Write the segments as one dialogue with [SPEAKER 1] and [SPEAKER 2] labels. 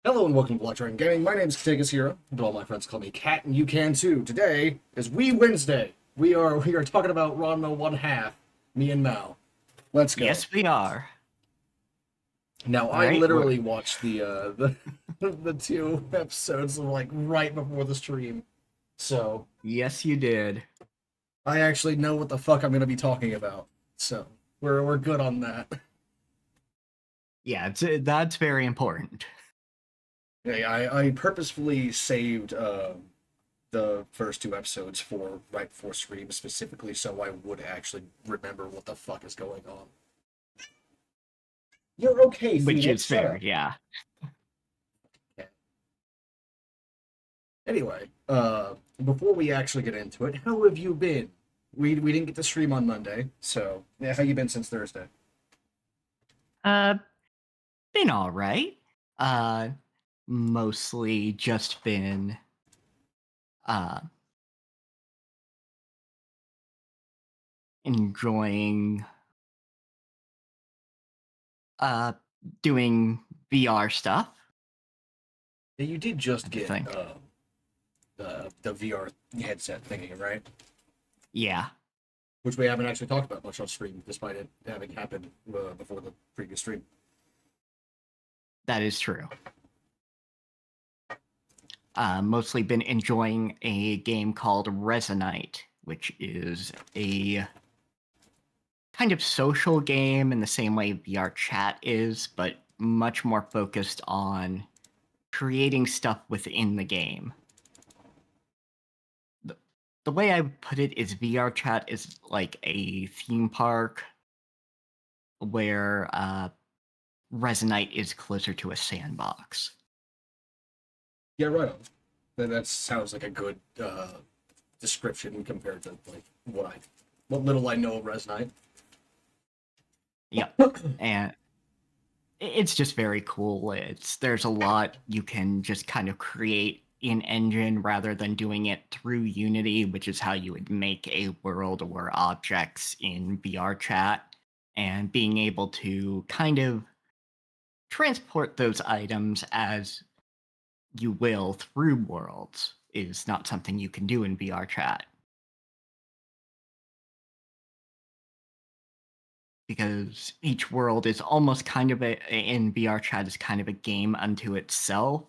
[SPEAKER 1] Hello and welcome to Block Dragon Gaming. My name is Cataegis Ira, but all my friends call me Cat, and you can too. Today is Weeb Wednesday. We are talking about Ranma one half, me and Mao. Let's go.
[SPEAKER 2] Yes, we are.
[SPEAKER 1] Now
[SPEAKER 2] All
[SPEAKER 1] I
[SPEAKER 2] right.
[SPEAKER 1] literally watched the two episodes like right before the stream, so
[SPEAKER 2] Yes, you did.
[SPEAKER 1] I actually know what the fuck I'm gonna be talking about. So we're good on that.
[SPEAKER 2] Yeah, that's very important.
[SPEAKER 1] Yeah, I purposefully saved the first two episodes for right before stream specifically so I would actually remember what the fuck is going on. You're okay,
[SPEAKER 2] Which
[SPEAKER 1] Phoenix.
[SPEAKER 2] is
[SPEAKER 1] Shut
[SPEAKER 2] fair,
[SPEAKER 1] up.
[SPEAKER 2] yeah.
[SPEAKER 1] Okay. Anyway, before we actually get into it, how have you been? We didn't get to stream on Monday, so yeah, how you been since Thursday?
[SPEAKER 2] Uh, been all right. Uh, Mostly just been uh enjoying uh doing VR stuff.
[SPEAKER 1] Yeah, you did just
[SPEAKER 2] I
[SPEAKER 1] get
[SPEAKER 2] think.
[SPEAKER 1] the VR headset thingy, right?
[SPEAKER 2] Yeah,
[SPEAKER 1] Which we haven't actually talked about much on stream, despite it having happened before the previous stream.
[SPEAKER 2] that is true. Mostly been enjoying a game called Resonite, which is a kind of social game in the same way VR chat is, but much more focused on creating stuff within the game. The way I would put it is VR chat is like a theme park where Resonite is closer to a sandbox.
[SPEAKER 1] Yeah, right on. That sounds like a good description compared to like what little I know of Resnight.
[SPEAKER 2] Yep. And it's just very cool. There's a lot you can just kind of create in engine rather than doing it through Unity, which is how you would make a world or objects in VR chat, and being able to kind of transport those items as you will through worlds is not something you can do in VR chat. Because each world is almost kind of in VR chat is kind of a game unto itself.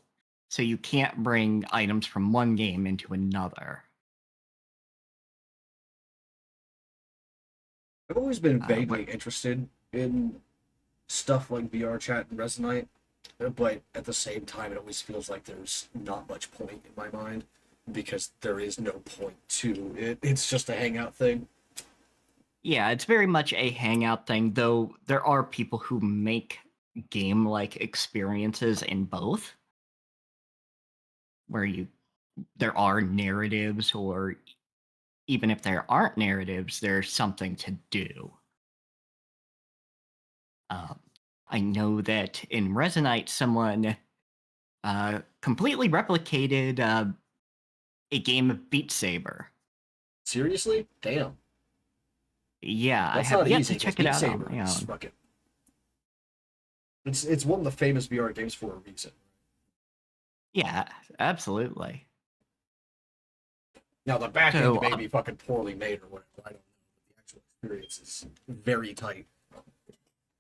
[SPEAKER 2] So you can't bring items from one game into another.
[SPEAKER 1] I've always been
[SPEAKER 2] What?
[SPEAKER 1] vaguely interested in stuff like VR chat and Resnight, but at the same time, it always feels like there's not much point in my mind because there is no point to it. It's just a hangout thing.
[SPEAKER 2] Yeah, it's very much a hangout thing, though there are people who make game-like experiences in both, where there are narratives, or even if there aren't narratives, there's something to do. Uh, I know that in Resonite, someone completely replicated a game of Beat Saber.
[SPEAKER 1] Seriously? Damn.
[SPEAKER 2] Yeah, I
[SPEAKER 1] That's
[SPEAKER 2] have
[SPEAKER 1] not
[SPEAKER 2] yet
[SPEAKER 1] easy
[SPEAKER 2] to
[SPEAKER 1] because
[SPEAKER 2] check it
[SPEAKER 1] Beat
[SPEAKER 2] out on
[SPEAKER 1] Saber
[SPEAKER 2] my
[SPEAKER 1] is
[SPEAKER 2] own.
[SPEAKER 1] fucking. It's one of the famous VR games for a reason.
[SPEAKER 2] Yeah, absolutely.
[SPEAKER 1] Now the back end
[SPEAKER 2] So,
[SPEAKER 1] may be fucking poorly made or whatever. I don't know. But the actual experience is very tight.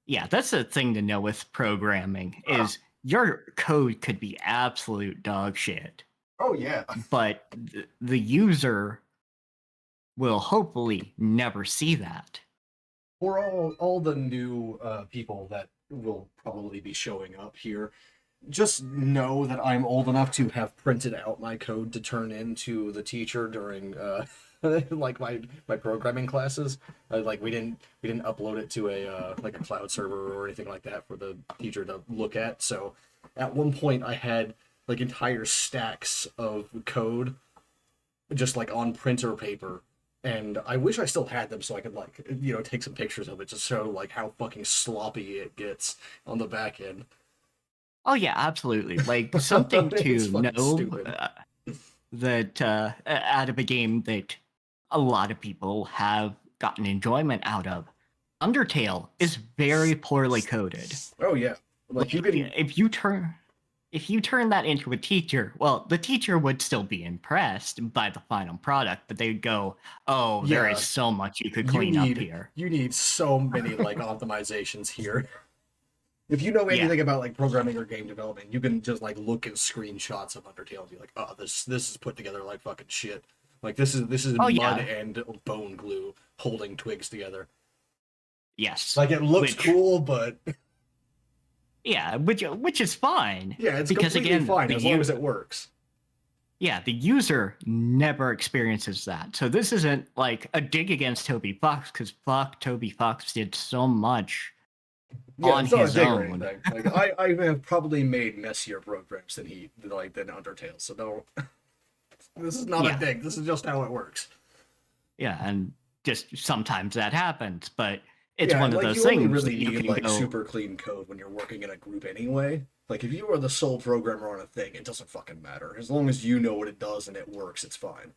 [SPEAKER 2] yeah, that's the thing to know with programming is your code could be absolute dog shit,
[SPEAKER 1] Oh yeah.
[SPEAKER 2] but the user will hopefully never see that.
[SPEAKER 1] For all the new people that will probably be showing up here, just know that I'm old enough to have printed out my code to turn into the teacher during like my programming classes. Like we didn't upload it to a like a cloud server or anything like that for the teacher to look at. So at one point I had like entire stacks of code just like on printer paper, and I wish I still had them so I could like take some pictures of it to show like how fucking sloppy it gets on the back end.
[SPEAKER 2] Oh yeah, absolutely. Like something
[SPEAKER 1] It's
[SPEAKER 2] to
[SPEAKER 1] fucking
[SPEAKER 2] know
[SPEAKER 1] stupid.
[SPEAKER 2] that out of a game that a lot of people have gotten enjoyment out of. Undertale is very poorly coded.
[SPEAKER 1] Oh yeah, like you
[SPEAKER 2] Like
[SPEAKER 1] can.
[SPEAKER 2] if you turn if you turn that into a teacher, well, the teacher would still be impressed by the final product, but they'd go, "Oh, there is
[SPEAKER 1] Yeah,
[SPEAKER 2] so much you could
[SPEAKER 1] you
[SPEAKER 2] clean up
[SPEAKER 1] need
[SPEAKER 2] here."
[SPEAKER 1] you need so many like optimizations here. If you know
[SPEAKER 2] Yeah.
[SPEAKER 1] anything about like programming or game development, you can just like look at screenshots of Undertale and be like, "Oh, this is put together like fucking shit. Like this is
[SPEAKER 2] Oh
[SPEAKER 1] mud
[SPEAKER 2] yeah.
[SPEAKER 1] and bone glue holding twigs together.
[SPEAKER 2] Yes.
[SPEAKER 1] Like it looks
[SPEAKER 2] Which
[SPEAKER 1] cool, but
[SPEAKER 2] yeah, which is fine
[SPEAKER 1] yeah, it's
[SPEAKER 2] because
[SPEAKER 1] completely
[SPEAKER 2] again,
[SPEAKER 1] fine as long as it works."
[SPEAKER 2] the user never experiences that. So this isn't like a dig against Toby Fox because fuck, Toby Fox did so much
[SPEAKER 1] Yeah,
[SPEAKER 2] on
[SPEAKER 1] it's not a
[SPEAKER 2] his
[SPEAKER 1] dig or
[SPEAKER 2] own.
[SPEAKER 1] anything. Like I have probably made messier programs than than Undertale. So don't. This is not a
[SPEAKER 2] Yeah,
[SPEAKER 1] dig. This is just how it works.
[SPEAKER 2] yeah, and just sometimes that happens, but it's
[SPEAKER 1] Yeah,
[SPEAKER 2] one
[SPEAKER 1] and
[SPEAKER 2] of
[SPEAKER 1] like
[SPEAKER 2] those
[SPEAKER 1] you only
[SPEAKER 2] things
[SPEAKER 1] really
[SPEAKER 2] that you
[SPEAKER 1] need
[SPEAKER 2] can
[SPEAKER 1] like
[SPEAKER 2] go,
[SPEAKER 1] super clean code when you're working in a group anyway. Like if you are the sole programmer on a thing, it doesn't fucking matter. As long as you know what it does and it works, it's fine.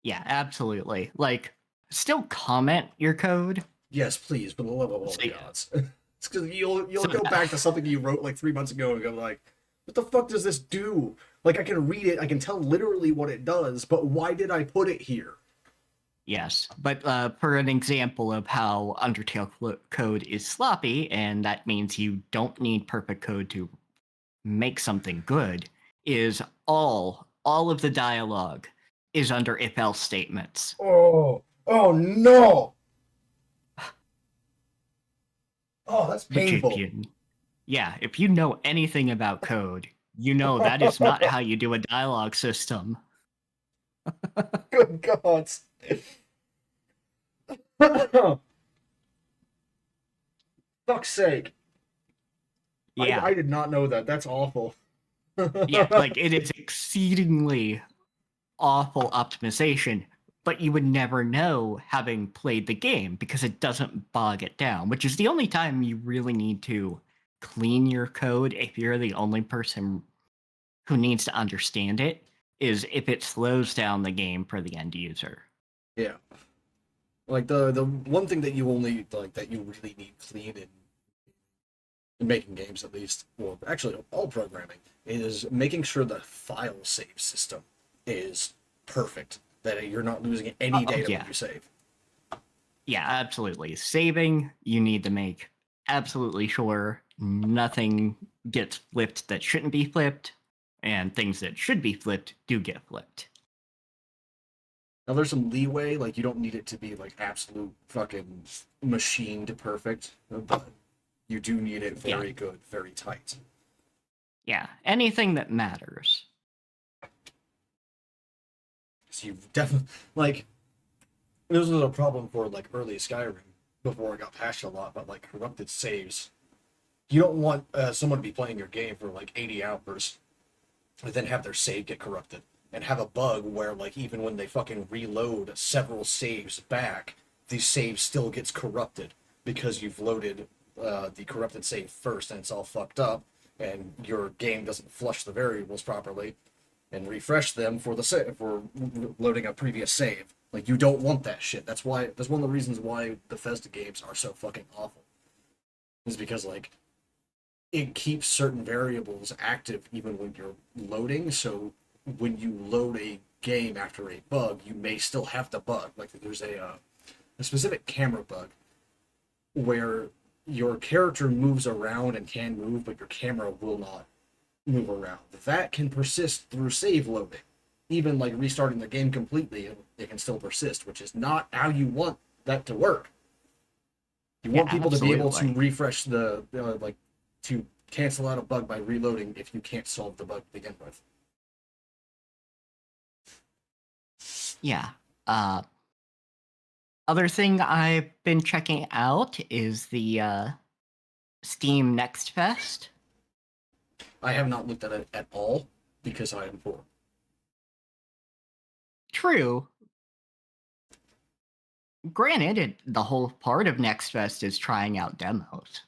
[SPEAKER 2] yeah, absolutely. Like, still comment your code.
[SPEAKER 1] Yes, please, for the love of all
[SPEAKER 2] So,
[SPEAKER 1] the gods. It's because you'll
[SPEAKER 2] so
[SPEAKER 1] go back to something you wrote like 3 months ago and go like, what the fuck does this do? Like I can read it, I can tell literally what it does, but why did I put it here?
[SPEAKER 2] yes, but for an example of how Undertale code is sloppy, and that means you don't need perfect code to make something good, is all of the dialogue is under if-else statements.
[SPEAKER 1] Oh no! Oh, that's
[SPEAKER 2] Which if
[SPEAKER 1] painful.
[SPEAKER 2] you, yeah, if you know anything about code, you know that is not how you do a dialogue system.
[SPEAKER 1] Good gods. Fuck's sake.
[SPEAKER 2] Yeah,
[SPEAKER 1] I did not know that. That's awful.
[SPEAKER 2] yeah, like it is exceedingly awful optimization, but you would never know having played the game because it doesn't bog it down, which is the only time you really need to clean your code if you're the only person who needs to understand it, is if it slows down the game for the end user.
[SPEAKER 1] Yeah. Like the one thing that you only like that you really need clean in making games at least, or actually all programming, is making sure the file save system is perfect. That you're not losing any
[SPEAKER 2] Oh
[SPEAKER 1] data when
[SPEAKER 2] yeah,
[SPEAKER 1] you save.
[SPEAKER 2] yeah, absolutely. Saving, you need to make absolutely sure nothing gets flipped that shouldn't be flipped, and things that should be flipped do get flipped.
[SPEAKER 1] Now there's some leeway, like you don't need it to be like absolute fucking machined perfect, but you do need it
[SPEAKER 2] Yeah,
[SPEAKER 1] very good, very tight.
[SPEAKER 2] yeah, anything that matters.
[SPEAKER 1] So you've definitely like this was a problem for like early Skyrim before it got patched a lot, but like corrupted saves. You don't want someone to be playing your game for like 80 hours and then have their save get corrupted and have a bug where like even when they fucking reload several saves back, the save still gets corrupted because you've loaded the corrupted save first and it's all fucked up and your game doesn't flush the variables properly and refresh them for the save for loading a previous save. Like you don't want that shit. That's one of the reasons why Bethesda games are so fucking awful. Is because like it keeps certain variables active even when you're loading. So when you load a game after a bug, you may still have the bug. Like there's a specific camera bug where your character moves around and can move, but your camera will not move around. That can persist through save loading. Even like restarting the game completely, it can still persist, which is not how you want that to work. You
[SPEAKER 2] Yeah,
[SPEAKER 1] want people to be able to
[SPEAKER 2] absolutely.
[SPEAKER 1] refresh the like to cancel out a bug by reloading if you can't solve the bug to begin with.
[SPEAKER 2] Yeah. Uh, Other thing I've been checking out is the Steam Next Fest.
[SPEAKER 1] I have not looked at it at all because I am poor.
[SPEAKER 2] True. Granted, the whole part of Next Fest is trying out demos.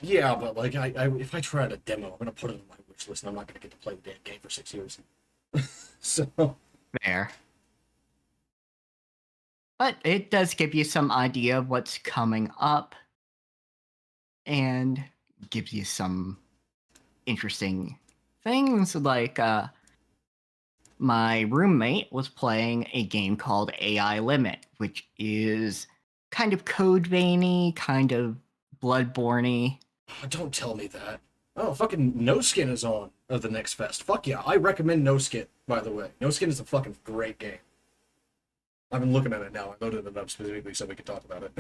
[SPEAKER 1] Yeah, but like if I try out a demo, I'm gonna put it on my wish list, and I'm not gonna get to play the damn game for 6 years. So
[SPEAKER 2] Fair. But it does give you some idea of what's coming up and gives you some interesting things. Like my roommate was playing a game called AI Limit, which is kind of code veiny, kind of bloodborne-y.
[SPEAKER 1] Oh, don't tell me that. Oh, fucking No Skin is on the next fest. Fuck yeah, I recommend No Skin, by the way. No Skin is a fucking great game. I've been looking at it now. I loaded it up specifically so we could talk about it,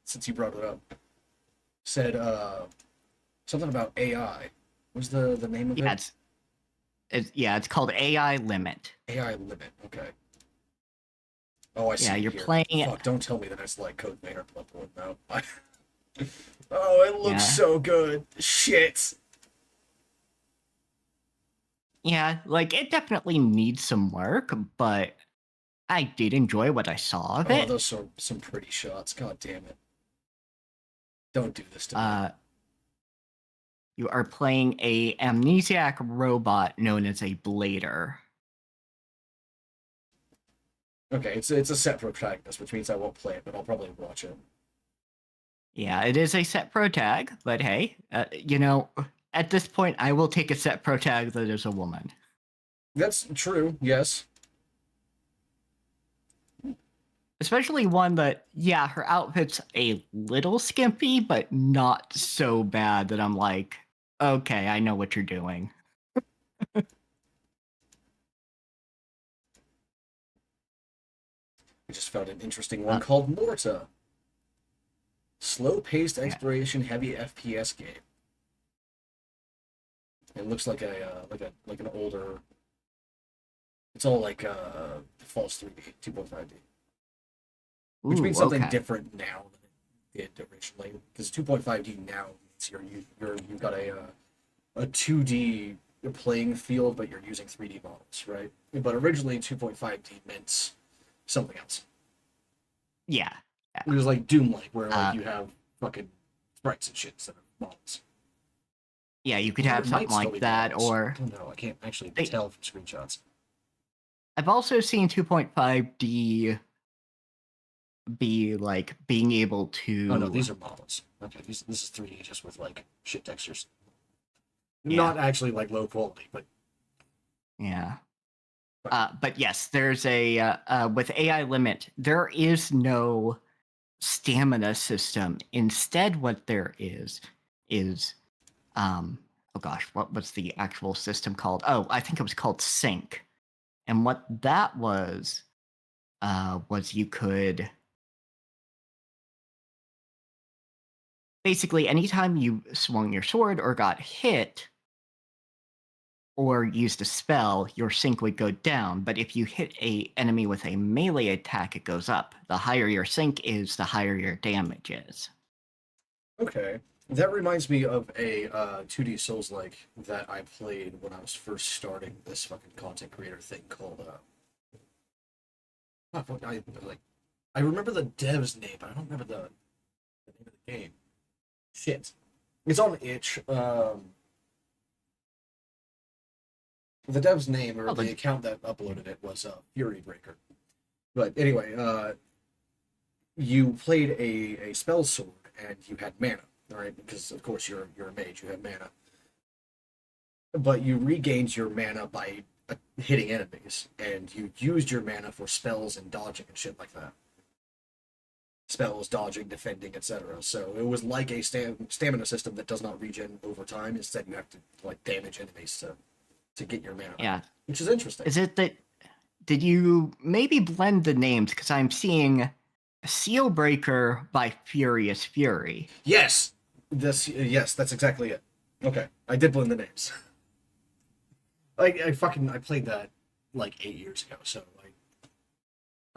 [SPEAKER 1] since you brought it up. Said, something about AI. What's the name of
[SPEAKER 2] Yeah,
[SPEAKER 1] it?
[SPEAKER 2] it's called AI Limit.
[SPEAKER 1] AI Limit, okay. Oh, I see
[SPEAKER 2] Yeah,
[SPEAKER 1] it
[SPEAKER 2] you're
[SPEAKER 1] here.
[SPEAKER 2] playing it.
[SPEAKER 1] Fuck, don't tell me that it's like Code Vein or Bloodborne, no. Oh, it looks
[SPEAKER 2] Yeah.
[SPEAKER 1] so good. Shit.
[SPEAKER 2] Yeah, like it definitely needs some work, but I did enjoy what I saw of
[SPEAKER 1] Oh,
[SPEAKER 2] it.
[SPEAKER 1] those are some pretty shots. God damn it. Don't do this to me.
[SPEAKER 2] Uh, you are playing a amnesiac robot known as a blader.
[SPEAKER 1] Okay, it's a set protagonist, which means I won't play it, but I'll probably watch it.
[SPEAKER 2] Yeah, it is a set pro tag, but hey, at this point, I will take a set pro tag that is a woman.
[SPEAKER 1] That's true, yes.
[SPEAKER 2] Especially one that, yeah, her outfit's a little skimpy, but not so bad that I'm like, okay, I know what you're doing.
[SPEAKER 1] I just found an interesting one called Morta. Slow-paced
[SPEAKER 2] Yeah.
[SPEAKER 1] exploration heavy FPS game. It looks like like an older. It's all like false 3D, 2.5D, which
[SPEAKER 2] Ooh,
[SPEAKER 1] means something
[SPEAKER 2] okay.
[SPEAKER 1] different now than it did originally. Because 2.5D now means you've got a 2D playing field, but you're using 3D models, right? But originally 2.5D meant something else.
[SPEAKER 2] Yeah.
[SPEAKER 1] It was like Doom-like, where like
[SPEAKER 2] Uh,
[SPEAKER 1] you have fucking sprites and shit instead of models.
[SPEAKER 2] yeah, you could
[SPEAKER 1] Or
[SPEAKER 2] have
[SPEAKER 1] it might
[SPEAKER 2] something
[SPEAKER 1] still
[SPEAKER 2] like
[SPEAKER 1] be
[SPEAKER 2] that,
[SPEAKER 1] models.
[SPEAKER 2] or
[SPEAKER 1] I don't know. I can't actually
[SPEAKER 2] they,
[SPEAKER 1] tell from screenshots.
[SPEAKER 2] I've also seen 2.5D be like being able
[SPEAKER 1] Oh no,
[SPEAKER 2] to,
[SPEAKER 1] these are models. Okay, this is 3D just with like shit textures.
[SPEAKER 2] yeah,
[SPEAKER 1] Not actually like low quality, but
[SPEAKER 2] yeah.
[SPEAKER 1] fine.
[SPEAKER 2] But yes, there's with AI Limit, there is no stamina system. Instead, what there is oh gosh, what was the actual system called? Oh, I think it was called Sync. And what that was you could basically anytime you swung your sword or got hit or used a spell, your sync would go down. But if you hit a enemy with a melee attack, it goes up. The higher your sync is, the higher your damage is.
[SPEAKER 1] Okay. That reminds me of a 2D Souls-like that I played when I was first starting this fucking content creator thing called like I remember the dev's name, but I don't remember the name of the game. Shit. It's on itch. The dev's name or
[SPEAKER 2] Oh,
[SPEAKER 1] the account that uploaded it was Fury Breaker. But anyway, you played a spell sword and you had mana, all right? Because of course you're a mage, you have mana. But you regained your mana by hitting enemies, and you used your mana for spells and dodging and shit like that. Spells, dodging, defending, etc. So it was like a stamina system that does not regen over time. Instead, you have to like damage enemies to get your mana,
[SPEAKER 2] yeah.
[SPEAKER 1] which is interesting.
[SPEAKER 2] Is it that? Did you maybe blend the names? Because I'm seeing Seal Breaker by Furious Fury.
[SPEAKER 1] Yes, yes, that's exactly it. Okay, I did blend the names. I played that like 8 years ago, so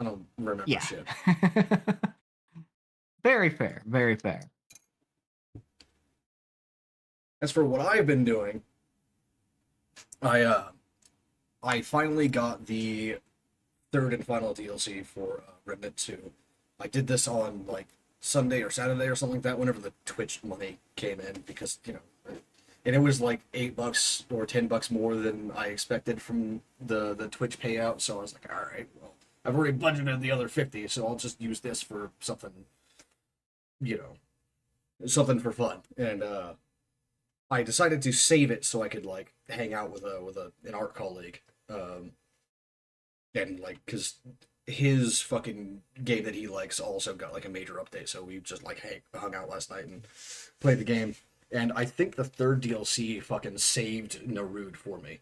[SPEAKER 1] I don't remember
[SPEAKER 2] Yeah.
[SPEAKER 1] shit.
[SPEAKER 2] Very fair. Very fair.
[SPEAKER 1] As for what I've been doing, I uh I finally got the third and final DLC for Remnant 2. I did this on like Sunday or Saturday or something like that, whenever the Twitch money came in, because and it was like $8 or $10 more than I expected from the Twitch payout. So I was like, all right, well, I've already budgeted the other 50, so I'll just use this for something, something for fun. And I decided to save it so I could like hang out with an art colleague, and like because his fucking game that he likes also got like a major update, so we just like hung out last night and played the game. And I think the third DLC fucking saved Narud for me.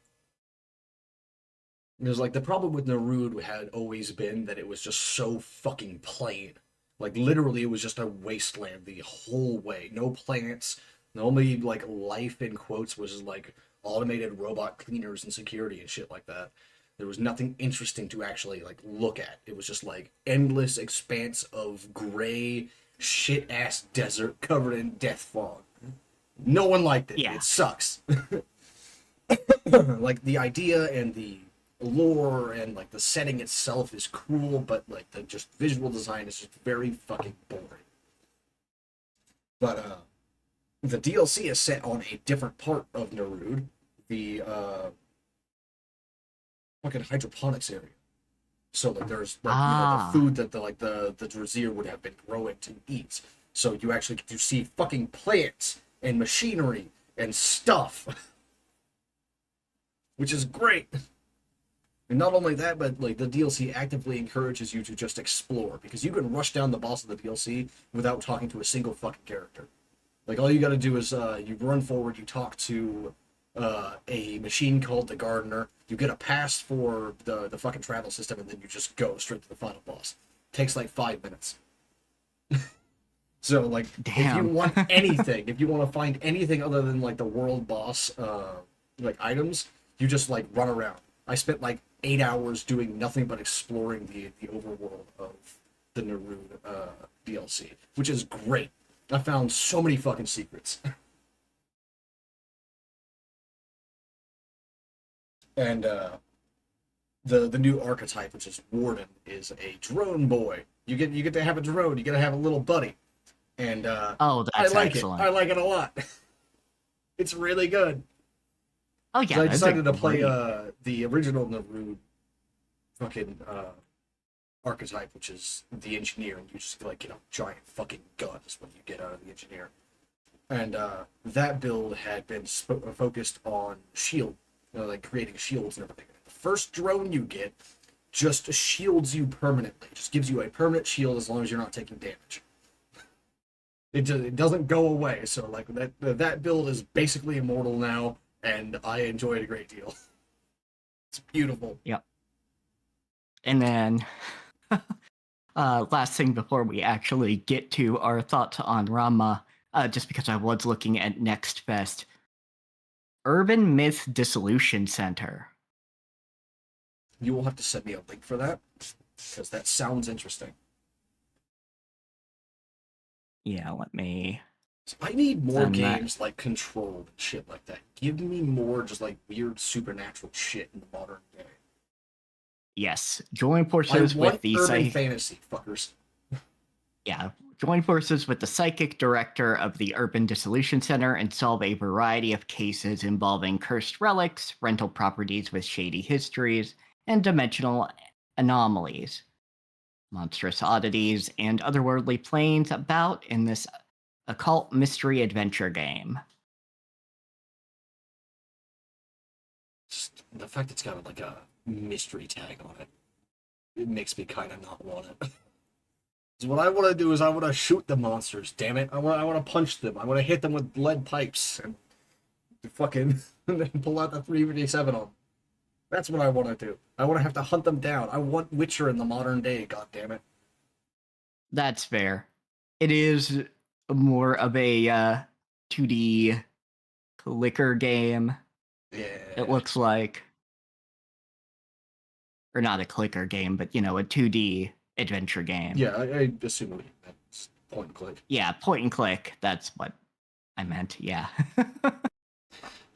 [SPEAKER 1] Because like the problem with Narud had always been that it was just so fucking plain. Like literally, it was just a wasteland the whole way. No plants. The only like life in quotes was like automated robot cleaners and security and shit like that. There was nothing interesting to actually like look at. It was just like endless expanse of gray shit ass desert covered in death fog. No one liked it.
[SPEAKER 2] Yeah.
[SPEAKER 1] It sucks. Like the idea and the lore and like the setting itself is cool, but like the just visual design is just very fucking boring. But the DLC is set on a different part of Narud, the fucking hydroponics area. So like there's like the food that the Drazir would have been growing to eat. So you actually get to see fucking plants and machinery and stuff, which is great. And not only that, but like the DLC actively encourages you to just explore, because you can rush down the boss of the DLC without talking to a single fucking character. Like all you got to do is you run forward, you talk to a machine called the Gardener, you get a pass for the fucking travel system, and then you just go straight to the final boss. Takes like 5 minutes. So like, if you want anything, if you want to find anything other than like the world boss like items, you just like run around. I spent like 8 hours doing nothing but exploring the overworld of the Narud DLC, which is great. I found so many fucking secrets. And the new archetype, which is Warden, is a drone boy. You get to have a drone. You get to have a little buddy, and
[SPEAKER 2] oh, that's
[SPEAKER 1] I like
[SPEAKER 2] excellent.
[SPEAKER 1] it. I like it a lot. It's really good.
[SPEAKER 2] Oh yeah,
[SPEAKER 1] So I decided to play the original Narud fucking archetype, which is the engineer, and you just like get a giant fucking guns when you get out of the engineer. And that build had been focused on shield, like creating shields and everything. The first drone you get just shields you permanently, just gives you a permanent shield as long as you're not taking damage. It doesn't go away, so like that build is basically immortal now, and I enjoy it a great deal. It's beautiful.
[SPEAKER 2] Yep. And then, last thing before we actually get to our thoughts on Ranma, just because I was looking at Next Fest, Urban Myth Dissolution Center.
[SPEAKER 1] You will have to send me a link for that, because that sounds interesting.
[SPEAKER 2] Yeah, let me...
[SPEAKER 1] I need more games like Control and shit like that. Give me more just like weird supernatural shit in the modern day.
[SPEAKER 2] Yes, join forces with the
[SPEAKER 1] urban fantasy, fuckers.
[SPEAKER 2] Yeah, join forces with the psychic director of the Urban Dissolution Center and solve a variety of cases involving cursed relics, rental properties with shady histories, and dimensional anomalies. Monstrous oddities and otherworldly planes about in this occult mystery adventure game.
[SPEAKER 1] Just the fact it's got like a mystery tag on it, it makes me kind of not want it. What I want to do is I want to shoot the monsters. Damn it! I want to punch them. I want to hit them with lead pipes and fucking and then pull out the 357 on them. That's what I want to do. I want to have to hunt them down. I want Witcher in the modern day. God damn it!
[SPEAKER 2] That's fair. It is more of a 2D clicker game.
[SPEAKER 1] Yeah.
[SPEAKER 2] It looks like, or not a clicker game, but you know, a 2D adventure game.
[SPEAKER 1] Yeah, I assume that's point and click.
[SPEAKER 2] Yeah, point and click. That's what I meant. Yeah.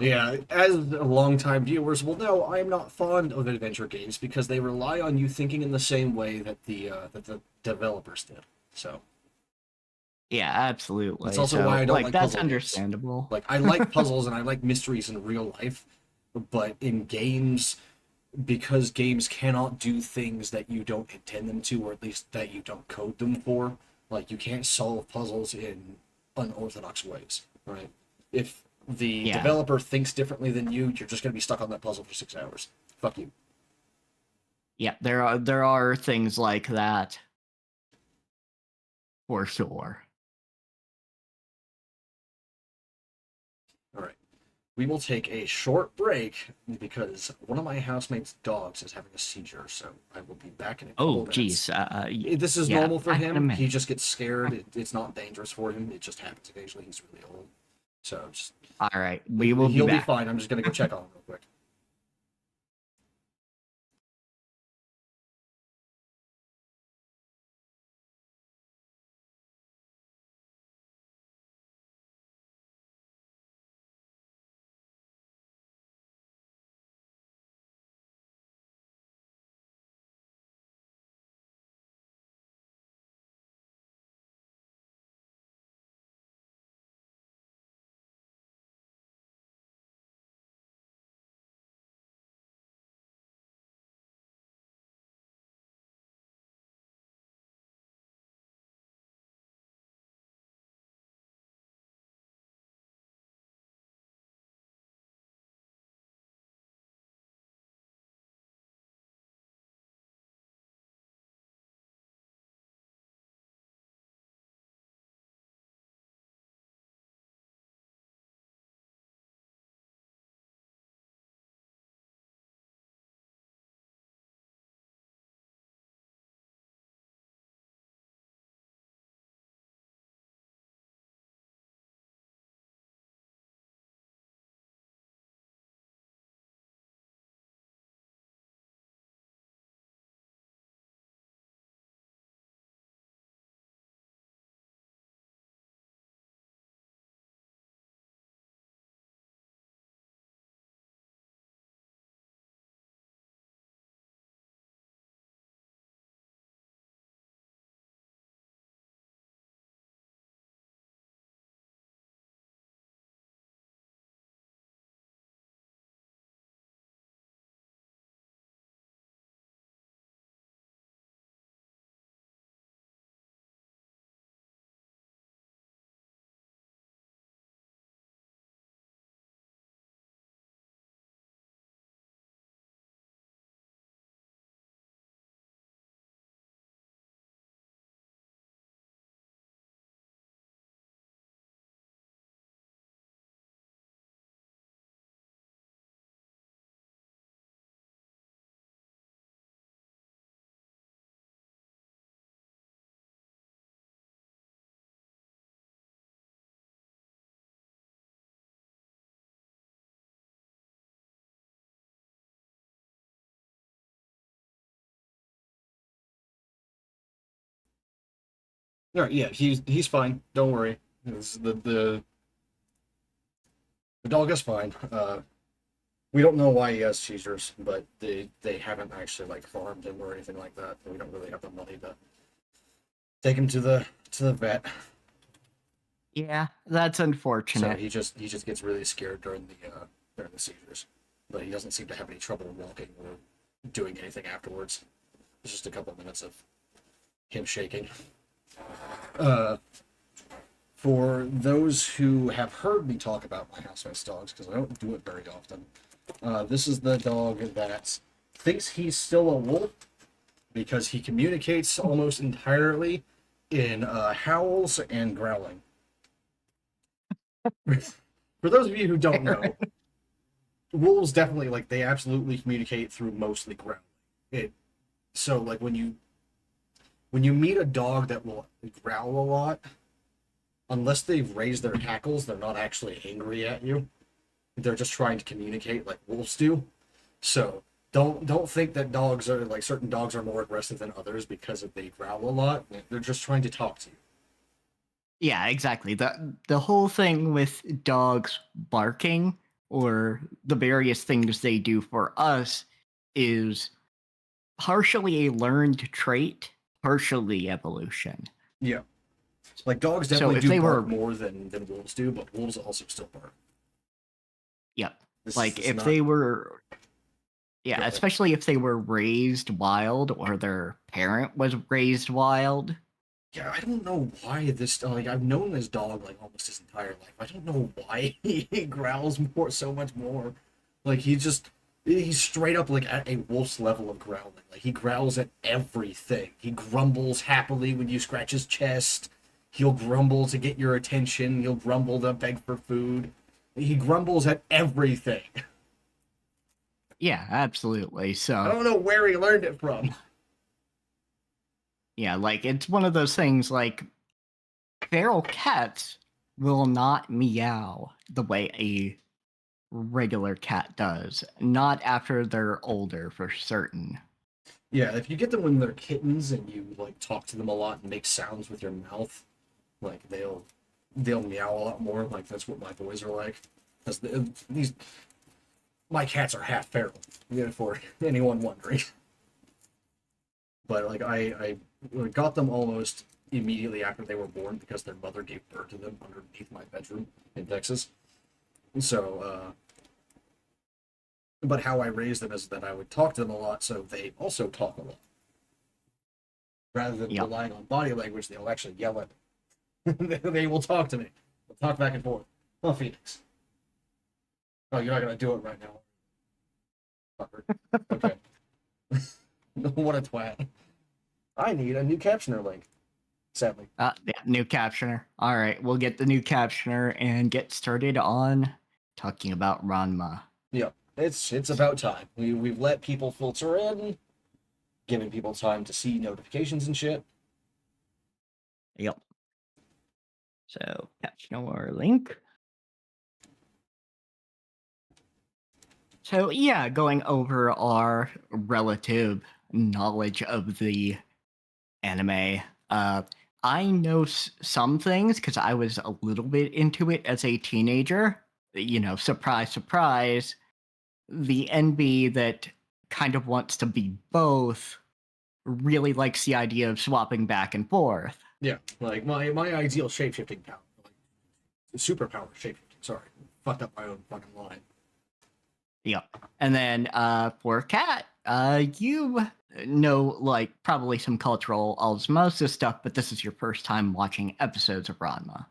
[SPEAKER 1] Yeah, as longtime viewers will know, I am not fond of adventure games because they rely on you thinking in the same way that the developers did. So.
[SPEAKER 2] Yeah, absolutely.
[SPEAKER 1] That's also why I don't like
[SPEAKER 2] that's
[SPEAKER 1] puzzle
[SPEAKER 2] understandable.
[SPEAKER 1] Games. Like I like puzzles and I like mysteries in real life, but in games, because games cannot do things that you don't intend them to, or at least that you don't code them for. Like you can't solve puzzles in unorthodox ways, right? If The
[SPEAKER 2] Yeah.
[SPEAKER 1] developer thinks differently than you. You're just going to be stuck on that puzzle for 6 hours. Fuck you.
[SPEAKER 2] Yeah, there are things like that for sure.
[SPEAKER 1] All right. We will take a short break because one of my housemate's dogs is having a seizure, so I will be back in a couple
[SPEAKER 2] Oh,
[SPEAKER 1] minutes.
[SPEAKER 2] geez.
[SPEAKER 1] This is
[SPEAKER 2] Yeah,
[SPEAKER 1] normal for
[SPEAKER 2] back in a
[SPEAKER 1] him. He
[SPEAKER 2] minute.
[SPEAKER 1] just gets scared. It's not dangerous for him. It just happens occasionally. He's really old. So just,
[SPEAKER 2] All right, we will be
[SPEAKER 1] he'll be
[SPEAKER 2] back.
[SPEAKER 1] fine. I'm just going to go check on him real quick. All right, yeah, he's fine. Don't worry. The dog is fine. We don't know why he has seizures, but they haven't actually like harmed him or anything like that. We don't really have the money to take him to the vet.
[SPEAKER 2] Yeah, that's
[SPEAKER 1] So
[SPEAKER 2] unfortunate.
[SPEAKER 1] he just gets really scared during the seizures, but he doesn't seem to have any trouble walking or doing anything afterwards. It's just a couple minutes of him shaking. Uh, for those who have heard me talk about my housemate's dogs, because I don't do it very often, this is the dog that thinks he's still a wolf because he communicates almost entirely in howls and growling. For those of you who don't know, wolves definitely like they absolutely communicate through mostly growling. It so like when you meet a dog that will growl a lot, unless they've raised their hackles, they're not actually angry at you. They're just trying to communicate like wolves do. So don't think that dogs are like certain dogs are more aggressive than others because if they growl a lot. They're just trying to talk to you.
[SPEAKER 2] Yeah, exactly. The whole thing with dogs barking or the various things they do for us is partially a learned trait, partially evolution.
[SPEAKER 1] Yeah. Like dogs
[SPEAKER 2] So
[SPEAKER 1] definitely
[SPEAKER 2] if
[SPEAKER 1] do
[SPEAKER 2] they
[SPEAKER 1] bark
[SPEAKER 2] were,
[SPEAKER 1] more than wolves do, but wolves also still bark.
[SPEAKER 2] yep,
[SPEAKER 1] This
[SPEAKER 2] like
[SPEAKER 1] is
[SPEAKER 2] if
[SPEAKER 1] not
[SPEAKER 2] they were, yeah,
[SPEAKER 1] go ahead.
[SPEAKER 2] especially if they were raised wild or their parent was raised wild,
[SPEAKER 1] Yeah, I don't know why this, like, I've known this dog, like, almost his entire life. I don't know why he growls more, so much more. Like, he's straight up, like, at a wolf's level of growling. Like, he growls at everything. He grumbles happily when you scratch his chest. He'll grumble to get your attention. He'll grumble to beg for food. He grumbles at everything.
[SPEAKER 2] Yeah, absolutely.
[SPEAKER 1] I
[SPEAKER 2] So,
[SPEAKER 1] don't know where he learned it from.
[SPEAKER 2] yeah, like it's one of those things like feral cats will not meow the way a regular cat does. Not after they're older, for certain.
[SPEAKER 1] Yeah, if you get them when they're kittens and you, like, talk to them a lot and make sounds with your mouth, like, they'll meow a lot more. Like, that's what my boys are like. Because these my cats are half feral. Yeah, for anyone wondering. But like I got them almost immediately after they were born because their mother gave birth to them underneath my bedroom in Texas. So, but how I raised them is that I would talk to them a lot, so they also talk a lot. Rather than
[SPEAKER 2] Yep.
[SPEAKER 1] relying on body language, they'll actually yell at me. They will talk to me. They'll talk back and forth. Oh, Phoenix. Oh, you're not gonna do it right now. Fucker. Okay. What a twat. I need a new captioner link. Sadly.
[SPEAKER 2] Yeah, new captioner. All right, we'll get the new captioner and get started on talking about Ranma.
[SPEAKER 1] Yeah, it's about time. We've let people filter in, giving people time to see notifications and shit.
[SPEAKER 2] Yep. So, captioner link. So, yeah, going over our relative knowledge of the anime. I know some things because I was a little bit into it as a teenager. You know, surprise, surprise. The NB that kind of wants to be both really likes the idea of swapping back and forth.
[SPEAKER 1] Yeah, like my ideal shapeshifting power, like superpower shapeshifting. Sorry, fucked up my own fucking line.
[SPEAKER 2] Yep. And then for Cat, you know, like probably some cultural osmosis stuff, but this is your first time watching episodes of Ranma.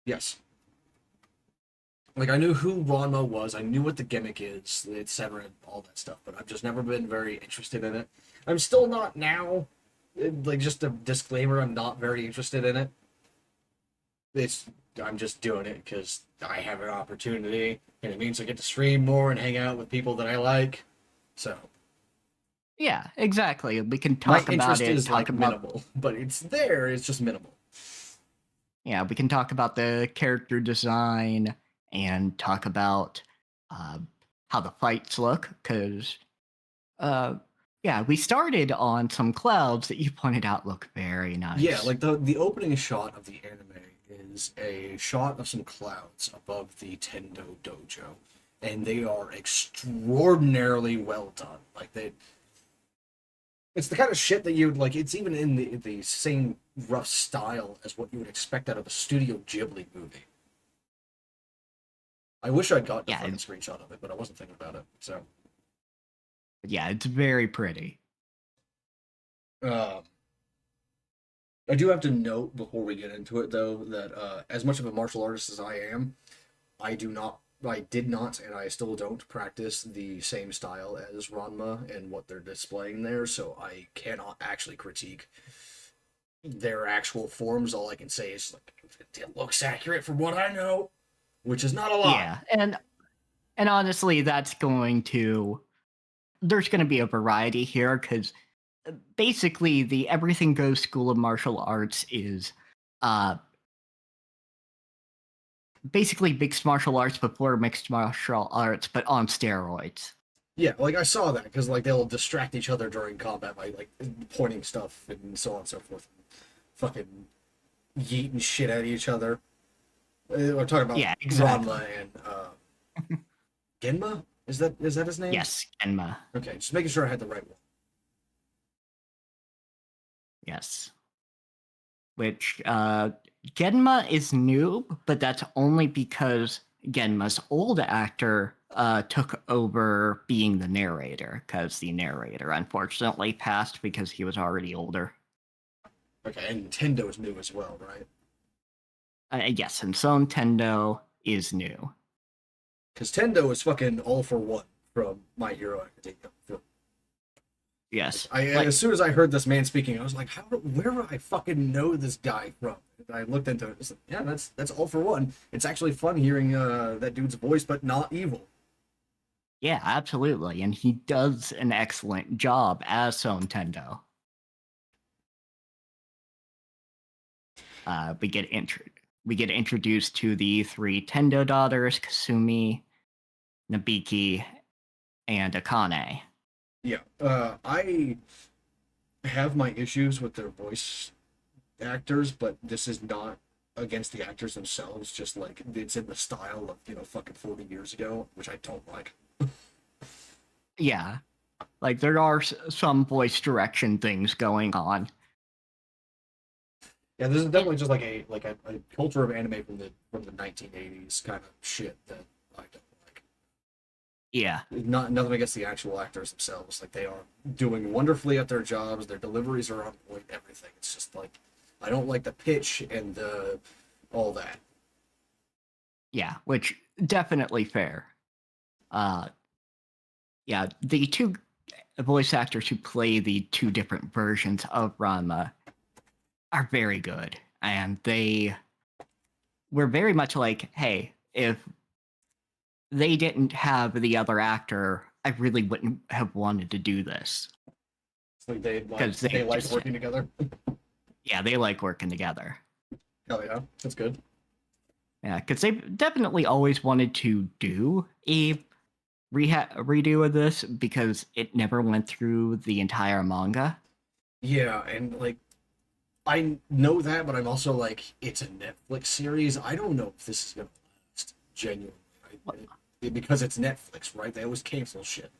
[SPEAKER 1] Yes. Like I knew who Ranma was, I knew what the gimmick is, etc., all that stuff, but I've just never been very interested in it. I'm still not now. Like just a disclaimer, I'm not very interested in it. It's I'm just doing it because I have an opportunity, and it means I get to stream more and hang out with people that I like. So
[SPEAKER 2] Yeah, exactly. We can
[SPEAKER 1] my
[SPEAKER 2] talk about
[SPEAKER 1] interest
[SPEAKER 2] it,
[SPEAKER 1] is
[SPEAKER 2] talk
[SPEAKER 1] like
[SPEAKER 2] about
[SPEAKER 1] minimal, but it's there. It's just minimal.
[SPEAKER 2] yeah, we can talk about the character design and talk about uh, how the fights look because uh, yeah, we started on some clouds that you pointed out look very
[SPEAKER 1] Yeah,
[SPEAKER 2] nice.
[SPEAKER 1] like the opening shot of the anime is a shot of some clouds above the Tendo dojo, and they are extraordinarily well done. Like they, it's the kind of shit that you'd like. It's even in the same rough style as what you would expect out of a Studio Ghibli movie. I wish I'd gotten a
[SPEAKER 2] Yeah,
[SPEAKER 1] fucking screenshot of it, but I wasn't thinking about it. So,
[SPEAKER 2] yeah, it's very pretty.
[SPEAKER 1] um, I do have to note before we get into it, though, that as much of a martial artist as I am, I did not, and I still don't practice the same style as Ranma and what they're displaying there, so I cannot actually critique their actual forms. All I can say is, like, it looks accurate for what I know, which is not a lot.
[SPEAKER 2] Yeah, and honestly, that's going to there's going to be a variety here because basically the Everything Goes School of Martial Arts is uh basically mixed martial arts before mixed martial arts, but on steroids.
[SPEAKER 1] Yeah, like I saw that because like they'll distract each other during combat by like pointing stuff and so on and so forth, fucking yeeting shit at each other. I'm talking about
[SPEAKER 2] Yeah, exactly.
[SPEAKER 1] Ranma and Genma. Is that his name?
[SPEAKER 2] Yes, Enma.
[SPEAKER 1] Okay, just making sure I had the right one.
[SPEAKER 2] Yes. Which Genma is new, but that's only because Genma's old actor took over being the narrator because the narrator unfortunately passed because he was already older.
[SPEAKER 1] Okay, and Nintendo is new as well, right?
[SPEAKER 2] Yes, and so Nintendo is new.
[SPEAKER 1] Because Tendo is fucking all for one from My Hero Academia.
[SPEAKER 2] Yes,
[SPEAKER 1] As soon as I heard this man speaking, I was like, where do I fucking know this guy from? And I looked into it. It's like, yeah, that's all for one. It's actually fun hearing that dude's voice, but not evil.
[SPEAKER 2] yeah, absolutely, and he does an excellent job as so Nintendo. We get introduced to the three Tendo daughters: Kasumi, Nabiki, and Akane.
[SPEAKER 1] Yeah, I have my issues with their voice actors, but this is not against the actors themselves. Just like it's in the style of fucking 40 years ago, which I don't like.
[SPEAKER 2] Yeah, like there are some voice direction things going on.
[SPEAKER 1] Yeah, this is definitely just like a culture of anime from the 1980s kind of shit that I don't like.
[SPEAKER 2] Yeah,
[SPEAKER 1] Nothing against the actual actors themselves. Like they are doing wonderfully at their jobs. Their deliveries are on point. Everything. It's just like I don't like the pitch and all that.
[SPEAKER 2] yeah, which definitely fair. Uh, yeah, the two voice actors who play the two different versions of Ranma are very good, and they were very much like, hey, if they didn't have the other actor, I really wouldn't have wanted to do this
[SPEAKER 1] It's like
[SPEAKER 2] because
[SPEAKER 1] they like working together.
[SPEAKER 2] yeah, they like working together.
[SPEAKER 1] Hell yeah, that's good.
[SPEAKER 2] Yeah, because they definitely always wanted to do a redo of this because it never went through the entire manga.
[SPEAKER 1] Yeah, and like I know that, but I'm also like, it's a Netflix series. I don't know if this is gonna last genuinely. Because it's Netflix, right? They always cancel shit.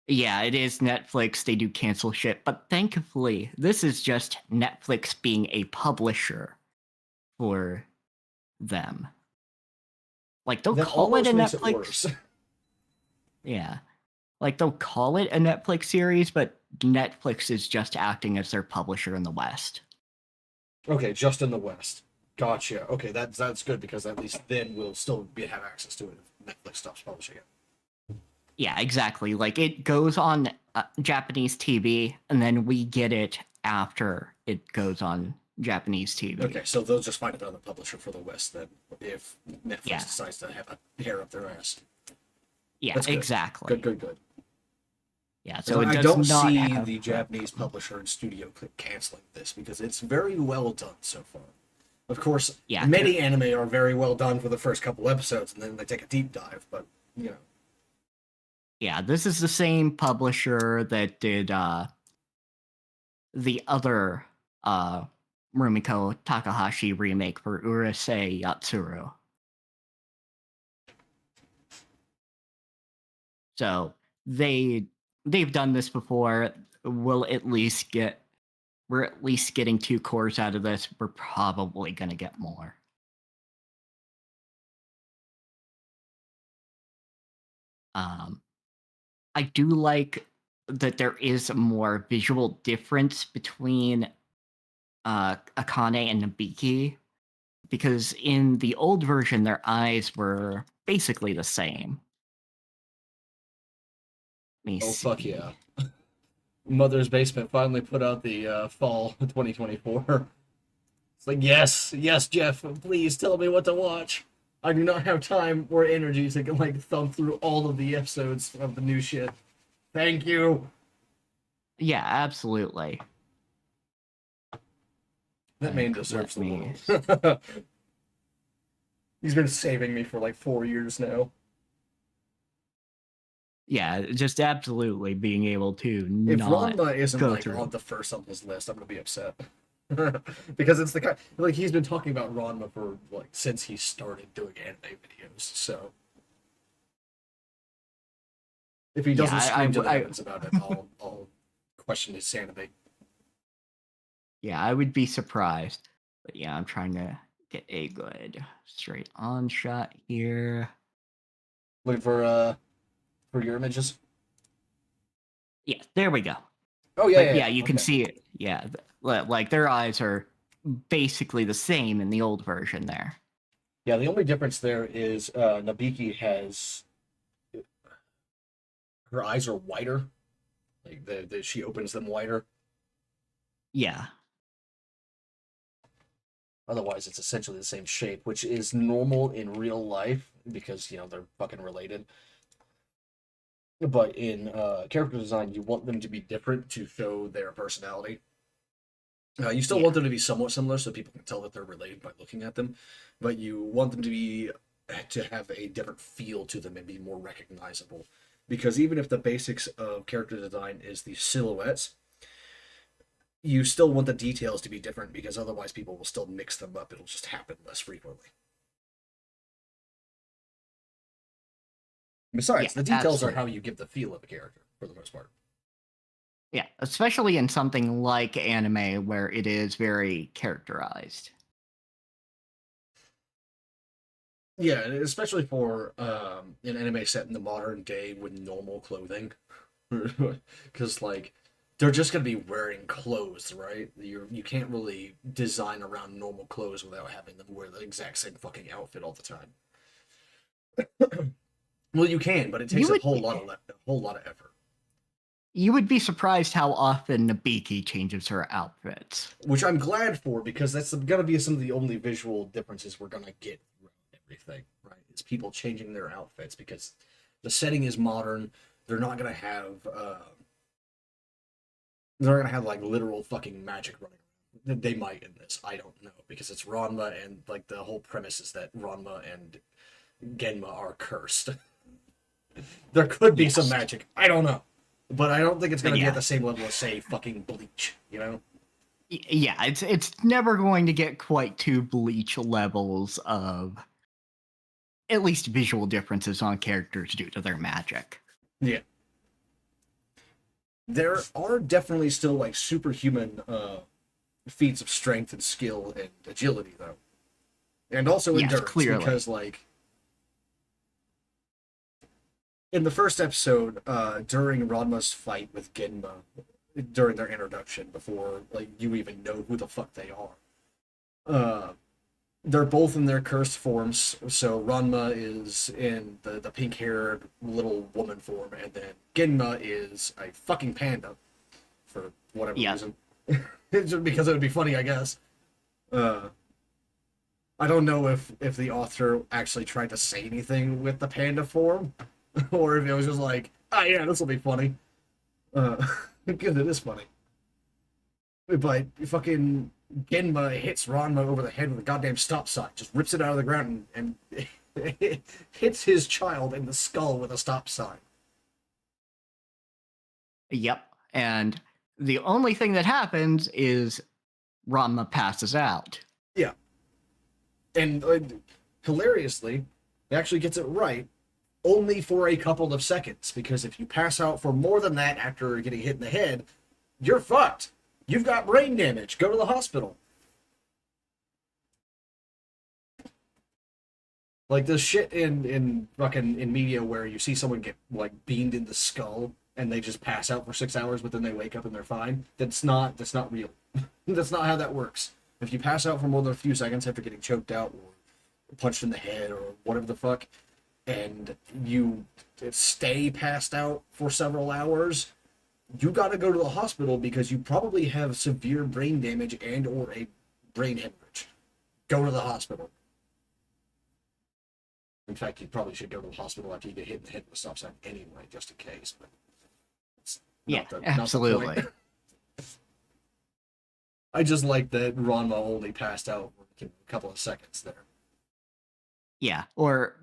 [SPEAKER 2] Yeah, it is Netflix. They do cancel shit, but thankfully, this is just Netflix being a publisher for them. Like they'll
[SPEAKER 1] That
[SPEAKER 2] call it a
[SPEAKER 1] almost makes it
[SPEAKER 2] Netflix.
[SPEAKER 1] worse.
[SPEAKER 2] Yeah. Like they'll call it a Netflix series, but Netflix is just acting as their publisher in the West.
[SPEAKER 1] Okay, just in the West. Gotcha. Okay, that's good because at least then we'll still have access to it if Netflix stops publishing it.
[SPEAKER 2] Yeah, exactly. Like it goes on Japanese TV, and then we get it after it goes on Japanese TV.
[SPEAKER 1] Okay, so they'll just find another publisher for the West then if Netflix
[SPEAKER 2] Yeah.
[SPEAKER 1] decides to have a hair up their ass.
[SPEAKER 2] Yeah,
[SPEAKER 1] That's good.
[SPEAKER 2] exactly.
[SPEAKER 1] Good.
[SPEAKER 2] Yeah, so it
[SPEAKER 1] I
[SPEAKER 2] does
[SPEAKER 1] don't
[SPEAKER 2] not
[SPEAKER 1] see
[SPEAKER 2] have
[SPEAKER 1] the Japanese publisher and studio canceling this because it's very well done so far. Of course,
[SPEAKER 2] Yeah,
[SPEAKER 1] many anime are very well done for the first couple episodes, and then they take a deep dive. But
[SPEAKER 2] yeah, this is the same publisher that did the other Rumiko Takahashi remake for Urusei Yatsuru. So they've done this before. We'll at least get we're at least getting 2 cores out of this. We're probably gonna get more. Um, I do like that there is a more visual difference between Akane and Nabiki because in the old version their eyes were basically the same. Let me
[SPEAKER 1] oh
[SPEAKER 2] see.
[SPEAKER 1] fuck yeah, Mother's Basement finally put out the fall 2024. It's like yes, Jeff, please tell me what to watch. I do not have time or energy to like thumb through all of the episodes of the new shit. Thank you.
[SPEAKER 2] Yeah, absolutely.
[SPEAKER 1] That man deserves the
[SPEAKER 2] me
[SPEAKER 1] world. He's been saving me for like 4 years now.
[SPEAKER 2] Yeah, just absolutely being able to
[SPEAKER 1] If
[SPEAKER 2] not
[SPEAKER 1] Ranma isn't
[SPEAKER 2] go
[SPEAKER 1] like
[SPEAKER 2] through.
[SPEAKER 1] on the first on his list, I'm gonna be upset. Because it's the kind like he's been talking about Ranma for like since he started doing anime videos. So if he doesn't
[SPEAKER 2] Yeah,
[SPEAKER 1] scream to the heavens about it, I'll question his sanity.
[SPEAKER 2] yeah, I would be surprised. But yeah, I'm trying to get a good straight on shot here.
[SPEAKER 1] Looking for your images.
[SPEAKER 2] Yeah, there we go.
[SPEAKER 1] Oh yeah,
[SPEAKER 2] But
[SPEAKER 1] yeah,
[SPEAKER 2] yeah,
[SPEAKER 1] yeah.
[SPEAKER 2] you can
[SPEAKER 1] Okay.
[SPEAKER 2] see it. Yeah, Like their eyes are basically the same in the old version there.
[SPEAKER 1] Yeah, the only difference there is Nabiki has her eyes are wider. Like she opens them wider.
[SPEAKER 2] Yeah.
[SPEAKER 1] Otherwise, it's essentially the same shape, which is normal in real life because they're fucking related. But in character design, you want them to be different to show their personality. You still
[SPEAKER 2] Yeah.
[SPEAKER 1] want them to be somewhat similar so people can tell that they're related by looking at them, but you want them to have a different feel to them and be more recognizable. Because even if the basics of character design is the silhouettes, you still want the details to be different because otherwise people will still mix them up. It'll just happen less frequently. Besides,
[SPEAKER 2] Yeah,
[SPEAKER 1] the details are how
[SPEAKER 2] absolutely.
[SPEAKER 1] you give the feel of a character for the most part.
[SPEAKER 2] Yeah, especially in something like anime where it is very characterized.
[SPEAKER 1] Yeah, especially for an anime set in the modern day with normal clothing, because like they're just gonna be wearing clothes, right? You can't really design around normal clothes without having them wear the exact same fucking outfit all the time. Well, you can, but it
[SPEAKER 2] You
[SPEAKER 1] takes
[SPEAKER 2] would
[SPEAKER 1] a whole lot of effort.
[SPEAKER 2] you would be surprised how often Nabiki changes her outfits.
[SPEAKER 1] Which I'm glad for because that's gonna be some of the only visual differences we're gonna get throughout everything, right? It's people changing their outfits because the setting is modern. They're not gonna have they're not gonna have like literal fucking magic running around. They might in this. I don't know because it's Ranma and like the whole premise is that Ranma and Genma are cursed. There could be some
[SPEAKER 2] Yes.
[SPEAKER 1] magic. I don't know, but I don't think it's gonna be at
[SPEAKER 2] Yeah.
[SPEAKER 1] the same level as say fucking Bleach. You know?
[SPEAKER 2] Yeah, it's never going to get quite to Bleach levels of at least visual differences on characters due to their magic.
[SPEAKER 1] Yeah. There are definitely still like superhuman feats of strength and skill and agility though, and also
[SPEAKER 2] Yes,
[SPEAKER 1] endurance
[SPEAKER 2] clearly.
[SPEAKER 1] because like in the first episode, during Ranma's fight with Genma, during their introduction, before like you even know who the fuck they are, uh, they're both in their cursed forms. So Ranma is in the pink haired little woman form, and then Genma is a fucking panda for whatever
[SPEAKER 2] Yeah.
[SPEAKER 1] reason. Just because it would be funny, I guess. Uh, I don't know if the author actually tried to say anything with the panda form, or if it was just like, oh yeah, this will be funny. Because it is funny. But fucking Genma hits Ranma over the head with a goddamn stop sign, just rips it out of the ground and hits his child in the skull with a stop sign.
[SPEAKER 2] Yep. And the only thing that happens is Ranma passes out.
[SPEAKER 1] Yeah, and hilariously, he actually gets it right only for a couple of seconds because if you pass out for more than that after getting hit in the head, you're fucked. You've got brain damage. Go to the hospital. Like the shit in fucking in media where you see someone get like beamed in the skull and they just pass out for 6 hours, but then they wake up and they're fine. That's not real. That's not how that works. If you pass out for more than a few seconds after getting choked out or punched in the head or whatever the fuck, and you stay passed out for several hours, you got to go to the hospital because you probably have severe brain damage and or a brain hemorrhage. Go to the hospital. In fact, you probably should go to the hospital after you get hit in the head with a stop sign anyway, just in case. But it's
[SPEAKER 2] Yeah,
[SPEAKER 1] not the point.
[SPEAKER 2] absolutely.
[SPEAKER 1] I just like that Ranma only passed out for a couple of seconds there.
[SPEAKER 2] Yeah, or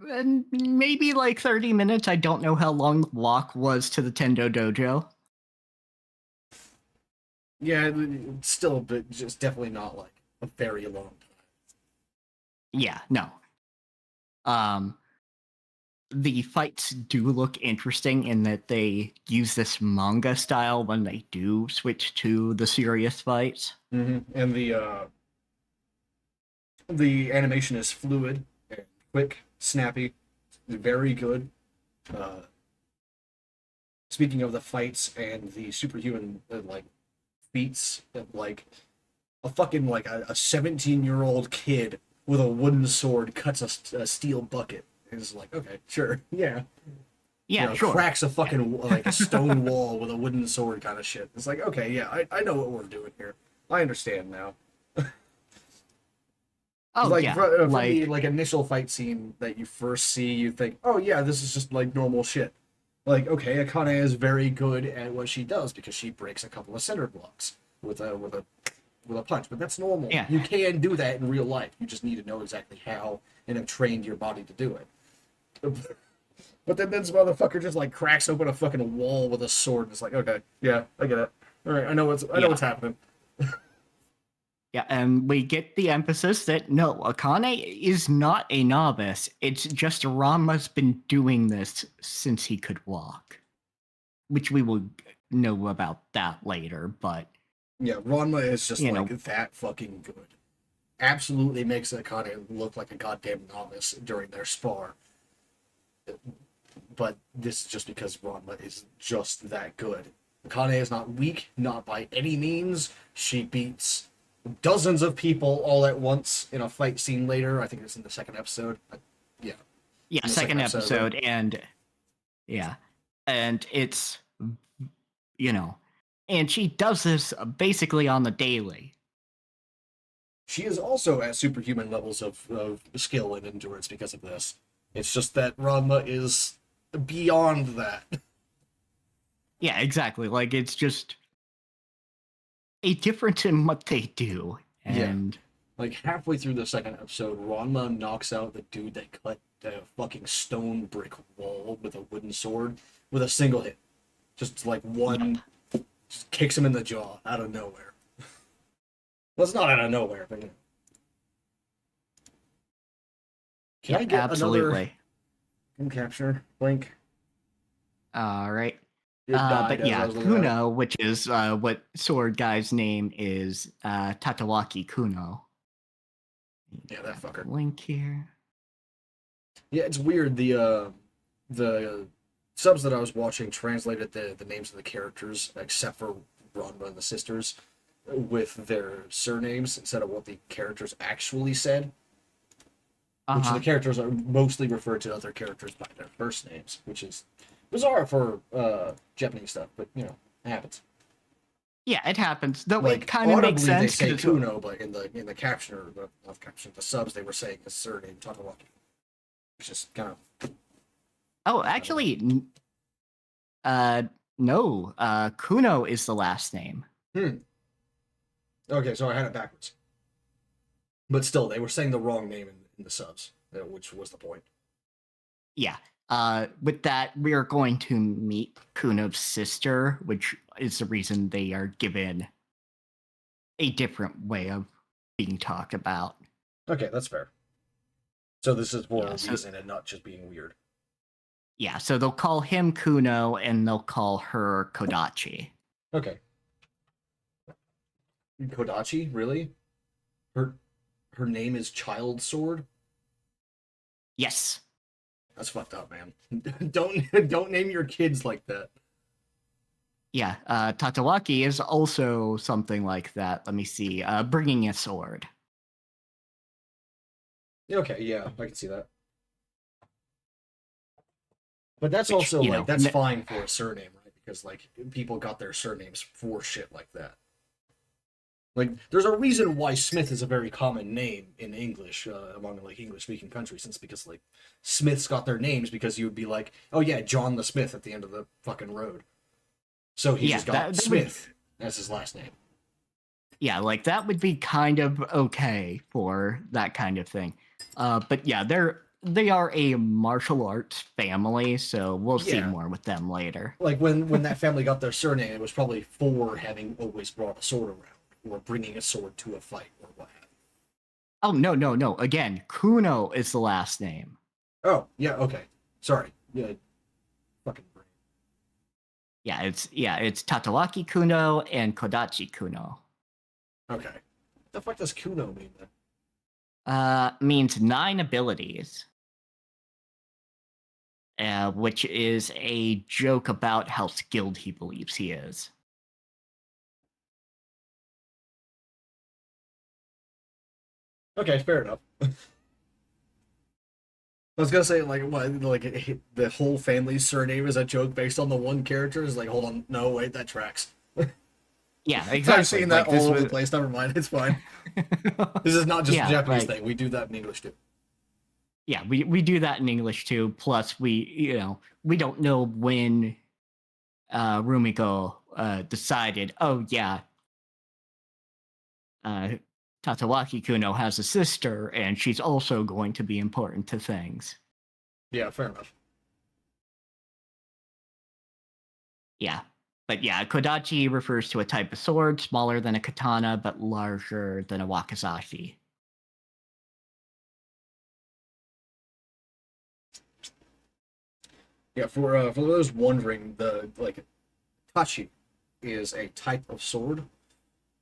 [SPEAKER 2] maybe like 30 minutes. I don't know how long the walk was to the Tendo Dojo.
[SPEAKER 1] Yeah, it's still, but just definitely not like a very long time.
[SPEAKER 2] Yeah, no. Um, the fights do look interesting in that they use this manga style when they do switch to the serious fights.
[SPEAKER 1] And the animation is fluid and quick, snappy, very good. Uh, Speaking of the fights and the superhuman like feats, like a fucking like a 17-year-old kid with a wooden sword cuts a steel bucket. And it's like, okay, sure, yeah.
[SPEAKER 2] Yeah, sure.
[SPEAKER 1] Cracks a
[SPEAKER 2] Yeah.
[SPEAKER 1] fucking like a stone wall with a wooden sword kind of shit. It's like, okay, yeah, I know what we're doing here. I understand now.
[SPEAKER 2] Oh
[SPEAKER 1] Like
[SPEAKER 2] yeah,
[SPEAKER 1] from the
[SPEAKER 2] like
[SPEAKER 1] like initial fight scene that you first see, you think, oh yeah, this is just like normal shit. Like, okay, Akane is very good at what she does because she breaks a couple of center blocks with a punch, but that's normal.
[SPEAKER 2] yeah.
[SPEAKER 1] You can do that in real life. You just need to know exactly how and have trained your body to do it. But then this motherfucker just like cracks open a fucking wall with a sword. And it's like, okay, yeah, I get it. All right, I know
[SPEAKER 2] Yeah.
[SPEAKER 1] what's happening.
[SPEAKER 2] Yeah, and we get the emphasis that no, Akane is not a novice. It's just Ranma's been doing this since he could walk, which we will know about that later. But
[SPEAKER 1] Yeah, Ranma is just
[SPEAKER 2] you
[SPEAKER 1] like
[SPEAKER 2] know,
[SPEAKER 1] that fucking good. Absolutely makes Akane look like a goddamn novice during their spar. But this is just because Ranma is just that good. Akane is not weak, not by any means. She beats dozens of people all at once in a fight scene later. I think it's in the second episode. Yeah,
[SPEAKER 2] yeah,
[SPEAKER 1] in the second
[SPEAKER 2] second
[SPEAKER 1] episode. But
[SPEAKER 2] episode, and yeah, and it's you know, and she does this basically on the daily.
[SPEAKER 1] she is also at superhuman levels of skill and endurance because of this. It's just that Ranma is beyond that.
[SPEAKER 2] Yeah, exactly. Like it's just a difference in what they do,
[SPEAKER 1] Yeah.
[SPEAKER 2] and
[SPEAKER 1] Like halfway through the second episode, Ranma knocks out the dude that cut the fucking stone brick wall with a wooden sword with a single hit. Just like
[SPEAKER 2] yep,
[SPEAKER 1] one, just kicks him in the jaw out of nowhere. Well, it's not out of nowhere, but you know. Can
[SPEAKER 2] yeah,
[SPEAKER 1] I get another
[SPEAKER 2] absolutely.
[SPEAKER 1] capture link?
[SPEAKER 2] All right.
[SPEAKER 1] It died
[SPEAKER 2] But
[SPEAKER 1] as I
[SPEAKER 2] yeah,
[SPEAKER 1] was looking at it.
[SPEAKER 2] Kuno, which is what sword guy's name is, Tatawaki Kuno.
[SPEAKER 1] Yeah, that
[SPEAKER 2] Grab
[SPEAKER 1] fucker.
[SPEAKER 2] the link here.
[SPEAKER 1] Yeah, it's weird. The subs that I was watching translated the names of the characters, except for Ranma and the sisters, with their surnames instead of what the characters actually said.
[SPEAKER 2] Uh
[SPEAKER 1] Which the
[SPEAKER 2] huh.
[SPEAKER 1] characters are mostly referred to other characters by their first names, which is bizarre for Japanese stuff, but you know, it happens.
[SPEAKER 2] Yeah, it happens. Though it
[SPEAKER 1] Like
[SPEAKER 2] kind of makes
[SPEAKER 1] audibly they
[SPEAKER 2] sense
[SPEAKER 1] say
[SPEAKER 2] because
[SPEAKER 1] Kuno, but in the caption or the not caption, the subs they were saying his surname Tatawaki. It's just kind of
[SPEAKER 2] oh,
[SPEAKER 1] I don't know.
[SPEAKER 2] actually, uh, no, Kuno is the last name.
[SPEAKER 1] Hmm. Okay, so I had it backwards. But still, they were saying the wrong name in the subs, which was the point.
[SPEAKER 2] Yeah. With that, we are going to meet Kuno's sister, which is the reason they are given a different way of being talked about.
[SPEAKER 1] Okay, that's fair. So this is for
[SPEAKER 2] Yeah,
[SPEAKER 1] a
[SPEAKER 2] so
[SPEAKER 1] reason and not just being weird.
[SPEAKER 2] yeah, so they'll call him Kuno and they'll call her Kodachi.
[SPEAKER 1] Okay. Kodachi, really? Her her name is Child Sword?
[SPEAKER 2] Yes.
[SPEAKER 1] That's fucked up, man. Don't name your kids like that.
[SPEAKER 2] Yeah, Tatawaki is also something like that. Let me see. Bringing a sword.
[SPEAKER 1] Okay, yeah, I can see that. But that's
[SPEAKER 2] Which,
[SPEAKER 1] also
[SPEAKER 2] you
[SPEAKER 1] like
[SPEAKER 2] know,
[SPEAKER 1] that's fine for a surname, right? Because like people got their surnames for shit like that. Like, there's a reason why Smith is a very common name in English among like English-speaking countries. It's because like Smiths got their names because you would be like, oh yeah, John the Smith at the end of the fucking road. So he
[SPEAKER 2] yeah,
[SPEAKER 1] just got
[SPEAKER 2] that would,
[SPEAKER 1] Smith as his last name.
[SPEAKER 2] yeah, like that would be kind of okay for that kind of thing. But yeah, they are a martial arts family, so we'll see
[SPEAKER 1] Yeah,
[SPEAKER 2] more with them later.
[SPEAKER 1] like when that family got their surname, it was probably for having always brought a sword around or bringing a sword to a fight or what have
[SPEAKER 2] Oh no, no, no. Again, Kuno is the last name.
[SPEAKER 1] you. Oh yeah, okay. Sorry. Yeah, fucking brain.
[SPEAKER 2] It's Tatawaki Kuno and Kodachi Kuno.
[SPEAKER 1] Okay. What the fuck does Kuno mean then?
[SPEAKER 2] Means 9 abilities. Which is a joke about how skilled he believes he is.
[SPEAKER 1] Okay, fair enough. I was gonna say like what like the whole family's surname is a joke based on the one character. Is like hold on, no wait, that tracks.
[SPEAKER 2] Yeah,
[SPEAKER 1] I've
[SPEAKER 2] exactly.
[SPEAKER 1] seen that
[SPEAKER 2] Like
[SPEAKER 1] all
[SPEAKER 2] this
[SPEAKER 1] over the
[SPEAKER 2] was.
[SPEAKER 1] place. Never mind, it's fine. This is not just a
[SPEAKER 2] Yeah,
[SPEAKER 1] Japanese
[SPEAKER 2] like
[SPEAKER 1] thing. We do that in English too.
[SPEAKER 2] yeah, we do that in English too. Plus, we don't know when Rumiko decided. Oh yeah, uh, Tatawaki Kuno has a sister, and she's also going to be important to things.
[SPEAKER 1] Yeah, fair enough.
[SPEAKER 2] Yeah. But yeah, Kodachi refers to a type of sword smaller than a katana but larger than a wakizashi.
[SPEAKER 1] Yeah, for those wondering, the like tachi is a type of sword.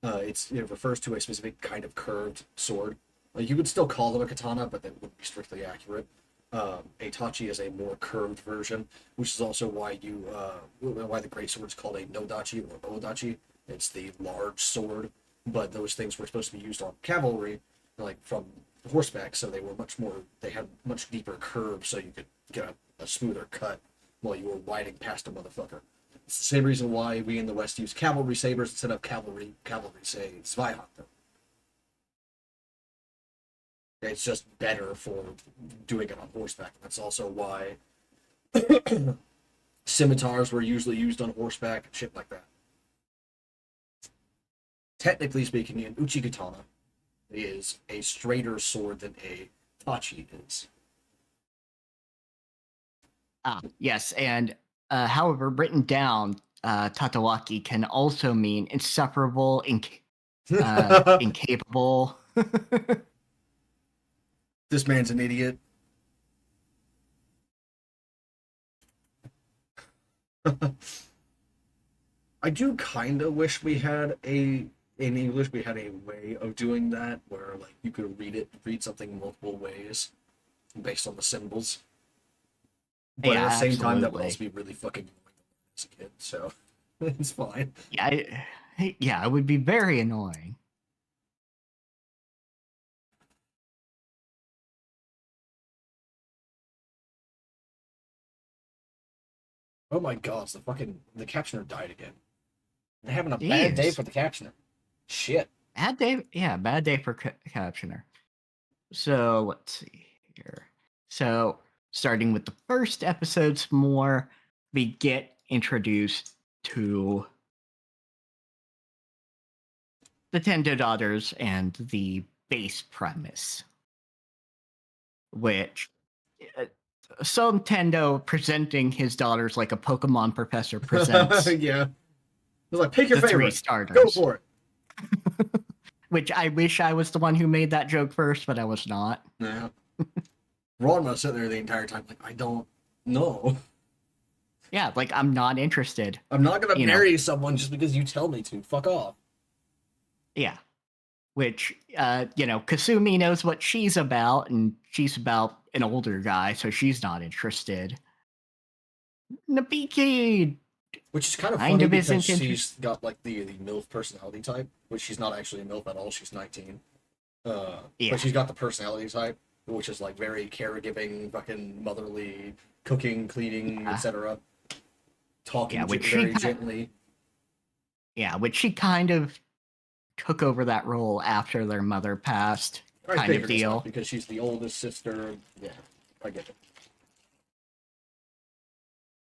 [SPEAKER 1] It refers to a specific kind of curved sword. Like you could still call them a katana, but that wouldn't be strictly accurate. A tachi is a more curved version, which is also why the great sword is called a nodachi or odachi. It's the large sword, but those things were supposed to be used on cavalry, like from horseback, so they had much deeper curves, so you could get a smoother cut while you were riding past a motherfucker. It's the same reason why we in the West use cavalry sabers instead of cavalry say Zweihacke. It's just better for doing it on horseback. That's also why scimitars were usually used on horseback and shit like that. Technically speaking, an uchikatana is a straighter sword than a tachi is.
[SPEAKER 2] Ah, yes, and however, written down, Tatawaki can also mean insufferable, incapable.
[SPEAKER 1] This man's an idiot. I do kind of wish we had in English we had a way of doing that where like you could read something multiple ways based on the symbols. But at
[SPEAKER 2] Yeah,
[SPEAKER 1] the same time, that would also
[SPEAKER 2] absolutely.
[SPEAKER 1] be really fucking annoying as a kid. So it's fine.
[SPEAKER 2] Yeah, yeah, it would be very annoying.
[SPEAKER 1] Oh my god, the captioner died again. They're having a bad day
[SPEAKER 2] Jeez,
[SPEAKER 1] for the captioner. Shit.
[SPEAKER 2] bad day. Yeah, bad day for captioner. So let's see here. So starting with the first episodes more, we get introduced to the Tendo daughters and the base premise, which some Tendo presenting his daughters like a Pokemon professor presents
[SPEAKER 1] Yeah. It was like, pick your
[SPEAKER 2] the three
[SPEAKER 1] favorite. Go
[SPEAKER 2] starters.
[SPEAKER 1] for it.
[SPEAKER 2] Which I wish I was the one who made that joke first, but I was not.
[SPEAKER 1] Yeah. Ranma sitting there the entire time, like, I don't know.
[SPEAKER 2] Yeah, like I'm not interested.
[SPEAKER 1] I'm not gonna
[SPEAKER 2] You know,
[SPEAKER 1] marry someone just because you tell me to. Fuck off.
[SPEAKER 2] yeah. Which Kasumi knows what she's about, and she's about an older guy, so she's not interested. Nabiki
[SPEAKER 1] Which is kind of
[SPEAKER 2] kind
[SPEAKER 1] funny
[SPEAKER 2] of
[SPEAKER 1] because
[SPEAKER 2] isn't
[SPEAKER 1] she's
[SPEAKER 2] interested.
[SPEAKER 1] got like the MILF personality type, which she's not actually a MILF at all. She's 19. But
[SPEAKER 2] Yeah.
[SPEAKER 1] she's got the personality type, which is like very caregiving, fucking motherly, cooking, cleaning,
[SPEAKER 2] Yeah.
[SPEAKER 1] etc.
[SPEAKER 2] Yeah,
[SPEAKER 1] Talking
[SPEAKER 2] which
[SPEAKER 1] very gently.
[SPEAKER 2] which she kind of took over that role after their mother passed,
[SPEAKER 1] I
[SPEAKER 2] kind of
[SPEAKER 1] figured as much
[SPEAKER 2] deal.
[SPEAKER 1] because she's the oldest sister. Yeah, I get it.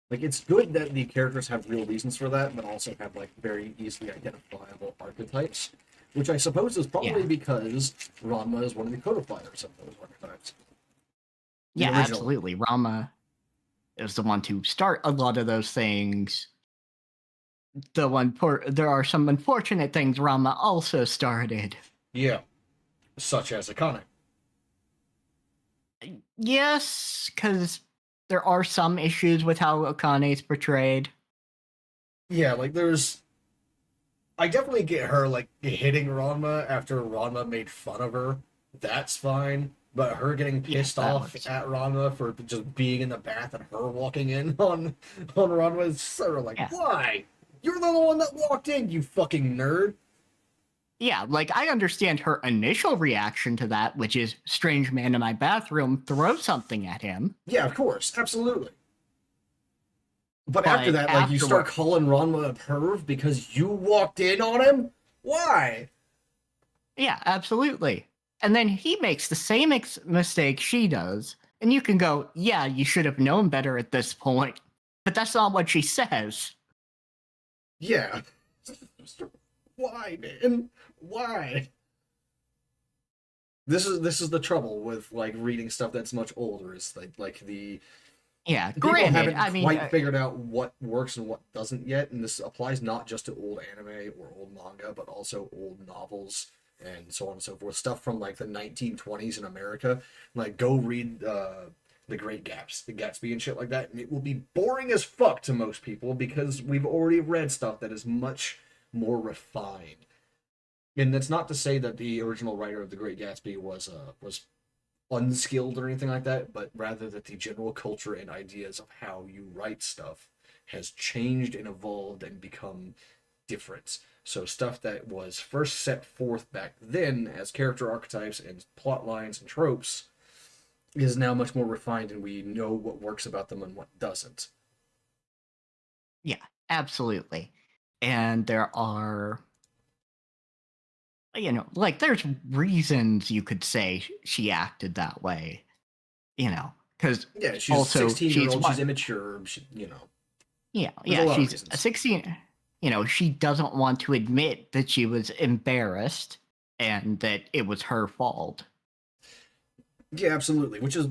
[SPEAKER 1] Like it's good that the characters have real reasons for that, but also have like very easily identifiable archetypes, which I suppose is probably
[SPEAKER 2] Yeah.
[SPEAKER 1] because Ranma is one of the codifiers of those archetypes. The
[SPEAKER 2] Yeah,
[SPEAKER 1] original.
[SPEAKER 2] absolutely. Rama is the one to start a lot of those things. There are some unfortunate things Rama also started.
[SPEAKER 1] Yeah, such as Akane.
[SPEAKER 2] Yes, because there are some issues with how Akane is portrayed.
[SPEAKER 1] Yeah, like there's I definitely get her like hitting Ranma after Ranma made fun of her. That's fine. But her getting
[SPEAKER 2] Yeah,
[SPEAKER 1] pissed
[SPEAKER 2] that
[SPEAKER 1] off
[SPEAKER 2] was.
[SPEAKER 1] at Ranma for just being in the bath and her walking in on Ranma is sort of like,
[SPEAKER 2] Yeah.
[SPEAKER 1] why? You're the one that walked in, you fucking nerd.
[SPEAKER 2] Yeah, like I understand her initial reaction to that, which is strange man in my bathroom, throw something at him.
[SPEAKER 1] Yeah, of course, absolutely. But after
[SPEAKER 2] But
[SPEAKER 1] that, like, you start
[SPEAKER 2] afterward,
[SPEAKER 1] calling Ranma a perv because you walked in on him? Why?
[SPEAKER 2] yeah, absolutely. And then he makes the same mistake she does, and you can go, yeah, you should have known better at this point. But that's not what she says.
[SPEAKER 1] Yeah. Why, man? Why? This is the trouble with like reading stuff that's much older. Is like
[SPEAKER 2] Yeah,
[SPEAKER 1] the people
[SPEAKER 2] granted,
[SPEAKER 1] haven't
[SPEAKER 2] I mean,
[SPEAKER 1] quite figured out what works and what doesn't yet, and this applies not just to old anime or old manga, but also old novels and so on and so forth. Stuff from like the 1920s in America. Like, go read the the Gatsby and shit like that, and it will be boring as fuck to most people because we've already read stuff that is much more refined. And that's not to say that the original writer of The Great Gatsby was unskilled or anything like that, but rather that the general culture and ideas of how you write stuff has changed and evolved and become different. So stuff that was first set forth back then as character archetypes and plot lines and tropes is now much more refined, and we know what works about them and what doesn't.
[SPEAKER 2] yeah, absolutely. And there are, like, there's reasons you could say she acted that way, because
[SPEAKER 1] Yeah, she's a
[SPEAKER 2] also
[SPEAKER 1] 16-year old, she's immature,
[SPEAKER 2] Yeah,
[SPEAKER 1] there's a
[SPEAKER 2] yeah,
[SPEAKER 1] lot of
[SPEAKER 2] she's a
[SPEAKER 1] reasons.
[SPEAKER 2] 16. She doesn't want to admit that she was embarrassed and that it was her fault.
[SPEAKER 1] Yeah, absolutely. Which is,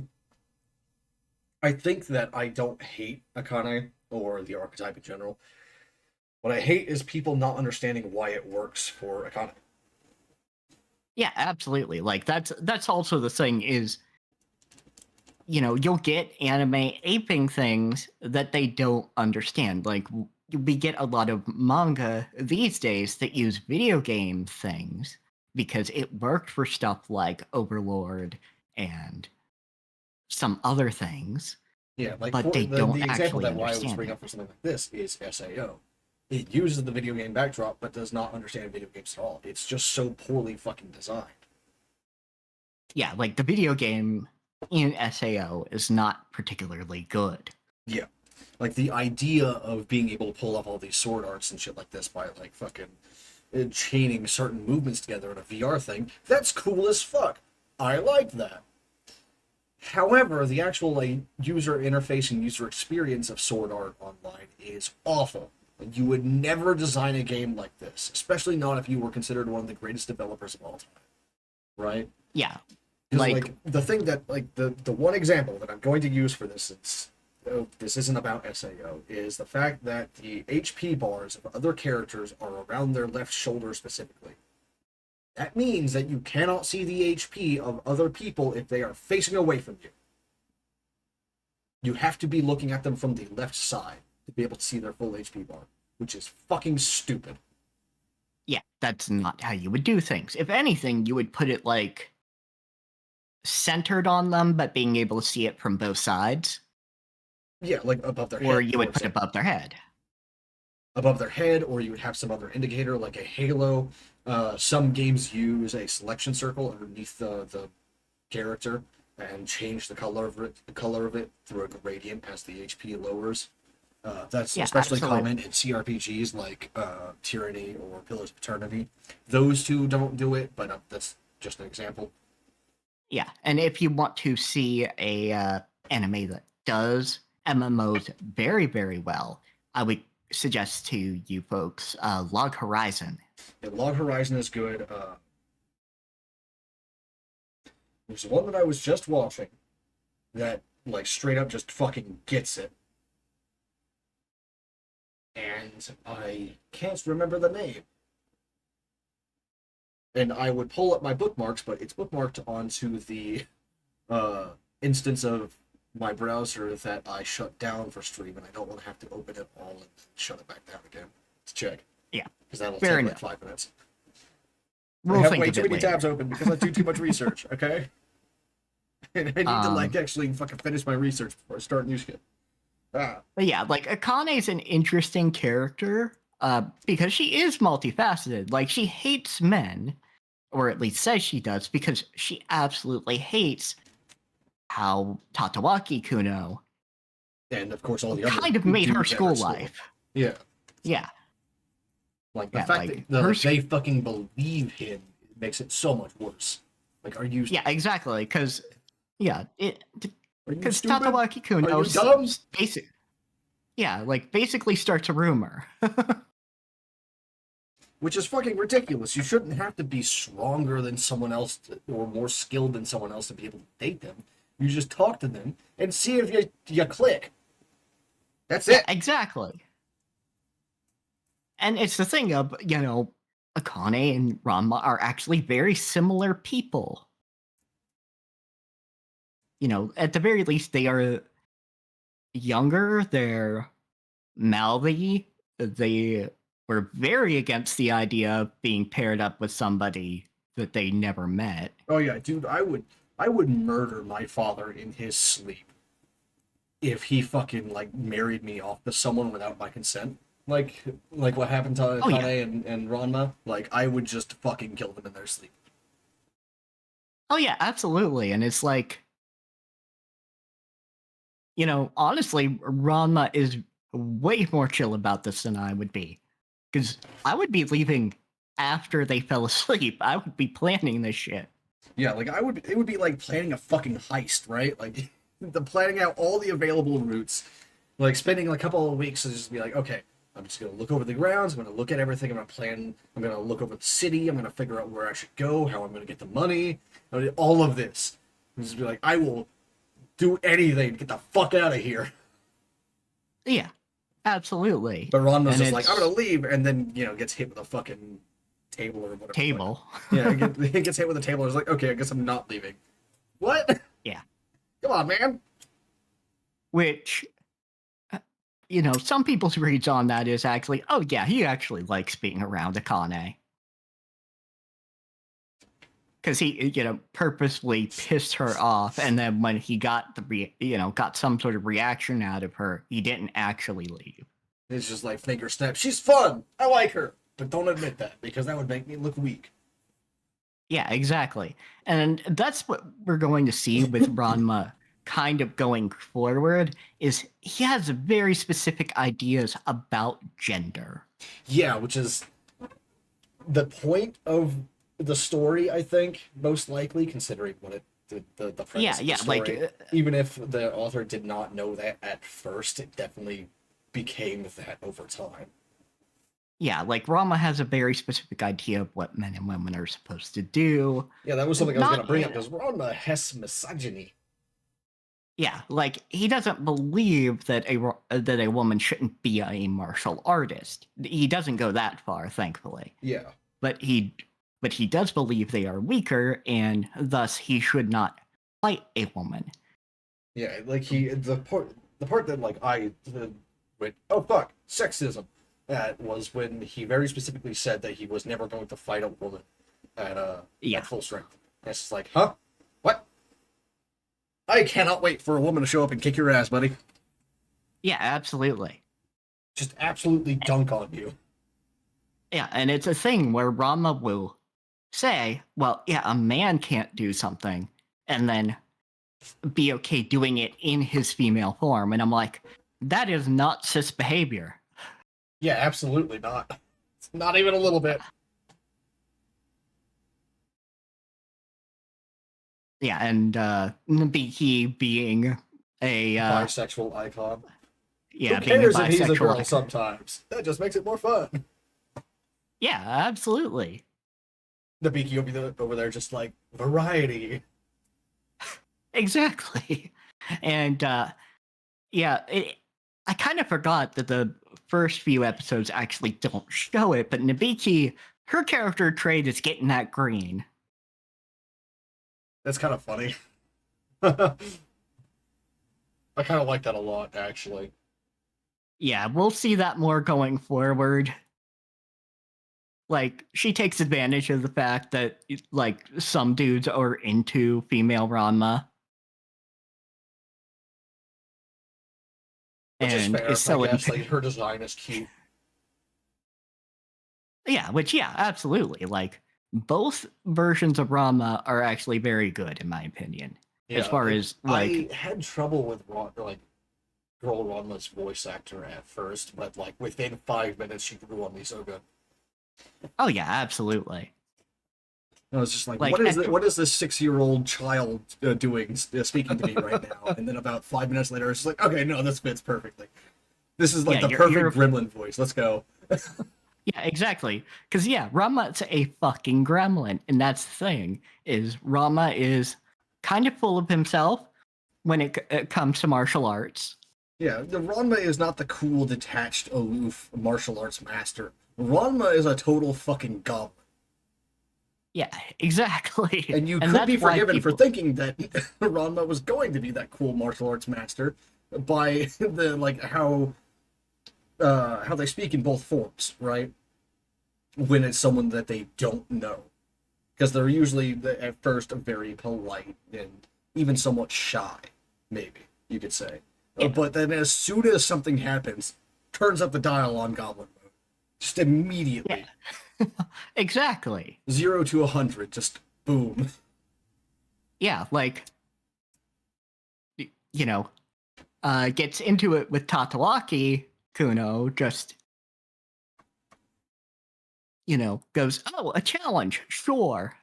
[SPEAKER 1] I think that I don't hate Akane or the archetype in general. What I hate is people not understanding why it works for Akane.
[SPEAKER 2] Yeah, absolutely. Like that's also the thing is, you'll get anime aping things that they don't understand. Like we get a lot of manga these days that use video game things because it worked for stuff like Overlord and some other things,
[SPEAKER 1] Yeah, like
[SPEAKER 2] but
[SPEAKER 1] for
[SPEAKER 2] they
[SPEAKER 1] the
[SPEAKER 2] don't
[SPEAKER 1] example
[SPEAKER 2] actually
[SPEAKER 1] that why I would
[SPEAKER 2] understand
[SPEAKER 1] spring
[SPEAKER 2] it.
[SPEAKER 1] up for something like this is SAO. It uses the video game backdrop but does not understand video games at all. It's just so poorly fucking designed.
[SPEAKER 2] Yeah, like the video game in SAO is not particularly good.
[SPEAKER 1] Yeah. Like the idea of being able to pull off all these sword arts and shit like this by like fucking chaining certain movements together in a VR thing, that's cool as fuck. I like that. However, the actual like user interface and user experience of sword art online is awful. You would never design a game like this, especially not if you were considered one of the greatest developers of all time, right?
[SPEAKER 2] Yeah,
[SPEAKER 1] Because
[SPEAKER 2] like
[SPEAKER 1] like the thing that like the one example that I'm going to use for this, this isn't about SAO, is the fact that the HP bars of other characters are around their left shoulder specifically. That means that you cannot see the HP of other people if they are facing away from you. You have to be looking at them from the left side to be able to see their full HP bar, which is fucking stupid.
[SPEAKER 2] yeah, that's not how you would do things. If anything, you would put it like centered on them, but being able to see it from both sides,
[SPEAKER 1] Yeah, like above their
[SPEAKER 2] or
[SPEAKER 1] head,
[SPEAKER 2] you
[SPEAKER 1] for
[SPEAKER 2] would put it
[SPEAKER 1] example.
[SPEAKER 2] above their head.
[SPEAKER 1] Above their head, or you would have some other indicator like a halo. Some games use a selection circle underneath the character and change the color of it through a gradient as the HP lowers. That's
[SPEAKER 2] Yeah,
[SPEAKER 1] especially common
[SPEAKER 2] absolutely.
[SPEAKER 1] in CRPGs like Tyranny or Pillars of Eternity. Those two don't do it, but that's just an example.
[SPEAKER 2] Yeah, and if you want to see a anime that does MMOs very, very well, I would suggest to you folks Log Horizon.
[SPEAKER 1] And Log Horizon is good. There's one that I was just watching that like straight up just fucking gets it, and I can't remember the name. And I would pull up my bookmarks, but it's bookmarked onto the uh, instance of my browser that I shut down for stream, and I don't want to have to open it all and shut it back down again to check,
[SPEAKER 2] Yeah,
[SPEAKER 1] because that'll
[SPEAKER 2] fair
[SPEAKER 1] take like
[SPEAKER 2] enough.
[SPEAKER 1] 5 minutes. I
[SPEAKER 2] We'll
[SPEAKER 1] have
[SPEAKER 2] think
[SPEAKER 1] way
[SPEAKER 2] of
[SPEAKER 1] too
[SPEAKER 2] it
[SPEAKER 1] many
[SPEAKER 2] later.
[SPEAKER 1] tabs open because I do too much research. Okay, and I need to like
[SPEAKER 2] Um,
[SPEAKER 1] actually fucking finish my research before I start new shit. Ah,
[SPEAKER 2] but yeah, like Akane is an interesting character. because she is multifaceted. Like, she hates men, or at least says she does, because she absolutely hates how Tatawaki Kuno
[SPEAKER 1] And of course, all the other
[SPEAKER 2] kind of made her
[SPEAKER 1] dudes at
[SPEAKER 2] school life.
[SPEAKER 1] Yeah.
[SPEAKER 2] Yeah.
[SPEAKER 1] Like, the
[SPEAKER 2] Yeah,
[SPEAKER 1] fact
[SPEAKER 2] like,
[SPEAKER 1] that they fucking believe him makes it so much worse. Like, are you...
[SPEAKER 2] Yeah, exactly, because, yeah,
[SPEAKER 1] Are you
[SPEAKER 2] because
[SPEAKER 1] stupid?
[SPEAKER 2] Tatawaki
[SPEAKER 1] Are
[SPEAKER 2] Kuno
[SPEAKER 1] you dumb?
[SPEAKER 2] basically starts a rumor.
[SPEAKER 1] Which is fucking ridiculous. You shouldn't have to be stronger than someone else or more skilled than someone else to be able to date them. You just talk to them and see if you click. That's
[SPEAKER 2] Yeah,
[SPEAKER 1] it.
[SPEAKER 2] exactly. And it's the thing of, Akane and Ranma are actually very similar people. At the very least, they are younger, they're mouthy, they were very against the idea of being paired up with somebody that they never met.
[SPEAKER 1] Oh yeah, dude, I would murder my father in his sleep if he fucking like married me off to someone without my consent. Like what happened to
[SPEAKER 2] Oh, yeah.
[SPEAKER 1] Kane and Ranma. Like, I would just fucking kill them in their sleep.
[SPEAKER 2] Oh, yeah, absolutely. And it's like, honestly, Ranma is way more chill about this than I would be. Because I would be leaving after they fell asleep. I would be planning this shit.
[SPEAKER 1] Yeah, like it would be like planning a fucking heist, right? Like the planning out all the available routes, like spending a couple of weeks to just be like, okay, I'm just gonna look over the grounds, I'm gonna look at everything, I'm gonna look over the city, I'm gonna figure out where I should go, how I'm gonna get the money, all of this. And just be like, I will do anything to get the fuck out of here.
[SPEAKER 2] Yeah, absolutely.
[SPEAKER 1] But Ron was
[SPEAKER 2] And
[SPEAKER 1] just like, I'm gonna leave, and then gets hit with a fucking table or whatever.
[SPEAKER 2] table.
[SPEAKER 1] Yeah, he gets hit with a table. It's like, okay, I guess I'm not leaving. What?
[SPEAKER 2] Yeah.
[SPEAKER 1] Come on, man.
[SPEAKER 2] Which, some people's reads on that is actually, oh yeah, he actually likes being around Akane. Because he, purposely pissed her off, and then when he got got some sort of reaction out of her, he didn't actually leave.
[SPEAKER 1] It's just like finger snap. She's fun. I like her, but don't admit that because that would make me look weak.
[SPEAKER 2] Yeah, exactly. And that's what we're going to see with Ranma kind of going forward, is he has very specific ideas about gender.
[SPEAKER 1] Yeah, which is the point of the story, I think, most likely, considering what the premise of the story.
[SPEAKER 2] Like,
[SPEAKER 1] even if the author did not know that at first, it definitely became that over time.
[SPEAKER 2] Yeah, like Ranma has a very specific idea of what men and women are supposed to do.
[SPEAKER 1] Yeah, that was something I was going to bring up, because Ranma has misogyny.
[SPEAKER 2] Yeah, like he doesn't believe that a woman shouldn't be a martial artist. He doesn't go that far, thankfully.
[SPEAKER 1] Yeah.
[SPEAKER 2] But he does believe they are weaker, and thus he should not fight a woman.
[SPEAKER 1] Yeah, like the part that like went, oh fuck, sexism. That was when he very specifically said that he was never going to fight a woman at full strength. And it's just like, huh? What? I cannot wait for a woman to show up and kick your ass, buddy.
[SPEAKER 2] Yeah, absolutely.
[SPEAKER 1] Just absolutely dunk on you.
[SPEAKER 2] Yeah, and it's a thing where Ranma will say, well, yeah, a man can't do something, and then be okay doing it in his female form. And I'm like, that is not cis behavior.
[SPEAKER 1] Yeah, absolutely not. Not even a little bit.
[SPEAKER 2] Yeah, and Nabiki being a
[SPEAKER 1] bisexual icon.
[SPEAKER 2] Yeah,
[SPEAKER 1] who cares if he's a girl
[SPEAKER 2] icon.
[SPEAKER 1] sometimes? That just makes it more fun.
[SPEAKER 2] Yeah, absolutely.
[SPEAKER 1] Nabiki will be over there just like, variety.
[SPEAKER 2] Exactly. And I kind of forgot that the first few episodes actually don't show it, but Nabiki, her character trait is getting that green.
[SPEAKER 1] That's kind of funny. I kind of like that a lot, actually.
[SPEAKER 2] Yeah, we'll see that more going forward. Like, she takes advantage of the fact that, like, some dudes are into female Ranma.
[SPEAKER 1] Which
[SPEAKER 2] and
[SPEAKER 1] is fair,
[SPEAKER 2] is so
[SPEAKER 1] I guess. Like, her design is cute.
[SPEAKER 2] Yeah, which yeah, absolutely. Like both versions of Rama are actually very good in my opinion. As
[SPEAKER 1] Yeah,
[SPEAKER 2] far as like
[SPEAKER 1] I had trouble with like Girl Ranma's voice actor at first, but like within 5 minutes she grew on me so good.
[SPEAKER 2] oh yeah, absolutely.
[SPEAKER 1] I was just like,
[SPEAKER 2] Like and
[SPEAKER 1] what is this 6-year-old child doing speaking to me right now? And then about 5 minutes later, it's just like, okay, no, this fits perfectly. This is like
[SPEAKER 2] yeah,
[SPEAKER 1] the
[SPEAKER 2] you're
[SPEAKER 1] perfect gremlin voice. Let's go.
[SPEAKER 2] yeah, exactly. Because yeah, Rama's a fucking gremlin, and that's the thing is Rama is kind of full of himself when it comes to martial arts.
[SPEAKER 1] Yeah, the Ranma is not the cool, detached, aloof martial arts master. Ranma is a total fucking goblin.
[SPEAKER 2] Yeah, exactly.
[SPEAKER 1] And you
[SPEAKER 2] And
[SPEAKER 1] could
[SPEAKER 2] that's
[SPEAKER 1] be
[SPEAKER 2] why
[SPEAKER 1] forgiven for
[SPEAKER 2] people
[SPEAKER 1] thinking that Ranma was going to be that cool martial arts master by the like how they speak in both forms, right? When it's someone that they don't know, because they're usually at first very polite and even somewhat shy, maybe you could say.
[SPEAKER 2] yeah,
[SPEAKER 1] But then as soon as something happens, turns up the dial on Goblin mode, just
[SPEAKER 2] yeah.
[SPEAKER 1] immediately,
[SPEAKER 2] Exactly.
[SPEAKER 1] 0 to 100, just boom.
[SPEAKER 2] Yeah, like you know, gets into it with Tatawaki Kuno, just goes, "Oh, a challenge, sure.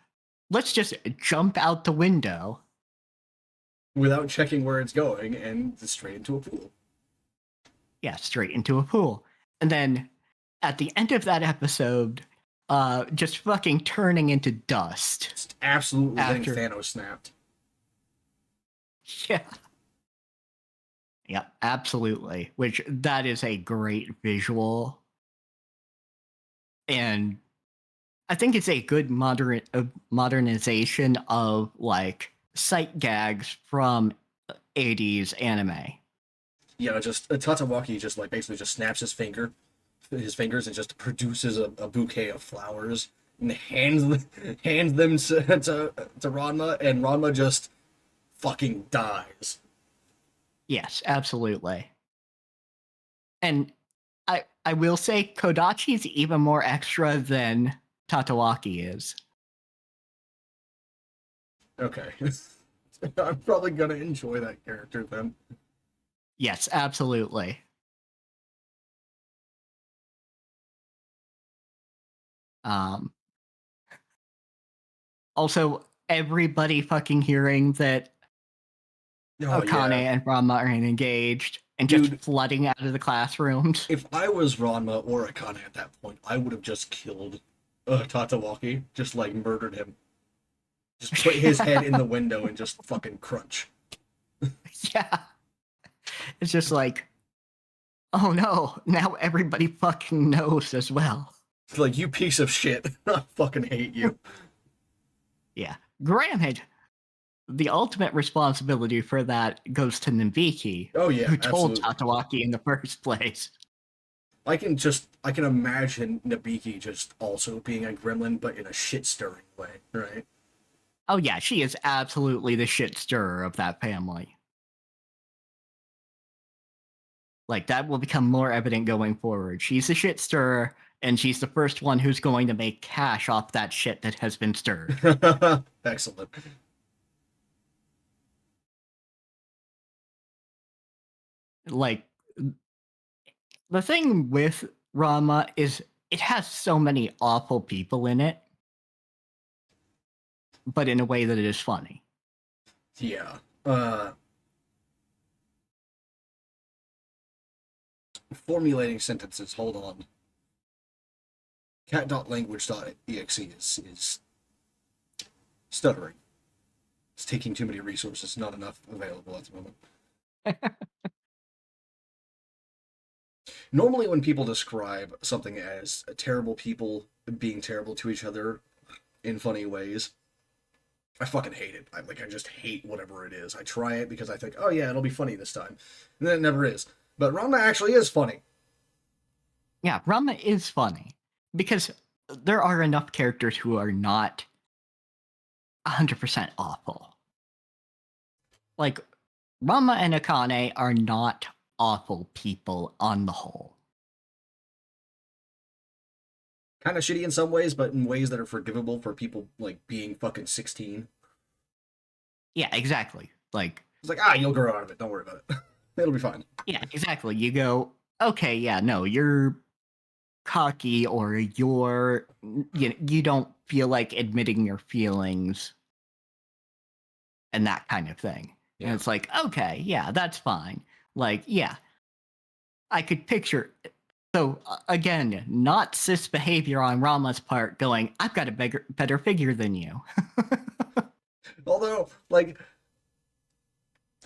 [SPEAKER 2] Let's just jump out the window."
[SPEAKER 1] Without checking where it's going and straight into a pool.
[SPEAKER 2] Yeah, straight into a pool. And then at the end of that episode, just fucking turning into dust
[SPEAKER 1] Just absolutely getting
[SPEAKER 2] after.
[SPEAKER 1] Thanos snapped.
[SPEAKER 2] Yeah. Yeah, absolutely. Which that is a great visual. And I think it's a good modernization of like sight gags from 80s anime.
[SPEAKER 1] Yeah, just Tatawaki just like basically just snaps his fingers, and just produces a bouquet of flowers and hands them to Ranma, and Ranma just fucking dies.
[SPEAKER 2] Yes, absolutely. And I will say Kodachi's even more extra than Tatawaki is.
[SPEAKER 1] Okay, I'm probably gonna enjoy that character then.
[SPEAKER 2] Yes, absolutely. Um, Also, everybody fucking hearing that
[SPEAKER 1] Oh
[SPEAKER 2] Akane
[SPEAKER 1] yeah,
[SPEAKER 2] and Rama are engaged and just
[SPEAKER 1] dude.
[SPEAKER 2] flooding out of the classrooms.
[SPEAKER 1] If I was Ranma or Akane at that point, I would have just killed Tatawaki, just like murdered him, just put his head in the window and just fucking crunch.
[SPEAKER 2] Yeah. It's just like, oh no, now everybody fucking knows as well.
[SPEAKER 1] Like, you piece of shit, I fucking hate you.
[SPEAKER 2] Yeah. Granted, the ultimate responsibility for that goes to Nabiki,
[SPEAKER 1] Oh yeah,
[SPEAKER 2] who told
[SPEAKER 1] absolutely.
[SPEAKER 2] Tatawaki in the first place.
[SPEAKER 1] I can imagine Nabiki just also being a gremlin, but in a shit stirring way, right?
[SPEAKER 2] Oh yeah, she is absolutely the shit stirrer of that family. Like that will become more evident going forward. She's the shit stirrer, and she's the first one who's going to make cash off that shit that has been stirred.
[SPEAKER 1] Excellent.
[SPEAKER 2] Like the thing with Rama is it has so many awful people in it, but in a way that it is funny.
[SPEAKER 1] Yeah. Formulating sentences. Hold on. Cat.language.exe is stuttering. It's taking too many resources. Not enough available at the moment. Normally, when people describe something as terrible people being terrible to each other in funny ways, I fucking hate it. I just hate whatever it is. I try it because I think, oh yeah, it'll be funny this time, and then it never is. But Ranma actually is funny.
[SPEAKER 2] Yeah, Rama is funny because there are enough characters who are not 100% awful. Like Rama and Akane are not awful people on the whole.
[SPEAKER 1] kind of shitty in some ways, but in ways that are forgivable for people like being fucking 16.
[SPEAKER 2] Yeah, exactly. Like,
[SPEAKER 1] It's like, you'll grow out of it. Don't worry about it. It'll be fine.
[SPEAKER 2] yeah, exactly. You go, okay, yeah, no, you're cocky or you don't feel like admitting your feelings and that kind of thing.
[SPEAKER 1] Yeah.
[SPEAKER 2] And it's like, okay, yeah, that's fine. Like, yeah, I could picture. So again, not cis behavior on Rama's part going, I've got a better figure than you.
[SPEAKER 1] Although, like,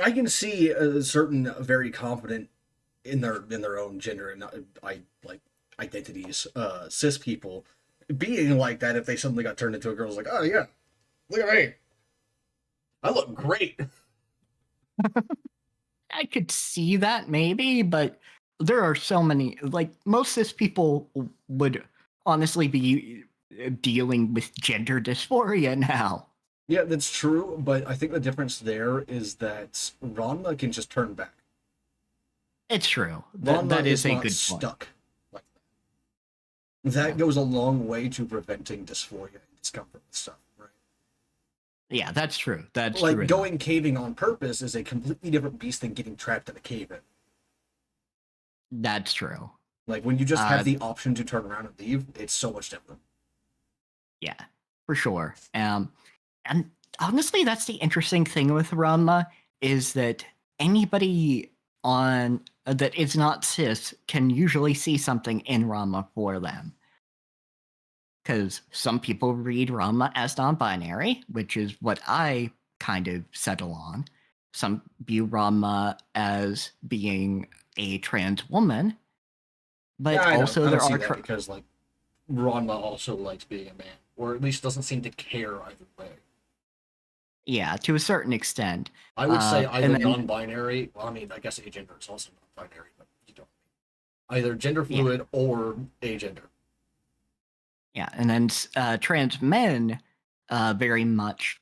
[SPEAKER 1] I can see a certain very confident in their own gender and I like identities, cis people being like that if they suddenly got turned into a girl. It's like, oh yeah, look at me, I look great.
[SPEAKER 2] I could see that maybe, but there are so many, like, most cis people would honestly be dealing with gender dysphoria now.
[SPEAKER 1] Yeah, that's true, but I think the difference there is that Ranma can just turn back.
[SPEAKER 2] It's true.
[SPEAKER 1] Ranma
[SPEAKER 2] That is
[SPEAKER 1] is
[SPEAKER 2] a
[SPEAKER 1] not
[SPEAKER 2] good
[SPEAKER 1] stuck like that. That goes a long way to preventing dysphoria and discomfort with stuff, right?
[SPEAKER 2] Yeah, that's true. That's
[SPEAKER 1] Like
[SPEAKER 2] true.
[SPEAKER 1] going caving on purpose is a completely different beast than getting trapped in a cave in.
[SPEAKER 2] That's true.
[SPEAKER 1] Like when you just have the option to turn around and leave, it's so much different.
[SPEAKER 2] Yeah, for sure. And honestly, that's the interesting thing with Ranma is that anybody on that is not cis can usually see something in Ranma for them. Because some people read Ranma as non-binary, which is what I kind of settle on. Some view Ranma as being a trans woman, but
[SPEAKER 1] Yeah,
[SPEAKER 2] also
[SPEAKER 1] I
[SPEAKER 2] there
[SPEAKER 1] don't see
[SPEAKER 2] are
[SPEAKER 1] that because like Ranma also likes being a man, or at least doesn't seem to care either way.
[SPEAKER 2] yeah, to a certain extent.
[SPEAKER 1] I would say either
[SPEAKER 2] and then,
[SPEAKER 1] non-binary. Well, I mean, I guess agender is also non-binary, but you don't. Either gender
[SPEAKER 2] yeah,
[SPEAKER 1] fluid or agender.
[SPEAKER 2] yeah, and then trans men very much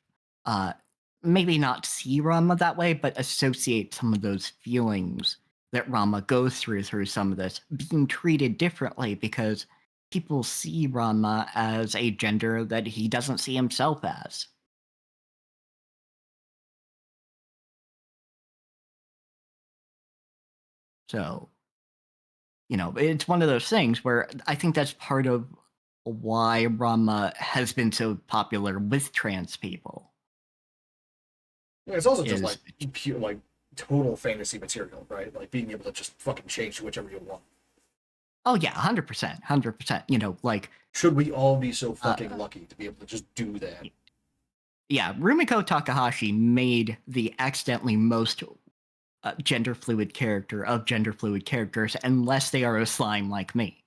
[SPEAKER 2] maybe not see Rama that way, but associate some of those feelings that Rama goes through some of this being treated differently because people see Rama as a gender that he doesn't see himself as. So, it's one of those things where I think that's part of why Rama has been so popular with trans people.
[SPEAKER 1] Yeah, it's also just
[SPEAKER 2] Is
[SPEAKER 1] like pure, like total fantasy material, right? Like being able to just fucking change to whichever you want.
[SPEAKER 2] oh yeah, 100%, 100%. Like
[SPEAKER 1] Should we all be so fucking lucky to be able to just do that?
[SPEAKER 2] yeah, Rumiko Takahashi made the accidentally most gender fluid character of gender fluid characters, unless they are a slime like me.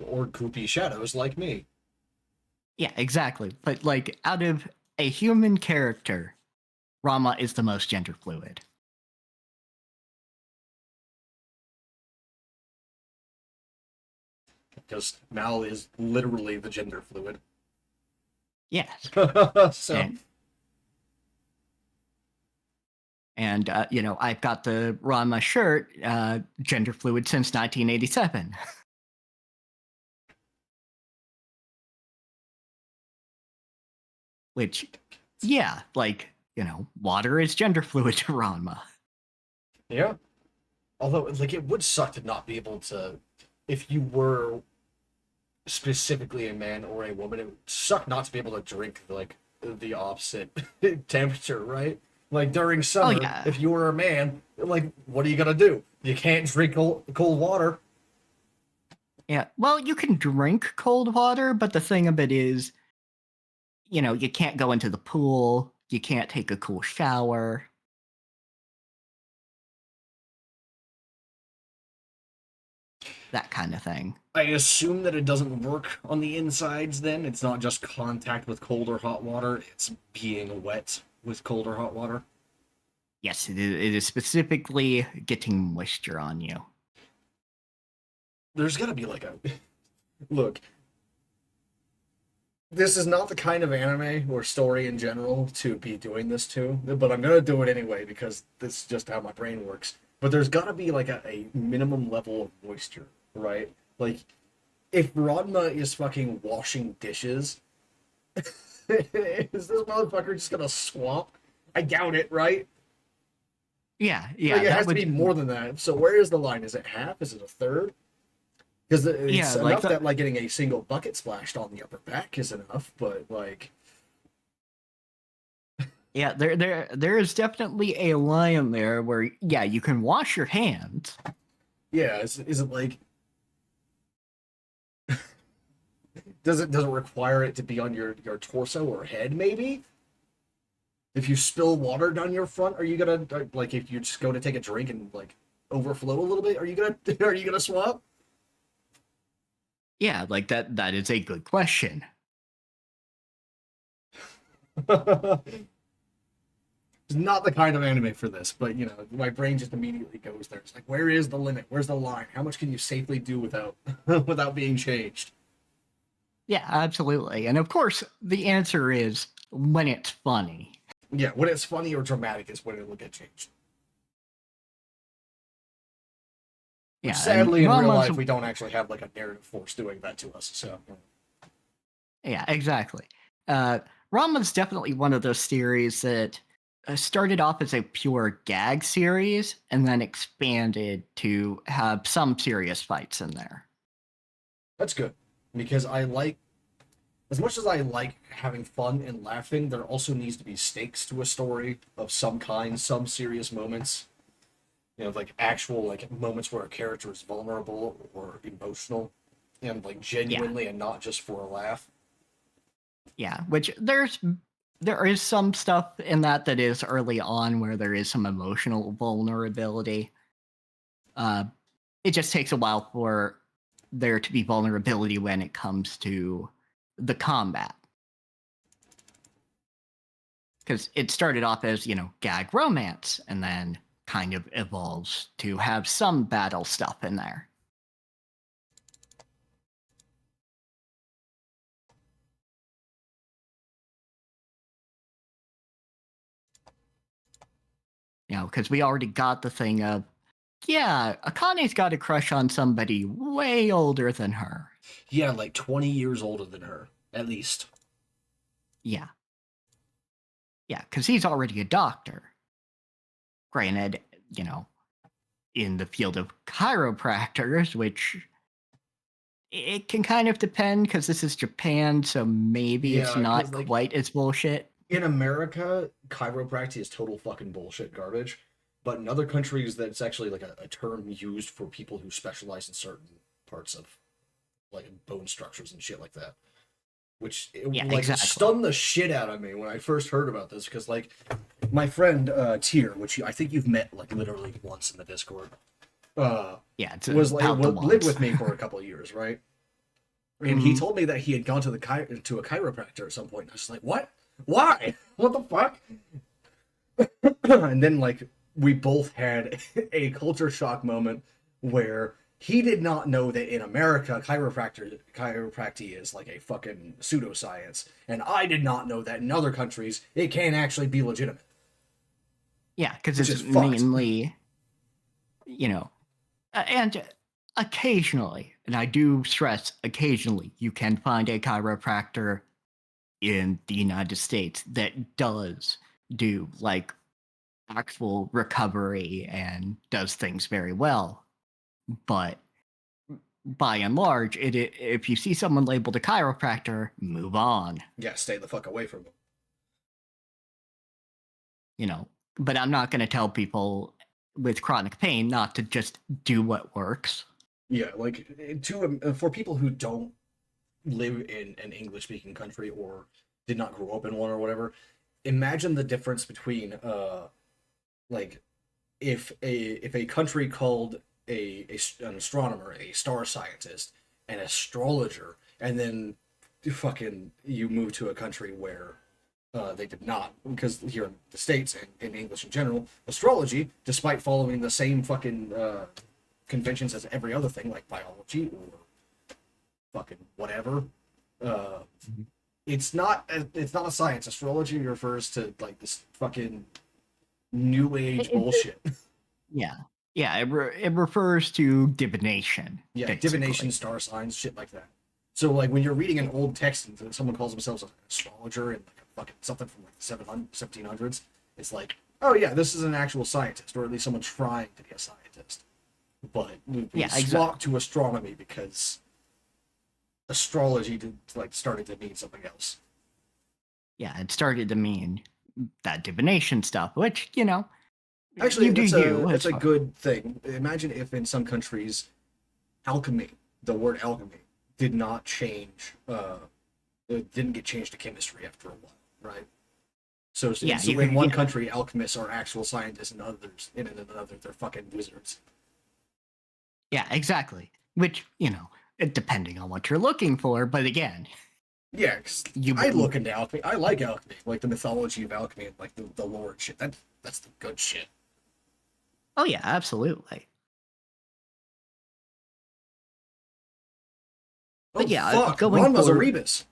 [SPEAKER 1] Or goopy shadows like me.
[SPEAKER 2] Yeah, exactly. But like, out of a human character, Rama is the most gender fluid.
[SPEAKER 1] Because Mal is literally the gender fluid.
[SPEAKER 2] Yes.
[SPEAKER 1] So.
[SPEAKER 2] And I've got the Rama shirt, gender fluid since 1987. Which, yeah, like, water is gender fluid to Ranma.
[SPEAKER 1] Yeah. Although, like, it would suck to not be able to, if you were specifically a man or a woman, it would suck not to be able to drink, like, the opposite temperature, right? Like, during summer,
[SPEAKER 2] yeah.
[SPEAKER 1] if you were a man, like, what are you gonna do? You can't drink cold water.
[SPEAKER 2] Yeah, well, you can drink cold water, but the thing of it is, you can't go into the pool, you can't take a cool shower. That kind of thing.
[SPEAKER 1] I assume that it doesn't work on the insides then. It's not just contact with cold or hot water, it's being wet with cold or hot water.
[SPEAKER 2] Yes, it is specifically getting moisture on you.
[SPEAKER 1] There's gotta be like a. Look, this is not the kind of anime or story in general to be doing this to, but I'm gonna do it anyway because this is just how my brain works. But there's gotta be like a minimum level of moisture, right? Like, if Ranma is fucking washing dishes, is this motherfucker just gonna swamp? I doubt it, right?
[SPEAKER 2] Yeah,
[SPEAKER 1] Like
[SPEAKER 2] yeah,
[SPEAKER 1] it
[SPEAKER 2] that
[SPEAKER 1] has to be
[SPEAKER 2] would,
[SPEAKER 1] more than that. So where is the line? Is it half? Is it a third? Because
[SPEAKER 2] yeah,
[SPEAKER 1] it's
[SPEAKER 2] like
[SPEAKER 1] enough
[SPEAKER 2] the,
[SPEAKER 1] that like getting a single bucket splashed on the upper back is enough, but like,
[SPEAKER 2] yeah, there is definitely a line there where, yeah, you can wash your hands.
[SPEAKER 1] yeah, is it like does it require it to be on your torso or head maybe? If you spill water down your front, are you gonna like if you just go to take a drink and like overflow a little bit, are you gonna are you gonna swap?
[SPEAKER 2] Yeah, like that is a good question.
[SPEAKER 1] It's not the kind of anime for this, but you know, my brain just immediately goes there. It's like, where is the limit? Where's the line? How much can you safely do without without being changed?
[SPEAKER 2] Yeah, absolutely. And of course, the answer is when it's funny.
[SPEAKER 1] Yeah, when it's funny or dramatic is when it will get changed. Which
[SPEAKER 2] Yeah, and
[SPEAKER 1] sadly in real
[SPEAKER 2] Rama's,
[SPEAKER 1] life we don't actually have like a narrative force doing that to us. So
[SPEAKER 2] yeah, exactly. Uh, Rama's definitely one of those series that started off as a pure gag series and then expanded to have some serious fights in there.
[SPEAKER 1] that's good. Because I like as much as I like having fun and laughing, there also needs to be stakes to a story of some kind, some serious moments. You know, like actual like moments where a character is vulnerable or emotional and like
[SPEAKER 2] Yeah,
[SPEAKER 1] genuinely and not just for a laugh.
[SPEAKER 2] yeah. Which there is some stuff in that is early on where there is some emotional vulnerability. Uh, it just takes a while for there to be vulnerability when it comes to the combat. Because it started off as, gag romance and then kind of evolves to have some battle stuff in there. Because we already got the thing of, yeah, Akane's got a crush on somebody way older than her.
[SPEAKER 1] Yeah, like 20 years older than her, at least.
[SPEAKER 2] Yeah. Yeah, because he's already a doctor. Granted, you know, in the field of chiropractors, which it can kind of depend because this is Japan, so maybe it's
[SPEAKER 1] Yeah, because
[SPEAKER 2] not
[SPEAKER 1] like
[SPEAKER 2] quite as bullshit.
[SPEAKER 1] in America, chiropractic is total fucking bullshit garbage. But in other countries, that's actually like a term used for people who specialize in certain parts of like bone structures and shit like that. Which
[SPEAKER 2] Yeah,
[SPEAKER 1] like
[SPEAKER 2] exactly.
[SPEAKER 1] stunned the shit out of me when I first heard about this because like my friend Tier, which I think you've met like literally once in the Discord, uh,
[SPEAKER 2] Yeah, it's
[SPEAKER 1] was like
[SPEAKER 2] about the
[SPEAKER 1] lived
[SPEAKER 2] once.
[SPEAKER 1] with me for a couple of years, right? And he
[SPEAKER 2] Mm,
[SPEAKER 1] told me that he had gone to to a chiropractor at some point. And I was just like, what? Why? What the fuck? And then like we both had a culture shock moment where he did not know that in America chiropractic is like a fucking pseudoscience, and I did not know that in other countries it can actually be legitimate,
[SPEAKER 2] yeah, because
[SPEAKER 1] which
[SPEAKER 2] it's
[SPEAKER 1] is fucked.
[SPEAKER 2] mainly, you know, and occasionally, and I do stress occasionally, you can find a chiropractor in the United States that does do like actual recovery and does things very well. But by and large, if you see someone labeled a chiropractor, move on.
[SPEAKER 1] Yeah, stay the fuck away from him.
[SPEAKER 2] You know, but I'm not going to tell people with chronic pain not to just do what works.
[SPEAKER 1] Yeah, like to for people who don't live in an English speaking country or did not grow up in one or whatever, imagine the difference between like if a country called an astronomer a star scientist, an astrologer, and then fucking you move to a country where they did not, because here in the states and in English in general, astrology, despite following the same fucking conventions as every other thing like biology or fucking whatever, uh, it's not a science. Astrology refers to like this fucking new age
[SPEAKER 2] It,
[SPEAKER 1] bullshit.
[SPEAKER 2] yeah. Yeah, it refers to divination.
[SPEAKER 1] Yeah,
[SPEAKER 2] basically.
[SPEAKER 1] divination, star signs, shit like that. So like when you're reading an old text and someone calls themselves an astrologer and like a fucking something from like the 1700s, it's like, oh yeah, this is an actual scientist, or at least someone trying to be a scientist. But we
[SPEAKER 2] Yeah,
[SPEAKER 1] swapped to astronomy because astrology started to mean something else.
[SPEAKER 2] Yeah, it started to mean that divination stuff, which, you know,
[SPEAKER 1] Actually,
[SPEAKER 2] you do you.
[SPEAKER 1] that's
[SPEAKER 2] It's
[SPEAKER 1] a
[SPEAKER 2] fine.
[SPEAKER 1] good thing. Imagine if in some countries, alchemy, the word alchemy, did not change. It didn't get changed to chemistry after a while, right? So,
[SPEAKER 2] Yeah,
[SPEAKER 1] so in one
[SPEAKER 2] yeah,
[SPEAKER 1] country, alchemists are actual scientists, and others, in another, they're fucking wizards.
[SPEAKER 2] yeah, exactly. Which, you know, depending on what you're looking for, but again,
[SPEAKER 1] Yeah, 'cause
[SPEAKER 2] you
[SPEAKER 1] I
[SPEAKER 2] wouldn't.
[SPEAKER 1] look into alchemy. I like alchemy, like the mythology of alchemy and like the lore and shit. That's the good shit.
[SPEAKER 2] Oh yeah, absolutely.
[SPEAKER 1] Oh
[SPEAKER 2] But yeah,
[SPEAKER 1] fuck,
[SPEAKER 2] going
[SPEAKER 1] Ranma's a
[SPEAKER 2] forward,
[SPEAKER 1] rebus.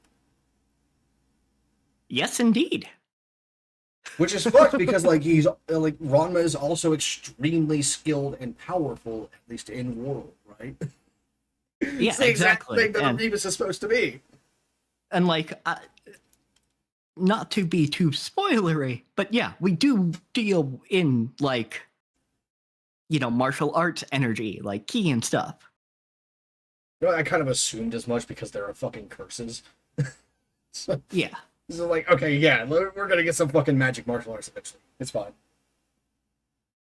[SPEAKER 2] yes, indeed.
[SPEAKER 1] Which is fucked because like he's like Ranma is also extremely skilled and powerful, at least in war, right?
[SPEAKER 2] Yeah,
[SPEAKER 1] It's the exact
[SPEAKER 2] exactly.
[SPEAKER 1] thing that a rebus is supposed to be.
[SPEAKER 2] And like, not to be too spoilery, but yeah, we do deal in like, you know, martial arts energy, like ki and stuff.
[SPEAKER 1] You know, I kind of assumed as much because there are fucking curses. so,
[SPEAKER 2] Yeah,
[SPEAKER 1] so like, okay, yeah, we're gonna get some fucking magic martial arts eventually. It's fine.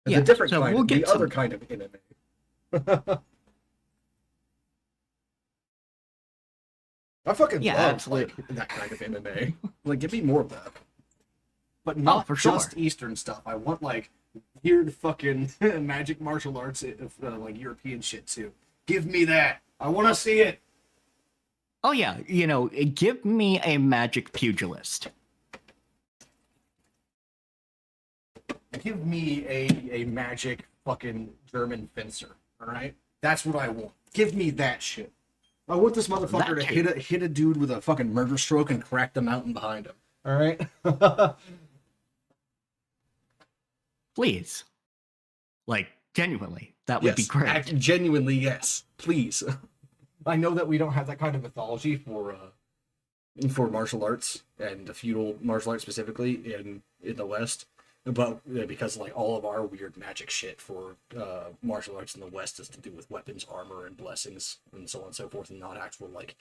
[SPEAKER 1] It's a
[SPEAKER 2] yeah.
[SPEAKER 1] different
[SPEAKER 2] So
[SPEAKER 1] kind,
[SPEAKER 2] we'll
[SPEAKER 1] the
[SPEAKER 2] get
[SPEAKER 1] other
[SPEAKER 2] some.
[SPEAKER 1] kind of MMA. I fucking
[SPEAKER 2] Yeah,
[SPEAKER 1] love like
[SPEAKER 2] absolutely.
[SPEAKER 1] that kind of MMA. Like, give me more of that. But
[SPEAKER 2] Oh,
[SPEAKER 1] not
[SPEAKER 2] for
[SPEAKER 1] just
[SPEAKER 2] sure.
[SPEAKER 1] Eastern stuff. I want like weird fucking magic martial arts, like European shit too. Give me that. I want to see it.
[SPEAKER 2] Oh yeah, you know, give me a magic pugilist.
[SPEAKER 1] Give me a magic fucking German fencer. All right, that's what I want. Give me that shit. I want this motherfucker
[SPEAKER 2] That
[SPEAKER 1] to
[SPEAKER 2] too.
[SPEAKER 1] hit a dude with a fucking murder stroke and crack the mountain behind him. All right.
[SPEAKER 2] Please. Like, genuinely, that would be
[SPEAKER 1] Yes,
[SPEAKER 2] great.
[SPEAKER 1] genuinely yes. Please. I know that we don't have that kind of mythology for martial arts and the feudal martial arts specifically in the West, but because like all of our weird magic shit for martial arts in the West is to do with weapons, armor, and blessings, and so on and so forth, and not actual like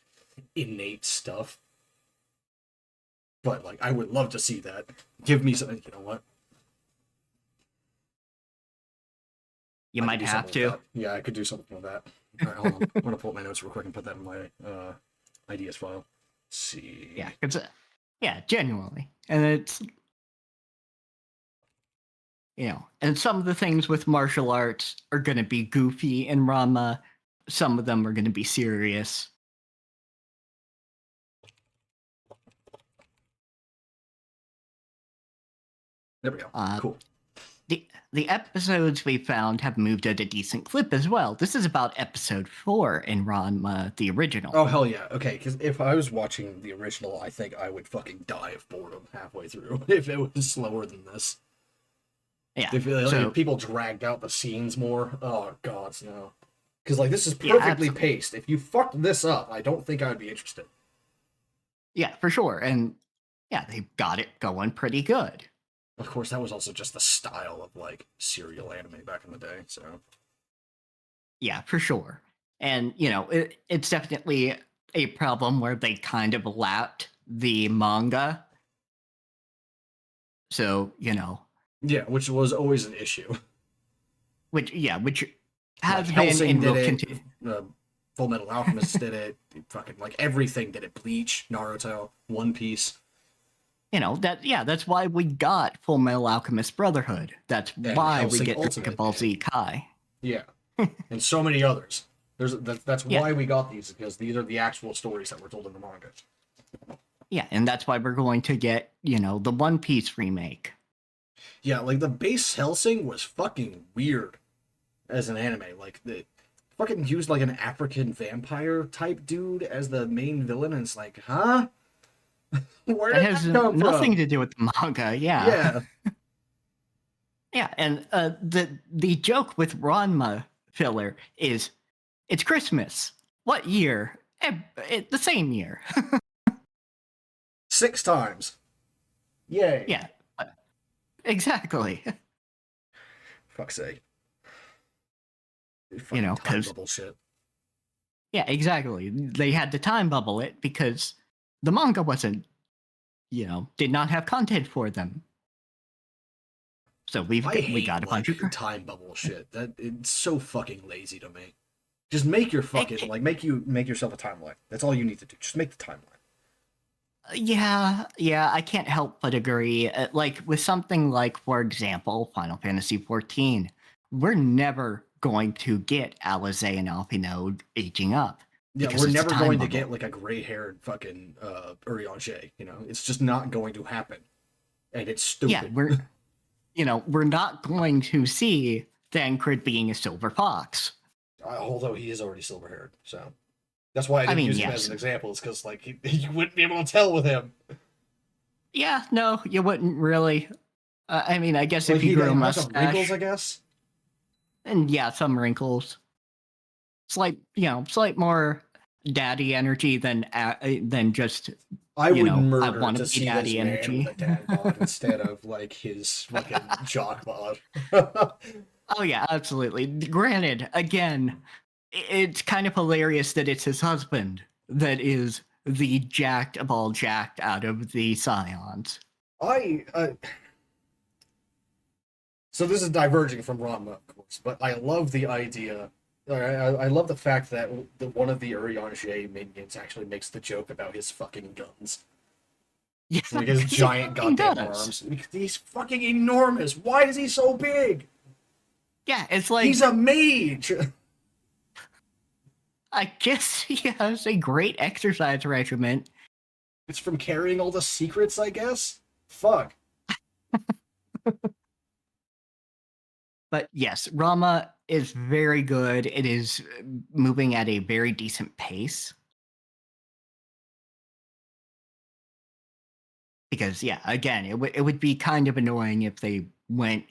[SPEAKER 1] innate stuff. But like, I would love to see that. Give me something. You know what?
[SPEAKER 2] You
[SPEAKER 1] I could
[SPEAKER 2] might
[SPEAKER 1] do
[SPEAKER 2] have
[SPEAKER 1] something with
[SPEAKER 2] to.
[SPEAKER 1] that. Yeah, I could do something with that. All right, hold on. I'm gonna pull up my notes real quick and put that in my ideas file. Let's
[SPEAKER 2] Yeah,
[SPEAKER 1] see.
[SPEAKER 2] it's yeah, genuinely. And it's, you know, and some of the things with martial arts are going to be goofy in Rama. Some of them are going to be serious.
[SPEAKER 1] There we go.
[SPEAKER 2] Uh,
[SPEAKER 1] Cool.
[SPEAKER 2] the episodes we found have moved at a decent clip as well. This is about episode 4 in Ranma, the original.
[SPEAKER 1] Oh hell yeah. Okay, because if I was watching the original, I think I would fucking die of boredom halfway through if it was slower than this.
[SPEAKER 2] Yeah.
[SPEAKER 1] If
[SPEAKER 2] So
[SPEAKER 1] people dragged out the scenes more, oh god, no. Because like this is
[SPEAKER 2] yeah,
[SPEAKER 1] perfectly
[SPEAKER 2] absolutely.
[SPEAKER 1] paced. If you fucked this up, I don't think I would be interested.
[SPEAKER 2] Yeah, for sure. And yeah, they got it going pretty good.
[SPEAKER 1] Of course, that was also just the style of like serial anime back in the day. So
[SPEAKER 2] Yeah, for sure. And you know, it's definitely a problem where they kind of lapped the manga. So, you know,
[SPEAKER 1] yeah, which was always an issue.
[SPEAKER 2] which
[SPEAKER 1] Like
[SPEAKER 2] has been
[SPEAKER 1] Helsing
[SPEAKER 2] and
[SPEAKER 1] did
[SPEAKER 2] will
[SPEAKER 1] it,
[SPEAKER 2] continue.
[SPEAKER 1] Full Metal Alchemist did it, fucking like everything did it. Bleach, Naruto, One Piece,
[SPEAKER 2] You know, that's why we got Full Metal Alchemist Brotherhood. That's
[SPEAKER 1] and
[SPEAKER 2] why we
[SPEAKER 1] Helsing
[SPEAKER 2] get Dragon
[SPEAKER 1] Ultimate
[SPEAKER 2] Ball
[SPEAKER 1] did it.
[SPEAKER 2] Z Kai.
[SPEAKER 1] Yeah, and so many others. That's
[SPEAKER 2] Yeah.
[SPEAKER 1] why we got these because these are the actual stories that were told in the manga.
[SPEAKER 2] Yeah, and that's why we're going to get, you know, the One Piece remake.
[SPEAKER 1] Yeah, like the base Helsing was fucking weird as an anime. Like the fucking used like an African vampire type dude as the main villain, and it's like, huh? Where
[SPEAKER 2] That
[SPEAKER 1] did
[SPEAKER 2] has
[SPEAKER 1] that come
[SPEAKER 2] nothing
[SPEAKER 1] from?
[SPEAKER 2] to do with the manga, yeah.
[SPEAKER 1] Yeah,
[SPEAKER 2] Yeah, and the joke with Ranma filler is it's Christmas. What year? The same year.
[SPEAKER 1] 6 times. Yay.
[SPEAKER 2] Yeah, exactly.
[SPEAKER 1] Fuck's sake.
[SPEAKER 2] You
[SPEAKER 1] Fucking
[SPEAKER 2] know,
[SPEAKER 1] time
[SPEAKER 2] because
[SPEAKER 1] bubble shit.
[SPEAKER 2] yeah, exactly. They had to time bubble it because the manga wasn't, did not have content for them. So we
[SPEAKER 1] I
[SPEAKER 2] got
[SPEAKER 1] hate
[SPEAKER 2] a bunch of.
[SPEAKER 1] time bubble shit. That it's so fucking lazy to me. Just make your fucking make yourself a timeline. That's all you need to do. Just make the timeline.
[SPEAKER 2] Yeah, I can't help but agree. Like with something like, for example, Final Fantasy XIV, we're never going to get Alize and Alphinaud aging up.
[SPEAKER 1] Yeah,
[SPEAKER 2] Because
[SPEAKER 1] we're
[SPEAKER 2] it's a
[SPEAKER 1] never
[SPEAKER 2] time
[SPEAKER 1] going to
[SPEAKER 2] bubble.
[SPEAKER 1] get like a gray-haired fucking Urianger, you know? It's just not going to happen. And it's
[SPEAKER 2] Yeah,
[SPEAKER 1] stupid.
[SPEAKER 2] we're not going to see Thancred being a silver fox.
[SPEAKER 1] Although he is already silver-haired, so that's why I
[SPEAKER 2] I
[SPEAKER 1] didn't
[SPEAKER 2] mean,
[SPEAKER 1] use him as
[SPEAKER 2] yes.
[SPEAKER 1] an example. It's because like you wouldn't be able to tell with him.
[SPEAKER 2] Yeah, no, you wouldn't really. I mean, I guess
[SPEAKER 1] Like
[SPEAKER 2] if you
[SPEAKER 1] he
[SPEAKER 2] grew a
[SPEAKER 1] has some
[SPEAKER 2] mustache,
[SPEAKER 1] wrinkles, I guess.
[SPEAKER 2] and yeah, some wrinkles. Slight more daddy energy than just
[SPEAKER 1] I would
[SPEAKER 2] I
[SPEAKER 1] murder
[SPEAKER 2] want to
[SPEAKER 1] to
[SPEAKER 2] be
[SPEAKER 1] see this
[SPEAKER 2] daddy
[SPEAKER 1] man with
[SPEAKER 2] energy.
[SPEAKER 1] a dad bod instead of like his fucking jock bod.
[SPEAKER 2] Oh yeah, absolutely. Granted, again, it's kind of hilarious that it's his husband that is the jacked of all jacked out of the scions.
[SPEAKER 1] I So this is diverging from Ranma, of course, but I love the idea. I love the fact that one of the Urianger minions actually makes the joke about his fucking guns.
[SPEAKER 2] Yeah,
[SPEAKER 1] Like his
[SPEAKER 2] he
[SPEAKER 1] giant
[SPEAKER 2] fucking
[SPEAKER 1] goddamn
[SPEAKER 2] does.
[SPEAKER 1] arms. He's fucking enormous. Why is he so big?
[SPEAKER 2] Yeah, it's
[SPEAKER 1] He's
[SPEAKER 2] like
[SPEAKER 1] a mage.
[SPEAKER 2] I guess he has a great exercise regimen.
[SPEAKER 1] It's from carrying all the secrets, I guess. Fuck.
[SPEAKER 2] But yes, Rama is very good. It is moving at a very decent pace. Because yeah, again, it would be kind of annoying if they went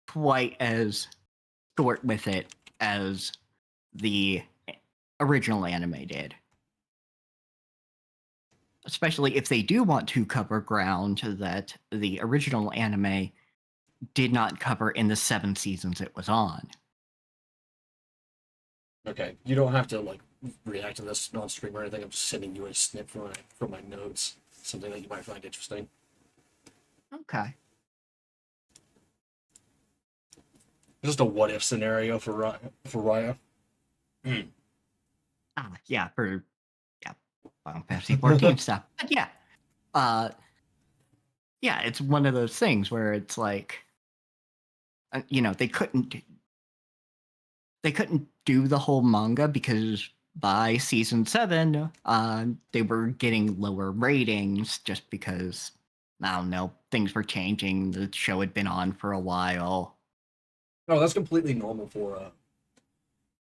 [SPEAKER 2] quite as short with it as the original anime did. Especially if they do want to cover ground that the original anime did not cover in the 7 seasons it was on.
[SPEAKER 1] Okay, you don't have to like react to this on stream or anything. I'm just sending you a snip from my notes. Something that you might find interesting.
[SPEAKER 2] Okay.
[SPEAKER 1] Just a what if scenario for Raya.
[SPEAKER 2] Yeah, for Final Fantasy 14 stuff. But yeah. Yeah, it's one of those things where it's like they couldn't do the whole manga because by season 7, they were getting lower ratings just because I don't know, things were changing. The show had been on for a while.
[SPEAKER 1] No, that's completely normal for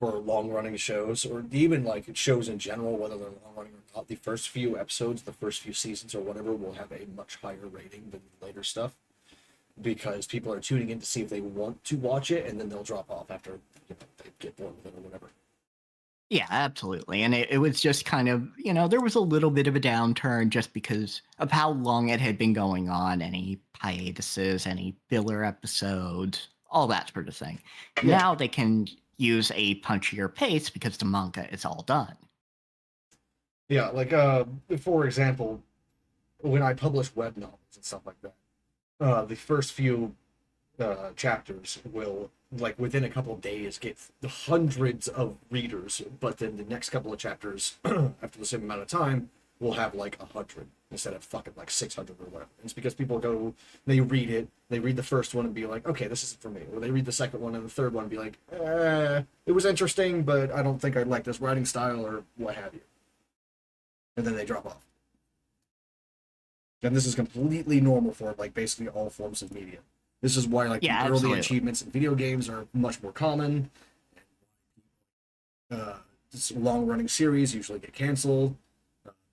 [SPEAKER 1] long running shows or even like shows in general, whether they're long running or not. The first few episodes, the first few seasons or whatever, will have a much higher rating than later stuff because people are tuning in to see if they want to watch it, and then they'll drop off after they get bored with it or whatever.
[SPEAKER 2] Yeah, absolutely. And it was just kind of, there was a little bit of a downturn just because of how long it had been going on, any hiatuses, any filler episodes, all that sort of thing.
[SPEAKER 1] Yeah.
[SPEAKER 2] Now they can use a punchier pace because the manga is all done.
[SPEAKER 1] Yeah, like for example, when I publish web novels and stuff like that, the first few chapters will like within a couple of days get hundreds of readers, but then the next couple of chapters after the same amount of time will have like 100 instead of fucking like 600 or whatever. It's because people go, they read it, they read the first one and be like, okay, this isn't for me, or they read the second one and the third one and be like, it was interesting, but I don't think I'd like this writing style or what have you, and then they drop off. And this is completely normal for like basically all forms of media. This is why like
[SPEAKER 2] Yeah,
[SPEAKER 1] the early
[SPEAKER 2] absolutely.
[SPEAKER 1] achievements in video games are much more common. Long running series usually get canceled.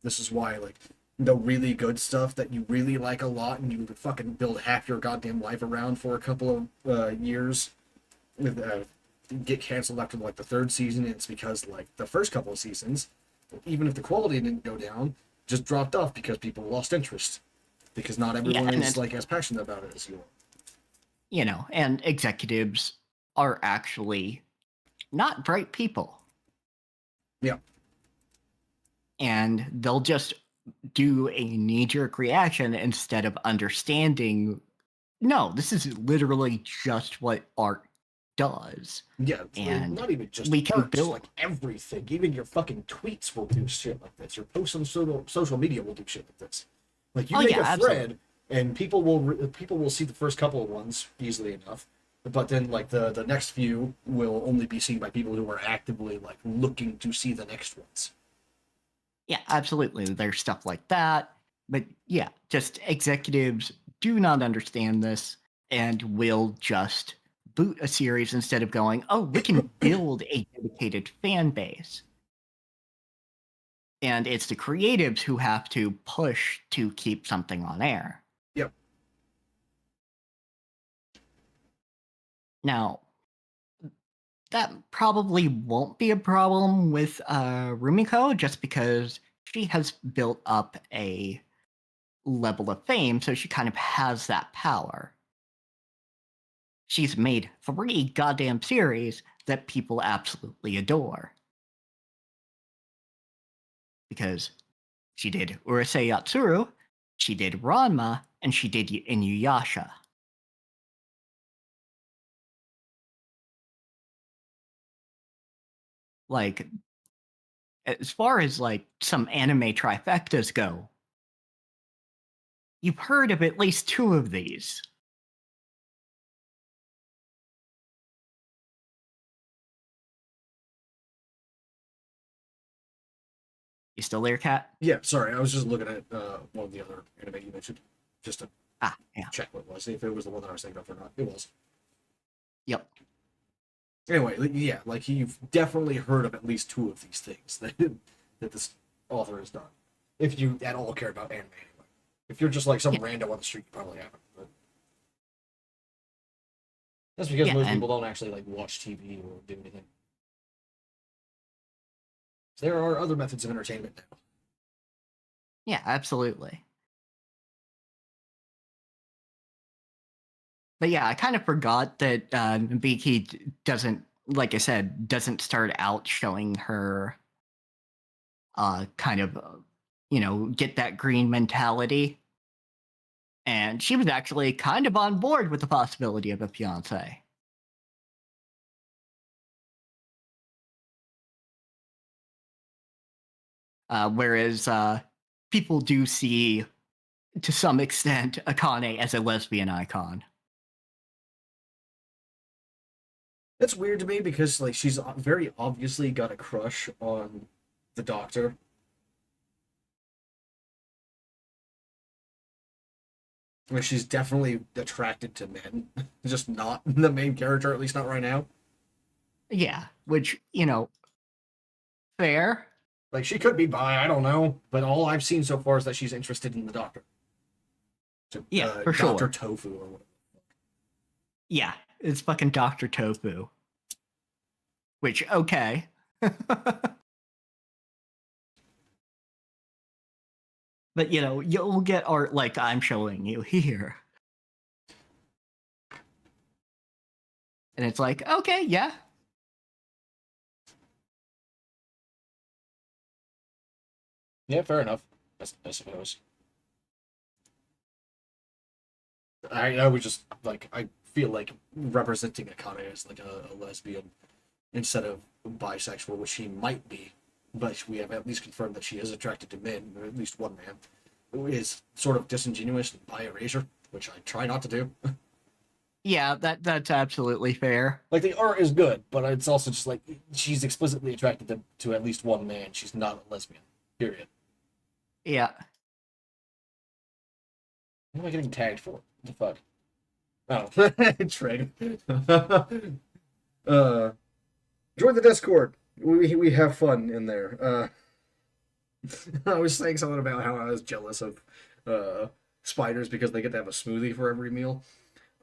[SPEAKER 1] This is why like the really good stuff that you really like a lot and you fucking build half your goddamn life around for a couple of years with get canceled after like the third season. It's because like the first couple of seasons, even if the quality didn't go down, just dropped off because people lost interest because not
[SPEAKER 2] Yeah,
[SPEAKER 1] everyone
[SPEAKER 2] and
[SPEAKER 1] is
[SPEAKER 2] it's,
[SPEAKER 1] like as passionate about it as you are.
[SPEAKER 2] and executives are actually not bright people.
[SPEAKER 1] Yeah.
[SPEAKER 2] And they'll just do a knee-jerk reaction instead of understanding, no, this is literally just what art does.
[SPEAKER 1] Yeah,
[SPEAKER 2] And
[SPEAKER 1] not even just
[SPEAKER 2] we can
[SPEAKER 1] art, just
[SPEAKER 2] build.
[SPEAKER 1] like everything. Even your fucking tweets will do shit like this. Your posts on social media will do shit like this. Like you
[SPEAKER 2] Oh,
[SPEAKER 1] make
[SPEAKER 2] yeah,
[SPEAKER 1] a
[SPEAKER 2] absolutely.
[SPEAKER 1] thread, and people will see the first couple of ones easily enough, but then like the next few will only be seen by people who are actively like looking to see the next ones.
[SPEAKER 2] Yeah, absolutely. There's stuff like that. But yeah, just executives do not understand this and will just boot a series instead of going, oh, we can build a dedicated fan base. And it's the creatives who have to push to keep something on air.
[SPEAKER 1] Yep.
[SPEAKER 2] Now, that probably won't be a problem with Rumiko just because she has built up a level of fame, so she kind of has that power. She's made 3 goddamn series that people absolutely adore. Because she did Urusei Yatsuru, she did Ranma, and she did Inuyasha. Like, as far as like some anime trifectas go, you've heard of at least 2 of these. You still there, Kat?
[SPEAKER 1] Yeah. Sorry, I was just looking at one of the other anime you mentioned, just to
[SPEAKER 2] Ah, yeah.
[SPEAKER 1] check what it was, see if it was the one that I was thinking of or not. It was.
[SPEAKER 2] Yep.
[SPEAKER 1] Anyway, yeah, like you've definitely heard of at least 2 of these things that this author has done. If you at all care about anime, anyway. If you're just like some
[SPEAKER 2] Yeah.
[SPEAKER 1] rando on the street, you probably haven't. But that's because
[SPEAKER 2] Yeah,
[SPEAKER 1] most
[SPEAKER 2] and
[SPEAKER 1] people don't actually like watch TV or do anything. There are other methods of entertainment now.
[SPEAKER 2] yeah, absolutely. But yeah, I kind of forgot that Biki doesn't, like I said, doesn't start out showing her kind of, get that green mentality. And she was actually kind of on board with the possibility of a fiance. Whereas people do see, to some extent, Akane as a lesbian icon.
[SPEAKER 1] That's weird to me because like she's very obviously got a crush on the doctor. Like she's definitely attracted to men, just not the main character, at least not right now.
[SPEAKER 2] Yeah, which, fair.
[SPEAKER 1] Like she could be bi, I don't know, but all I've seen so far is that she's interested in the doctor. So,
[SPEAKER 2] Yeah, for
[SPEAKER 1] Doctor
[SPEAKER 2] sure.
[SPEAKER 1] Tofu or whatever.
[SPEAKER 2] Yeah, it's fucking Dr. Tofu. Which, okay. But, you'll get art like I'm showing you here. And it's like, okay, yeah.
[SPEAKER 1] Yeah, fair enough. I suppose. I would just like I feel like representing Akane as like a lesbian instead of bisexual, which she might be, but we have at least confirmed that she is attracted to men, or at least one man, is sort of disingenuous by erasure, which I try not to do.
[SPEAKER 2] Yeah, that's absolutely fair.
[SPEAKER 1] Like the art is good, but it's also just like she's explicitly attracted to at least one man. She's not a lesbian. Period.
[SPEAKER 2] Yeah.
[SPEAKER 1] What am I getting tagged for? What the fuck? Oh, Trig. uh, join the Discord. We have fun in there. I was saying something about how I was jealous of spiders because they get to have a smoothie for every meal.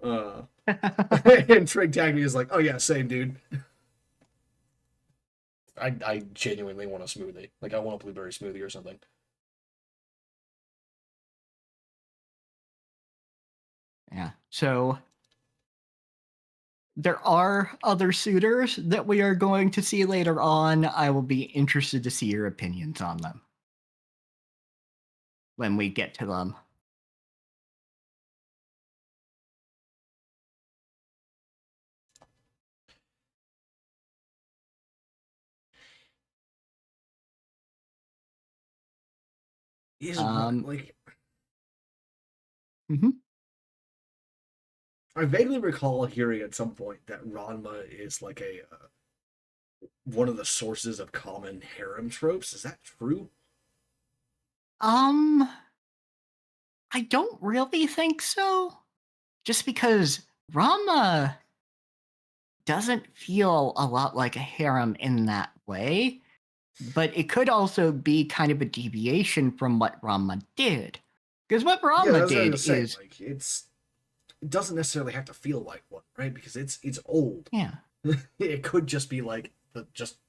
[SPEAKER 1] Uh, and Trig tagged me is like, oh yeah, same dude. I genuinely want a smoothie. Like I want a blueberry smoothie or something.
[SPEAKER 2] Yeah. So there are other suitors that we are going to see later on. I will be interested to see your opinions on them when we get to them.
[SPEAKER 1] Is
[SPEAKER 2] Um,
[SPEAKER 1] like
[SPEAKER 2] mhm.
[SPEAKER 1] I vaguely recall hearing at some point that Ranma is like a one of the sources of common harem tropes. Is that true?
[SPEAKER 2] um, I don't really think so. Just because Rama doesn't feel a lot like a harem in that way, but it could also be kind of a deviation from what Rama did. Because what
[SPEAKER 1] Yeah,
[SPEAKER 2] Rama
[SPEAKER 1] that's what I was
[SPEAKER 2] did
[SPEAKER 1] gonna say.
[SPEAKER 2] is,
[SPEAKER 1] Like it doesn't necessarily have to feel like one, right? Because it's old.
[SPEAKER 2] yeah,
[SPEAKER 1] It could just be like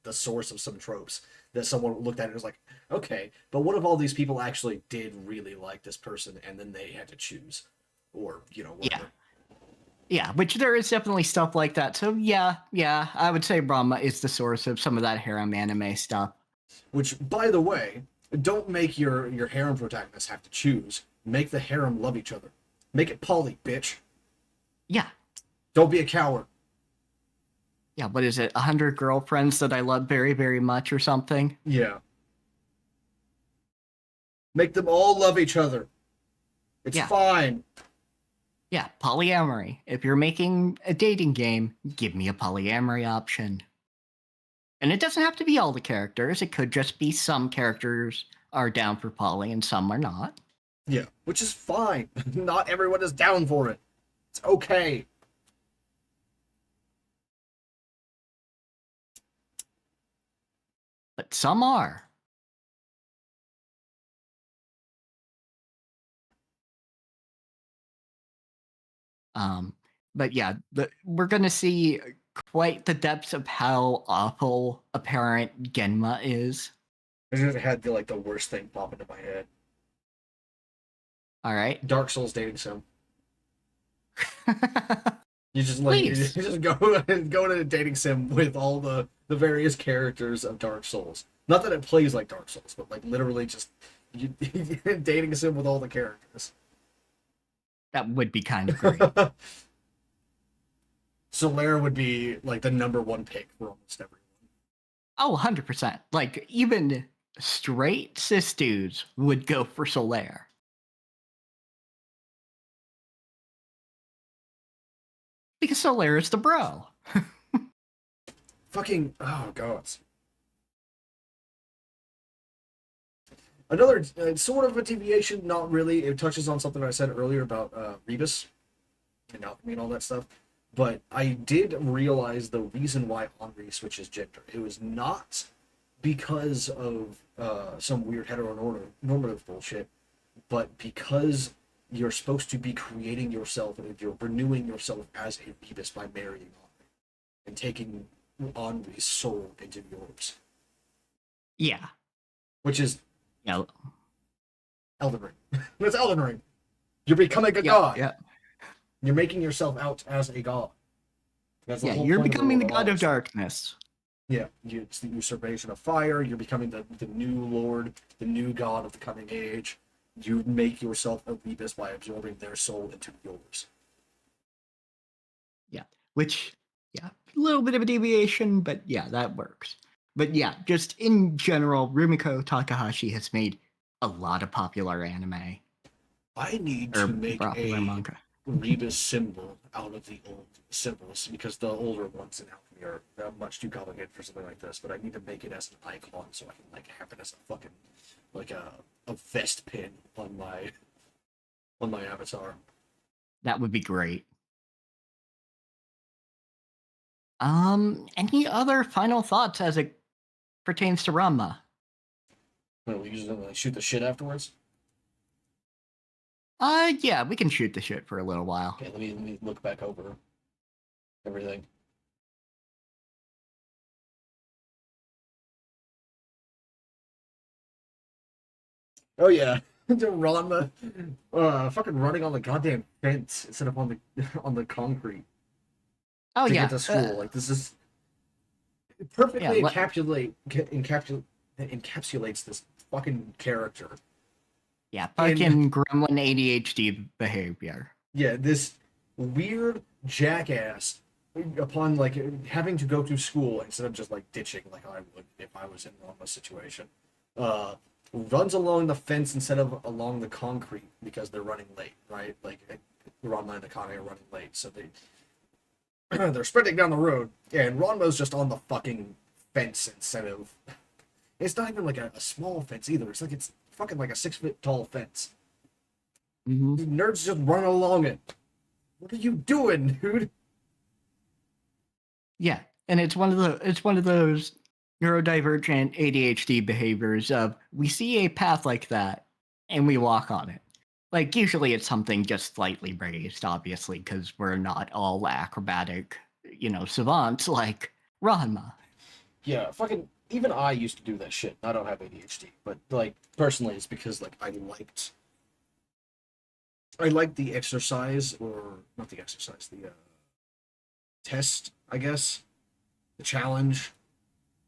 [SPEAKER 1] the source of some tropes that someone looked at and was like, okay, but what if all these people actually did really like this person and then they had to choose, or
[SPEAKER 2] yeah,
[SPEAKER 1] whatever.
[SPEAKER 2] yeah, which there is definitely stuff like that. So yeah, I would say Rama is the source of some of that harem anime stuff.
[SPEAKER 1] Which, by the way, don't make your harem protagonists have to choose. Make the harem love each other. Make it poly, bitch.
[SPEAKER 2] Yeah,
[SPEAKER 1] Don't be a coward.
[SPEAKER 2] yeah, what is it? 100 girlfriends that I love very, very much or something?
[SPEAKER 1] Yeah. Make them all love each other. It's
[SPEAKER 2] Yeah,
[SPEAKER 1] fine.
[SPEAKER 2] yeah, polyamory. If you're making a dating game, give me a polyamory option. And it doesn't have to be all the characters. It could just be some characters are down for poly and some are not.
[SPEAKER 1] Yeah, which is fine. Not everyone is down for it. It's okay.
[SPEAKER 2] But some are. Um, but yeah, we're going to see quite the depths of how awful apparent Genma is.
[SPEAKER 1] I just had the worst thing pop into my head.
[SPEAKER 2] All right.
[SPEAKER 1] Dark Souls dating sim. You just you
[SPEAKER 2] Please.
[SPEAKER 1] just go go into a dating sim with all the various characters of Dark Souls. Not that it plays like Dark Souls, but like literally just you, dating sim with all the characters.
[SPEAKER 2] That would be kind of great.
[SPEAKER 1] Solaire would be like the number one pick for almost everyone.
[SPEAKER 2] Oh, 100%. Like, even straight cis dudes would go for Solaire. Because Solaire is the bro.
[SPEAKER 1] Fucking oh god. Another sort of a deviation, not really. It touches on something I said earlier about Rebus and alchemy and all that stuff. But I did realize the reason why Henri switches gender. It was not because of some weird heteronormative bullshit, but because you're supposed to be creating yourself and you're renewing yourself as a Rebus by marrying Henri and taking Henri's soul into yours,
[SPEAKER 2] Yeah.
[SPEAKER 1] which is
[SPEAKER 2] Yeah.
[SPEAKER 1] Elden Ring. That's Elden Ring. You're becoming a
[SPEAKER 2] Yeah.
[SPEAKER 1] god.
[SPEAKER 2] Yeah.
[SPEAKER 1] You're making yourself out as a god. That's the
[SPEAKER 2] Yeah.
[SPEAKER 1] whole
[SPEAKER 2] You're
[SPEAKER 1] point of the
[SPEAKER 2] becoming
[SPEAKER 1] Lord
[SPEAKER 2] the
[SPEAKER 1] of
[SPEAKER 2] god of
[SPEAKER 1] Honors.
[SPEAKER 2] darkness.
[SPEAKER 1] Yeah, it's the usurpation of fire. You're becoming the new lord, the new god of the coming age. You make yourself a Rebus by absorbing their soul into yours.
[SPEAKER 2] Yeah. Which, yeah, a little bit of a deviation, but yeah, that works. But yeah, just in general, Rumiko Takahashi has made a lot of popular anime
[SPEAKER 1] I need
[SPEAKER 2] or
[SPEAKER 1] to make
[SPEAKER 2] popular
[SPEAKER 1] a
[SPEAKER 2] manga.
[SPEAKER 1] Rebus symbol out of the old symbols because the older ones in alchemy are much too complicated for something like this. But I need to make it as an icon so I can have it as a fucking like a vest pin on my avatar.
[SPEAKER 2] That would be great. Any other final thoughts as it pertains to Ranma?
[SPEAKER 1] We usually shoot the shit afterwards.
[SPEAKER 2] Yeah, we can shoot the shit for a little while.
[SPEAKER 1] Okay, let me look back over everything. Oh yeah, Ranma, fucking running on the goddamn fence instead of on the on the concrete
[SPEAKER 2] Oh
[SPEAKER 1] to get
[SPEAKER 2] yeah,
[SPEAKER 1] to school. Like this is
[SPEAKER 2] yeah,
[SPEAKER 1] perfectly encapsulates this fucking character.
[SPEAKER 2] yeah,
[SPEAKER 1] And
[SPEAKER 2] fucking gremlin ADHD behavior.
[SPEAKER 1] yeah, this weird jackass upon like having to go to school instead of just like ditching like I would if I was in Ranma's situation. Uh, runs along the fence instead of along the concrete because they're running late, right? Like Ranma and Akane are running late, so they're sprinting down the road, and Ranma's just on the fucking fence instead of. It's not even like a small fence either. It's fucking like a 6 foot tall fence.
[SPEAKER 2] Mm-hmm.
[SPEAKER 1] Nerds just run along it. What are you doing, dude?
[SPEAKER 2] Yeah, and it's one of those neurodivergent ADHD behaviors of we see a path like that and we walk on it. Like usually it's something just slightly raised, obviously, because we're not all acrobatic, savants like Ranma.
[SPEAKER 1] Yeah, fucking. Even I used to do that shit. I don't have ADHD, but like personally, it's because like I liked the exercise or not the exercise, the test, I guess, the challenge,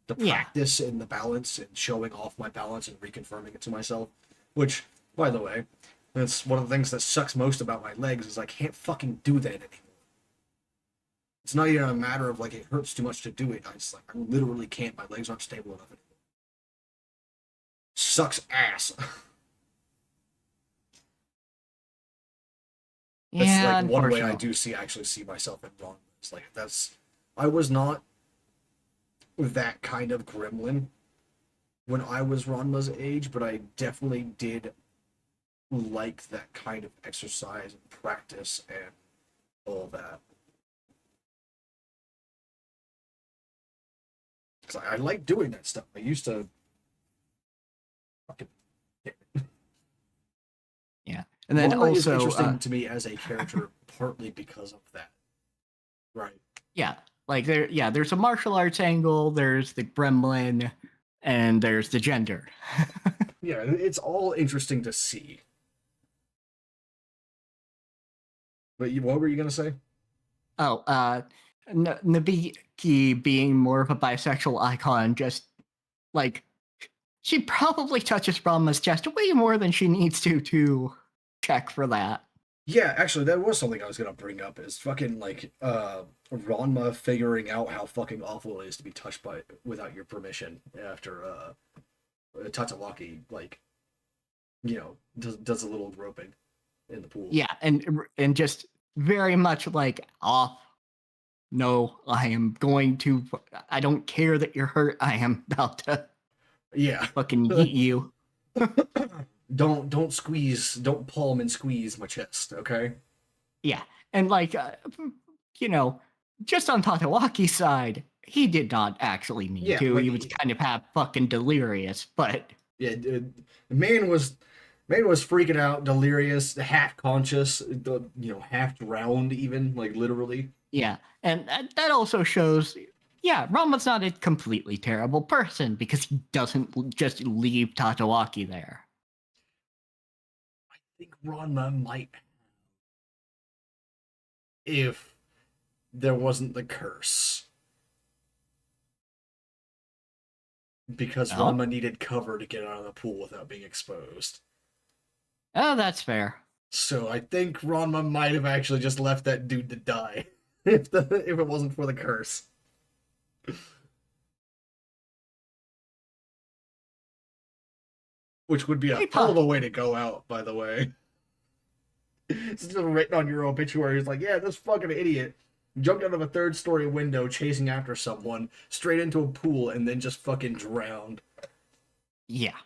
[SPEAKER 1] the
[SPEAKER 2] Yeah,
[SPEAKER 1] practice and the balance and showing off my balance and reconfirming it to myself. Which, by the way, that's one of the things that sucks most about my legs is I can't fucking do that anymore. It's not even a matter of like it hurts too much to do it. I literally can't. My legs aren't stable enough anymore. Sucks ass. That's
[SPEAKER 2] yeah,
[SPEAKER 1] like one way I
[SPEAKER 2] unfortunately.
[SPEAKER 1] do actually see myself in Ron. It's like I was not that kind of gremlin when I was Ranma's age, but I definitely did like that kind of exercise and practice and all that. Because I like doing that stuff. I used to fucking.
[SPEAKER 2] Yeah, and then
[SPEAKER 1] Ranma is
[SPEAKER 2] also,
[SPEAKER 1] interesting to me as a character partly because of that. Right.
[SPEAKER 2] yeah, there's a martial arts angle, there's the gremlin, and there's the gender.
[SPEAKER 1] Yeah, it's all interesting to see. But what were you gonna say?
[SPEAKER 2] Oh, Nabiki being more of a bisexual icon, just like she probably touches Brahma's chest way more than she needs to check for that.
[SPEAKER 1] Yeah, actually, that was something I was gonna bring up. Is fucking like Ranma figuring out how fucking awful it is to be touched by without your permission after Tatawaki like does a little groping in the pool.
[SPEAKER 2] Yeah, and just very much like off. No, I am going to. I don't care that you're hurt. I am about to
[SPEAKER 1] Yeah.
[SPEAKER 2] fucking yeet you.
[SPEAKER 1] Don't squeeze, don't palm and squeeze my chest, okay?
[SPEAKER 2] Yeah, and like you know, just on Tatawaki's side, he did not actually mean
[SPEAKER 1] Yeah,
[SPEAKER 2] to.
[SPEAKER 1] like
[SPEAKER 2] He was kind of half fucking delirious, but
[SPEAKER 1] yeah, the man was freaking out, delirious, half conscious, half drowned, even like literally.
[SPEAKER 2] yeah, and that also shows. Yeah, Rama's not a completely terrible person because he doesn't just leave Tatawaki there.
[SPEAKER 1] I think Ranma might, if there wasn't the curse, because
[SPEAKER 2] Oh,
[SPEAKER 1] Ranma needed cover to get out of the pool without being exposed.
[SPEAKER 2] oh, that's fair.
[SPEAKER 1] So I think Ranma might have actually just left that dude to die if it wasn't for the curse. Which would be a
[SPEAKER 2] Hey,
[SPEAKER 1] hell of
[SPEAKER 2] Pa.
[SPEAKER 1] a way to go out, by the way. It's just written on your obituary. It's like, yeah, this fucking idiot jumped out of a third story window chasing after someone straight into a pool and then just fucking drowned.
[SPEAKER 2] Yeah,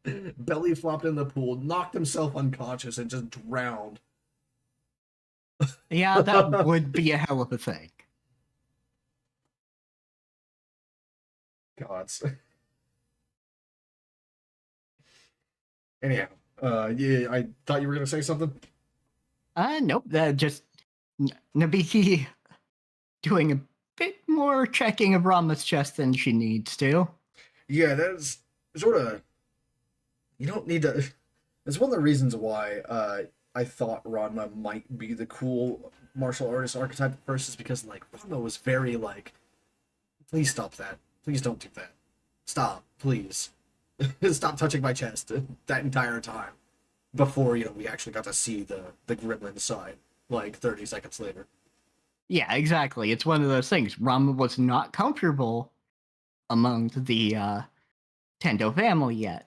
[SPEAKER 1] Belly flopped in the pool, knocked himself unconscious, and just drowned.
[SPEAKER 2] yeah, that would be a hell of a thing.
[SPEAKER 1] Gods. Anyhow, yeah, I thought you were gonna say something.
[SPEAKER 2] Nope. Just Nabiki doing a bit more checking of Rama's chest than she needs to.
[SPEAKER 1] Yeah, that's sort of. You don't need to. It's one of the reasons why I thought Ranma might be the cool martial artist archetype at first, is because like Ranma was very like, please stop that, please don't do that, stop, please, stop touching my chest that entire time. Before we actually got to see the gremlin side like 30 seconds later.
[SPEAKER 2] Yeah, exactly. It's one of those things. Rama was not comfortable among the Tendo family yet.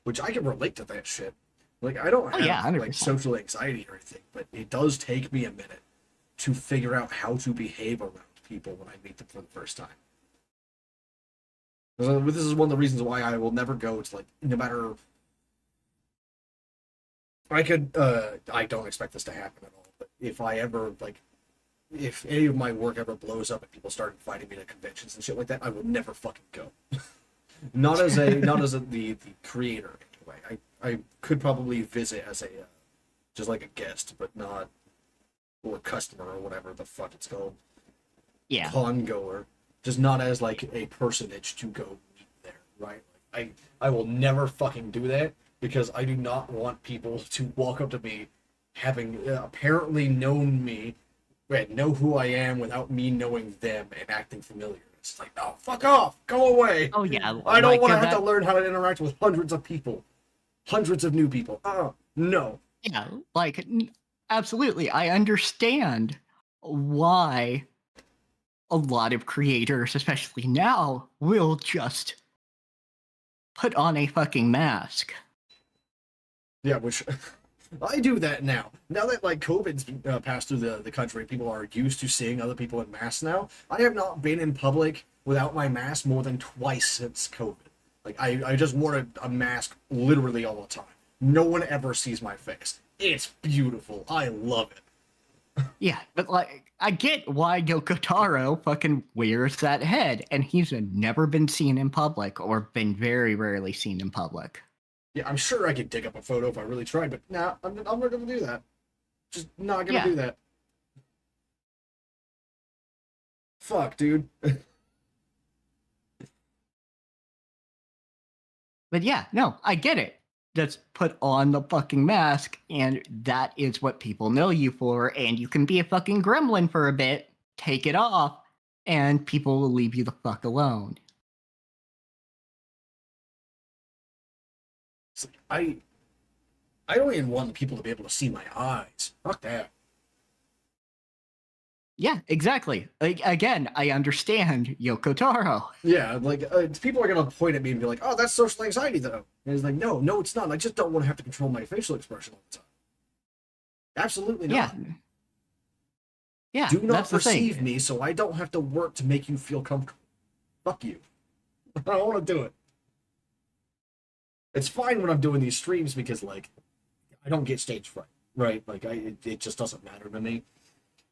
[SPEAKER 1] Which I can relate to that shit. Like I don't
[SPEAKER 2] Oh yeah,
[SPEAKER 1] have like
[SPEAKER 2] 100%.
[SPEAKER 1] social anxiety or anything, but it does take me a minute to figure out how to behave around people when I meet them for the first time. So this is one of the reasons why I will never go to like no matter. I don't expect this to happen at all, but if I ever like if any of my work ever blows up and people start inviting me to conventions and shit like that, I will never fucking go. Not as the creator anyway. I could probably visit as a just like a guest, but not or a customer or whatever the fuck it's called,
[SPEAKER 2] Yeah.
[SPEAKER 1] con goer, just not as like a personage to go meet there, right? Like, I will never fucking do that because I do not want people to walk up to me having apparently known me and know who I am without me knowing them and acting familiar. It's like, no, fuck off, go away.
[SPEAKER 2] Oh yeah,
[SPEAKER 1] I don't
[SPEAKER 2] like
[SPEAKER 1] want to have to
[SPEAKER 2] that.
[SPEAKER 1] learn how to interact with hundreds of people, hundreds of new people. No.
[SPEAKER 2] Yeah, like absolutely. I understand why a lot of creators, especially now, will just put on a fucking mask.
[SPEAKER 1] Yeah, which I do that now. Now that like COVID's passed through the country, people are used to seeing other people in masks now. I have not been in public without my mask more than twice since COVID. Like I just wore a mask literally all the time. No one ever sees my face. It's beautiful. I love it.
[SPEAKER 2] Yeah, but like, I get why Yoko Taro fucking wears that head, and he's never been seen in public, or been very rarely seen in public.
[SPEAKER 1] Yeah, I'm sure I could dig up a photo if I really tried, but nah, I'm not gonna do that. Just not gonna
[SPEAKER 2] Yeah,
[SPEAKER 1] do that. Fuck, dude.
[SPEAKER 2] but yeah, no, I get it. Just put on the fucking mask, and that is what people know you for, and you can be a fucking gremlin for a bit, take it off, and people will leave you the fuck alone.
[SPEAKER 1] I don't even want people to be able to see my eyes. Fuck that.
[SPEAKER 2] Yeah, exactly. Like, again, I understand Yoko Taro.
[SPEAKER 1] Yeah, like people are gonna point at me and be like, "Oh, that's social anxiety, though." And it's like, no, no, it's not. I just don't want to have to control my facial expression all the time. Absolutely
[SPEAKER 2] Yeah,
[SPEAKER 1] not.
[SPEAKER 2] yeah,
[SPEAKER 1] Do not
[SPEAKER 2] that's the
[SPEAKER 1] perceive
[SPEAKER 2] thing.
[SPEAKER 1] me, so I don't have to work to make you feel comfortable. Fuck you. I don't want to do it. It's fine when I'm doing these streams because like I don't get stage fright, right? Like it just doesn't matter to me.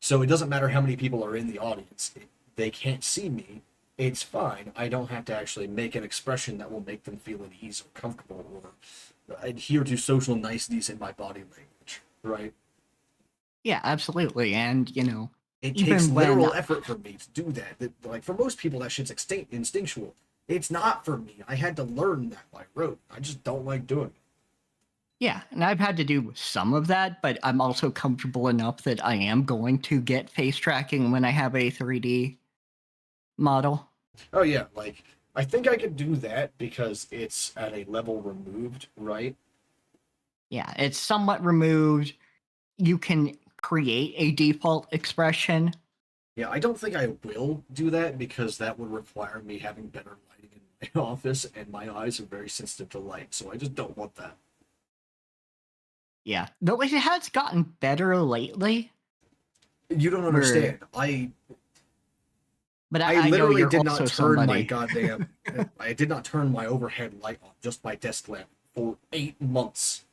[SPEAKER 1] So it doesn't matter how many people are in the audience. They can't see me. It's fine. I don't have to actually make an expression that will make them feel at ease or comfortable or adhere to social niceties in my body language, right?
[SPEAKER 2] Yeah, absolutely. And,
[SPEAKER 1] It takes
[SPEAKER 2] even when,
[SPEAKER 1] literal effort for me to do that. Like for most people, that shit's instinctual. It's not for me. I had to learn that by rote. I just don't like doing it.
[SPEAKER 2] yeah, and I've had to do some of that, but I'm also comfortable enough that I am going to get face tracking when I have a 3D model.
[SPEAKER 1] Oh yeah, like I think I could do that because it's at a level removed, right?
[SPEAKER 2] Yeah, it's somewhat removed. You can create a default expression.
[SPEAKER 1] Yeah, I don't think I will do that because that would require me having better lighting in my office, and my eyes are very sensitive to light, so I just don't want that.
[SPEAKER 2] Yeah, though it has gotten better lately.
[SPEAKER 1] You don't
[SPEAKER 2] Where,
[SPEAKER 1] understand. I
[SPEAKER 2] but
[SPEAKER 1] I
[SPEAKER 2] I know
[SPEAKER 1] literally
[SPEAKER 2] you're
[SPEAKER 1] did not
[SPEAKER 2] also
[SPEAKER 1] turn my
[SPEAKER 2] somebody.
[SPEAKER 1] goddamn I did not turn my overhead light on, just my desk lamp, for 8 months.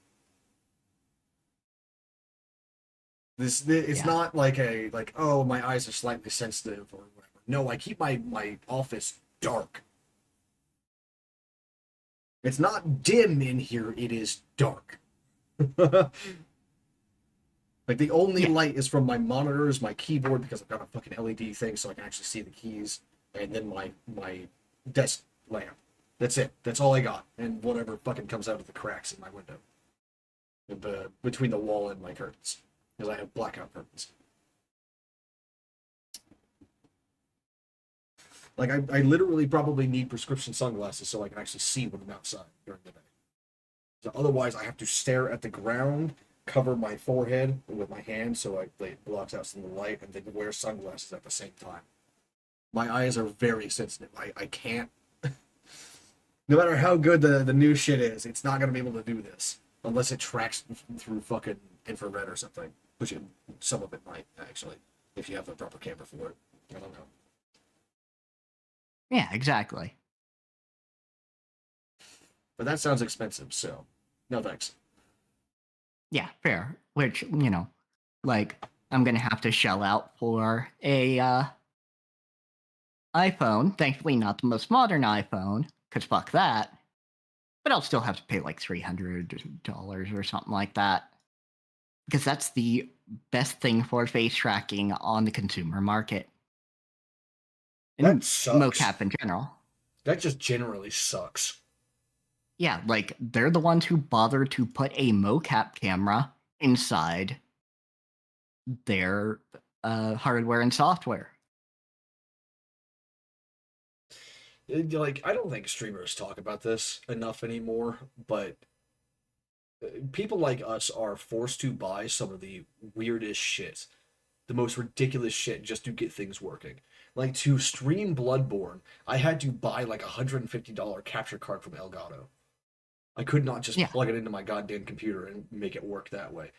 [SPEAKER 1] It's
[SPEAKER 2] Yeah,
[SPEAKER 1] not like a like, oh, my eyes are slightly sensitive or whatever. No, I keep my office dark. It's not dim in here, it is dark. Like the only
[SPEAKER 2] Yeah.
[SPEAKER 1] light is from my monitors, my keyboard, because I've got a fucking LED thing so I can actually see the keys, and then my desk lamp. That's it. That's all I got. And whatever fucking comes out of the cracks in my window. Between the wall and my curtains. Because I have blackout curtains. Like I literally probably need prescription sunglasses so I can actually see when I'm outside during the day. So otherwise I have to stare at the ground, cover my forehead with my hand so it blocks out some of the light, and then wear sunglasses at the same time. My eyes are very sensitive. I can't. No matter how good the new shit is, it's not gonna be able to do this unless it tracks through fucking infrared or something. Which some of it might actually, if you have the proper camera for it. I don't know.
[SPEAKER 2] Yeah, exactly.
[SPEAKER 1] But that sounds expensive, so no thanks.
[SPEAKER 2] Yeah, fair. Which, you know, like I'm gonna have to shell out for a iPhone. Thankfully, not the most modern iPhone, because fuck that. But I'll still have to pay like $300 or something like that, because that's the best thing for face tracking on the consumer market
[SPEAKER 1] That
[SPEAKER 2] and
[SPEAKER 1] sucks.
[SPEAKER 2] mocap in general.
[SPEAKER 1] That just generally sucks.
[SPEAKER 2] Yeah, like they're the ones who bothered to put a mocap camera inside their hardware and software.
[SPEAKER 1] Like, I don't think streamers talk about this enough anymore, but people like us are forced to buy some of the weirdest shit, the most ridiculous shit just to get things working. Like, to stream Bloodborne, I had to buy like a $150 capture card from Elgato. I could not just
[SPEAKER 2] Yeah,
[SPEAKER 1] plug it into my goddamn computer and make it work that way.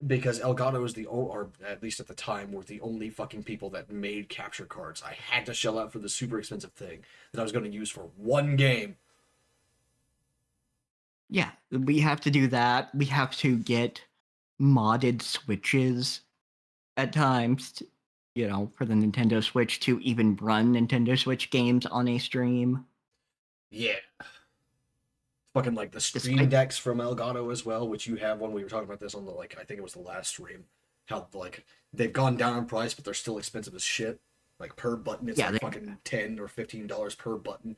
[SPEAKER 1] Because Elgato is or at least at the time, were the only fucking people that made capture cards. I had to shell out for the super expensive thing that I was going to use for one game.
[SPEAKER 2] yeah, we have to do that. We have to get modded switches at times, you know, for the Nintendo Switch to even run Nintendo Switch games on a stream.
[SPEAKER 1] Yeah. Fucking like the Stream
[SPEAKER 2] Despite,
[SPEAKER 1] Decks from Elgato as well, which you have one. We were talking about this on the, like, I think it was the last stream. How, like, they've gone down in price, but they're still expensive as shit. Like, per button, it's
[SPEAKER 2] yeah,
[SPEAKER 1] like fucking $10 or $15 per button.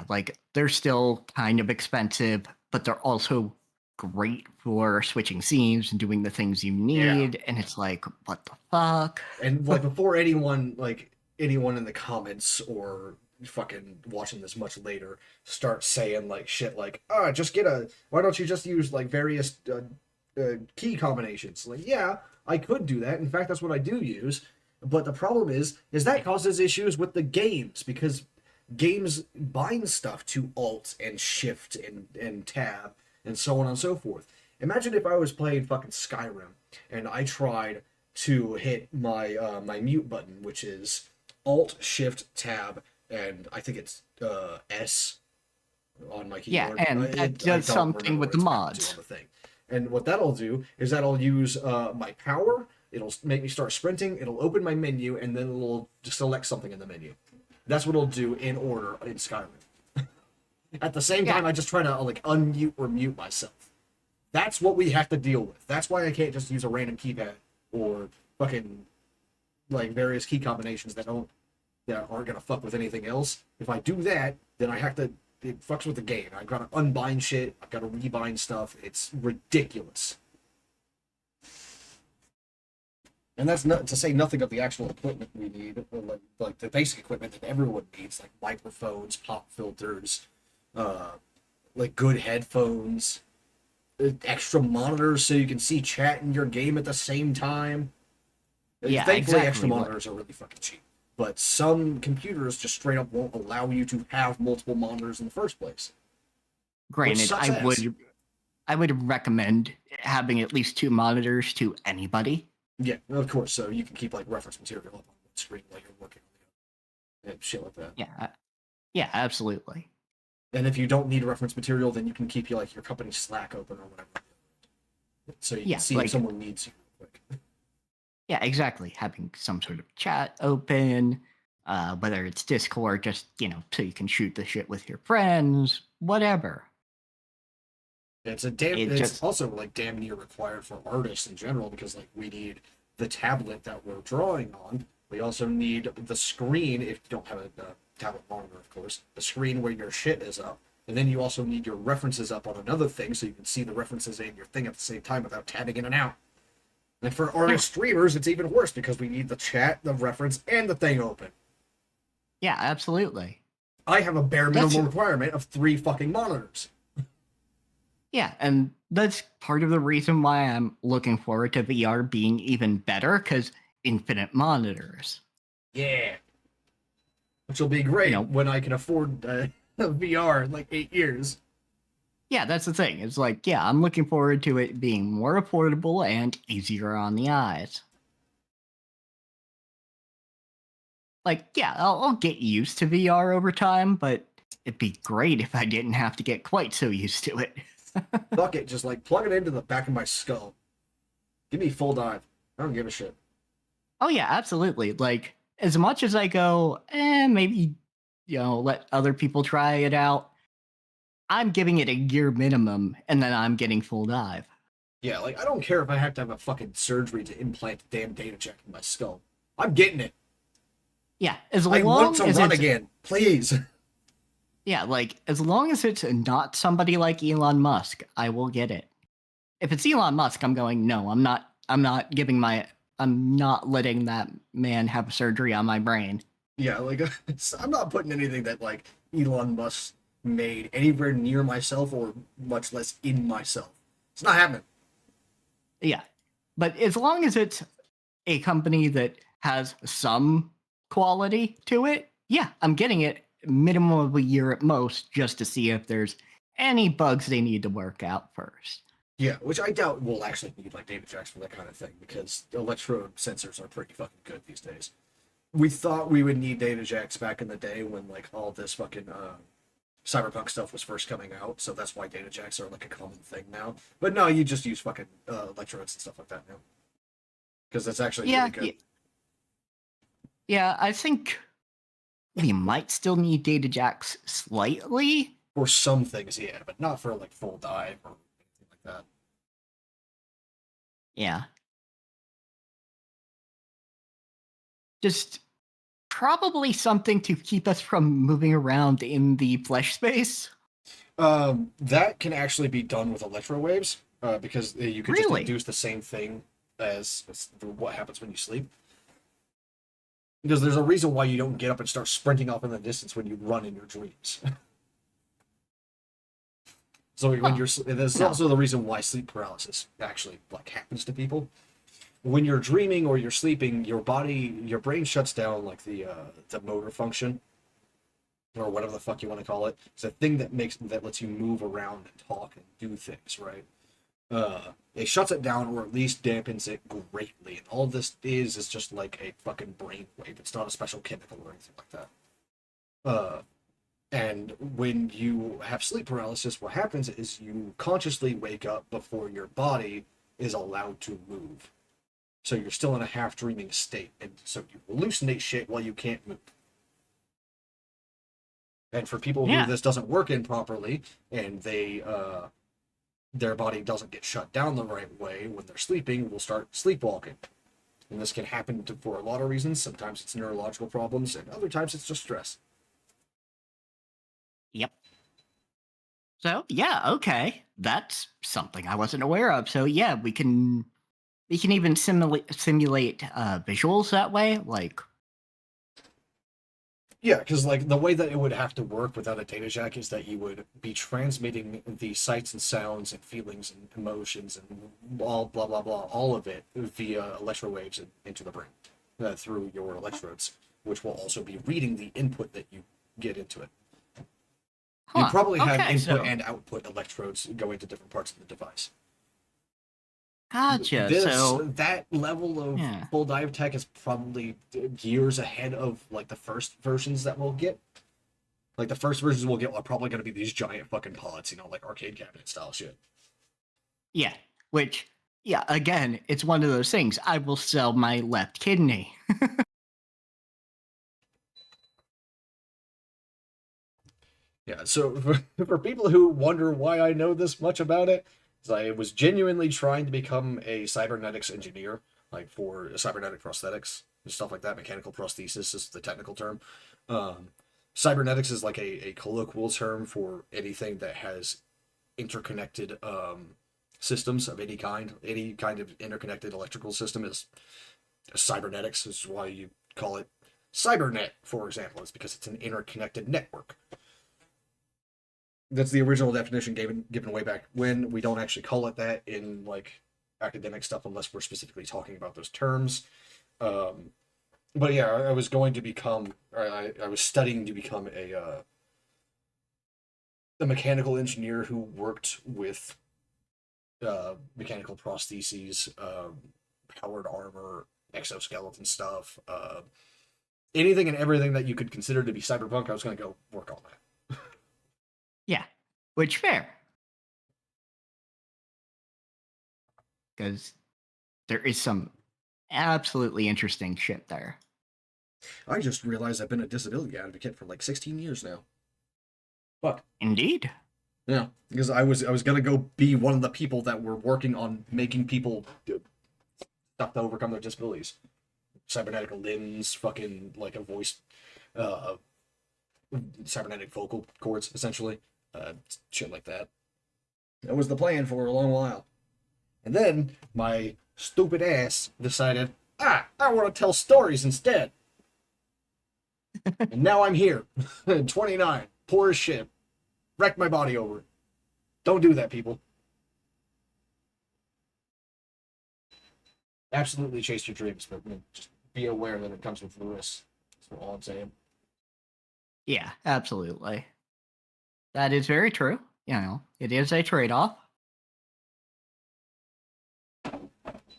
[SPEAKER 2] like they're still kind of expensive, but they're also great for switching scenes and doing the things you
[SPEAKER 1] Yeah.
[SPEAKER 2] need. And it's like, what the fuck?
[SPEAKER 1] And like before anyone in the comments or fucking watching this much later start saying like shit like, just get a, why don't you just use like various key combinations? Like, yeah, I could do that. In fact, that's what I do use. But the problem is that causes issues with the games because games bind stuff to alt and shift and tab and so on and so forth. Imagine if I was playing fucking Skyrim and I tried to hit my mute button, which is Alt Shift Tab, and I think it's S on my
[SPEAKER 2] Yeah,
[SPEAKER 1] keyboard.
[SPEAKER 2] and that
[SPEAKER 1] I
[SPEAKER 2] does
[SPEAKER 1] don't
[SPEAKER 2] something
[SPEAKER 1] remember
[SPEAKER 2] with
[SPEAKER 1] what
[SPEAKER 2] the
[SPEAKER 1] it's bound to on
[SPEAKER 2] mods.
[SPEAKER 1] the thing. And what that'll do is that'll use my power. It'll make me start sprinting. It'll open my menu, and then it'll just select something in the menu. That's what it'll do in order in Skyrim. At the same
[SPEAKER 2] Yeah,
[SPEAKER 1] time, I just try to like unmute or mute myself. That's what we have to deal with. That's why I can't just use a random keypad or fucking like various key combinations that aren't gonna fuck with anything else. If I do that, then I have to, it fucks with the game. I've got to unbind shit. I've got to rebind stuff. It's ridiculous. And that's not to say nothing of the actual equipment we need, like the basic equipment that everyone needs, like microphones, pop filters, uh, like good headphones, extra monitors so you can see chat in your game at the same time.
[SPEAKER 2] yeah,
[SPEAKER 1] Thankfully, extra
[SPEAKER 2] exactly.
[SPEAKER 1] monitors are really fucking cheap. But some computers just straight up won't allow you to have multiple monitors in the first place, which
[SPEAKER 2] Granted,
[SPEAKER 1] sucks ass.
[SPEAKER 2] I would recommend having at least two monitors to anybody.
[SPEAKER 1] Yeah, of course. So you can keep like reference material up on the screen while you're working on it and shit like that.
[SPEAKER 2] Yeah, yeah, absolutely.
[SPEAKER 1] And if you don't need reference material, then you can keep like your company Slack open or whatever, so you can
[SPEAKER 2] Yeah,
[SPEAKER 1] see if
[SPEAKER 2] like
[SPEAKER 1] someone needs you. Quick.
[SPEAKER 2] yeah, exactly. Having some sort of chat open, whether it's Discord, just, so you can shoot the shit with your friends, whatever.
[SPEAKER 1] It's also like damn near required for artists in general because like we need the tablet that we're drawing on. We also need the screen if you don't have a tablet monitor, of course. The screen where your shit is up, and then you also need your references up on another thing so you can see the references in your thing at the same time without tabbing in and out. And for artist streamers, it's even worse because we need the chat, the reference, and the thing open.
[SPEAKER 2] Yeah, absolutely.
[SPEAKER 1] I have a bare minimum requirement of 3 fucking monitors.
[SPEAKER 2] Yeah, and that's part of the reason why I'm looking forward to VR being even better, because infinite monitors.
[SPEAKER 1] Yeah. Which will be great when I can afford VR in like 8 years.
[SPEAKER 2] Yeah, that's the thing. It's like, yeah, I'm looking forward to it being more affordable and easier on the eyes. Like, yeah, I'll get used to VR over time, but it'd be great if I didn't have to get quite so used to it.
[SPEAKER 1] Fuck it, just like plug it into the back of my skull. Give me full dive. I don't give a shit.
[SPEAKER 2] Oh yeah, absolutely. Like, as much as I go, maybe, let other people try it out, I'm giving it a year minimum, and then I'm getting full dive.
[SPEAKER 1] Yeah, like I don't care if I have to have a fucking surgery to implant a damn data check in my skull. I'm getting it.
[SPEAKER 2] Yeah, as
[SPEAKER 1] I
[SPEAKER 2] long
[SPEAKER 1] want to
[SPEAKER 2] as
[SPEAKER 1] run
[SPEAKER 2] it's,
[SPEAKER 1] again, please.
[SPEAKER 2] yeah, like as long as it's not somebody like Elon Musk, I will get it. If it's Elon Musk, I'm going, no, I'm not. I'm not letting that man have surgery on my brain.
[SPEAKER 1] Yeah, like I'm not putting anything that like Elon Musk made anywhere near myself or much less in myself. It's not happening.
[SPEAKER 2] Yeah, but as long as it's a company that has some quality to it, yeah, I'm getting it minimum of a year at most just to see if there's any bugs they need to work out first.
[SPEAKER 1] Yeah, which I doubt we'll actually need like data jacks for that kind of thing because electrode sensors are pretty fucking good these days. We thought we would need data jacks back in the day when like all this fucking cyberpunk stuff was first coming out, so that's why data jacks are like a common thing now. But no, you just use fucking electrodes and stuff like that now because that's actually really good.
[SPEAKER 2] Yeah, I think we might still need data jacks slightly.
[SPEAKER 1] For some things, yeah, but not for like full dive or anything like that.
[SPEAKER 2] Yeah. Just probably something to keep us from moving around in the flesh space.
[SPEAKER 1] That can actually be done with electrowaves because you can just induce the same thing as what happens when you sleep. Because there's a reason why you don't get up and start sprinting off in the distance when you run in your dreams. So when there's also the reason why sleep paralysis actually like happens to people. When you're dreaming or you're sleeping, your brain shuts down like the motor function or whatever the fuck you want to call it. It's a thing that lets you move around and talk and do things, right? It shuts it down or at least dampens it greatly. And all this is just like a fucking brain wave. It's not a special chemical or anything like that. And when you have sleep paralysis, what happens is you consciously wake up before your body is allowed to move. So you're still in a half dreaming state, and so you hallucinate shit while you can't move. And for people who this doesn't work in properly, and their body doesn't get shut down the right way when they're sleeping, will start sleepwalking. And this can happen for a lot of reasons. Sometimes it's neurological problems, and other times it's just stress.
[SPEAKER 2] Yep. So yeah, okay, that's something I wasn't aware of. So yeah, we can even simulate visuals that way, like.
[SPEAKER 1] Yeah, because like the way that it would have to work without a data jack is that you would be transmitting the sights and sounds and feelings and emotions and all blah blah blah, all of it via electrowaves into the brain through your electrodes, which will also be reading the input that you get into it. You probably have input and output electrodes going to different parts of the device.
[SPEAKER 2] Gotcha.
[SPEAKER 1] That level of full dive tech is probably years ahead of like the first versions that we'll get. Like the first versions we'll get are probably going to be these giant fucking pods, like arcade cabinet style shit.
[SPEAKER 2] Yeah, which again, it's one of those things. I will sell my left kidney.
[SPEAKER 1] Yeah, so for people who wonder why I know this much about it, is I was genuinely trying to become a cybernetics engineer, like for cybernetic prosthetics and stuff like that. Mechanical prosthesis is the technical term. Um, Cybernetics is like a colloquial term for anything that has interconnected systems of any kind. Any kind of interconnected electrical system is cybernetics. This is why you call it cybernet, for example. It's because it's an interconnected network. That's the original definition given way back when. We don't actually call it that in like academic stuff unless we're specifically talking about those terms. Um, but yeah, I was going to become, or I was studying to become a mechanical engineer who worked with mechanical prostheses, powered armor, exoskeleton stuff, anything and everything that you could consider to be cyberpunk. I was going to go work on that.
[SPEAKER 2] Yeah, which fair, because there is some absolutely interesting shit there.
[SPEAKER 1] I just realized I've been a disability advocate for like 16 years now. Fuck.
[SPEAKER 2] Indeed.
[SPEAKER 1] Yeah, because I was gonna go be one of the people that were working on making people do stuff to overcome their disabilities, cybernetic limbs, fucking like a voice, uh, cybernetic vocal cords, essentially, shit like that. That was the plan for a long while, and then my stupid ass decided, I want to tell stories instead, and now I'm here, 29, poor as shit, wrecked my body over it. Don't do that, people. Absolutely chase your dreams, but just be aware that it comes with risks. That's all I'm saying.
[SPEAKER 2] Yeah, absolutely. That is very true. You know, it is a trade off.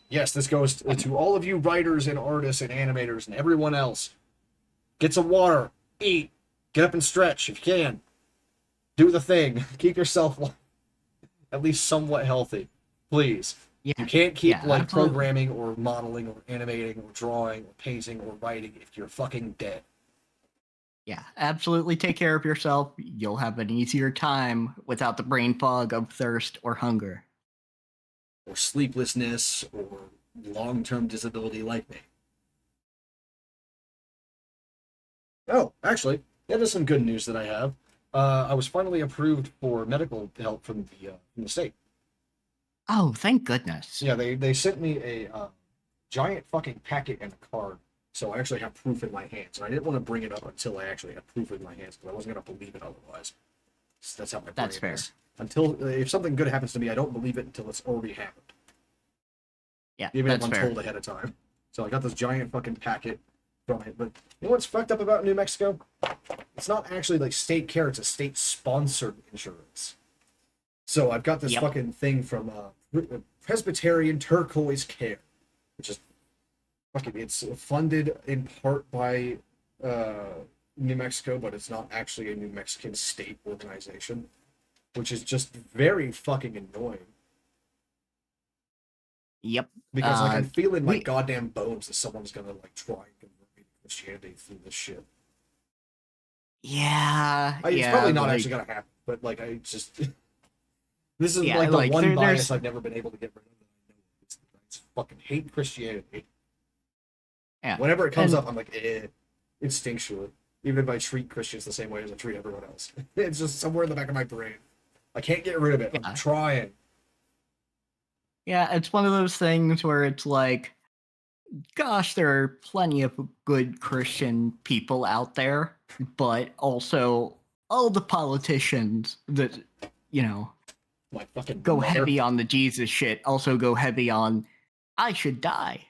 [SPEAKER 1] Yes, this goes to all of you writers and artists and animators and everyone else. Get some water, eat, get up and stretch if you can. Do the thing. Keep yourself at least somewhat healthy, please. You
[SPEAKER 2] Yeah,
[SPEAKER 1] can't keep
[SPEAKER 2] yeah,
[SPEAKER 1] like
[SPEAKER 2] absolutely.
[SPEAKER 1] programming or modeling or animating or drawing or painting or writing if you're fucking dead.
[SPEAKER 2] Yeah, absolutely take care of yourself. You'll have an easier time without the brain fog of thirst or hunger.
[SPEAKER 1] Or sleeplessness or long-term disability like me. Oh, actually, that is some good news that I have. I was finally approved for medical help from the state.
[SPEAKER 2] Oh, thank goodness.
[SPEAKER 1] Yeah, they sent me a giant fucking packet and a card, so I actually have proof in my hands. And I didn't want to bring it up until I actually had proof in my hands because I wasn't gonna believe it otherwise. So that's how my brain
[SPEAKER 2] That's fair.
[SPEAKER 1] is. Until if something good happens to me, I don't believe it until it's already happened,
[SPEAKER 2] Yeah,
[SPEAKER 1] even if
[SPEAKER 2] that's
[SPEAKER 1] I'm
[SPEAKER 2] fair.
[SPEAKER 1] told ahead of time. So I got this giant fucking packet from it. But you know what's fucked up about New Mexico? It's not actually like state care; it's a state-sponsored insurance. So I've got this
[SPEAKER 2] Yep.
[SPEAKER 1] fucking thing from Presbyterian Turquoise Care, which is fucking. It's funded in part by New Mexico, but it's not actually a New Mexican state organization, which is just very fucking annoying.
[SPEAKER 2] Yep.
[SPEAKER 1] Because like I feel in my
[SPEAKER 2] We
[SPEAKER 1] goddamn bones that someone's gonna like try and convert me to Christianity through this shit.
[SPEAKER 2] yeah,
[SPEAKER 1] It's
[SPEAKER 2] yeah,
[SPEAKER 1] probably not actually
[SPEAKER 2] like
[SPEAKER 1] gonna happen, but like I just this is
[SPEAKER 2] yeah,
[SPEAKER 1] like the
[SPEAKER 2] like
[SPEAKER 1] one bias
[SPEAKER 2] there's
[SPEAKER 1] I've never been able to get rid of. It's fucking hate Christianity.
[SPEAKER 2] yeah.
[SPEAKER 1] Whenever it comes
[SPEAKER 2] And
[SPEAKER 1] up, I'm like, instinctually. Even if I treat Christians the same way as I treat everyone else, it's just somewhere in the back of my brain. I can't get rid of it. I'm
[SPEAKER 2] yeah.
[SPEAKER 1] trying.
[SPEAKER 2] Yeah, it's one of those things where it's like, gosh, there are plenty of good Christian people out there, but also all the politicians that, you know,
[SPEAKER 1] My fucking
[SPEAKER 2] go
[SPEAKER 1] mother.
[SPEAKER 2] heavy on the Jesus shit also go heavy on, I should die.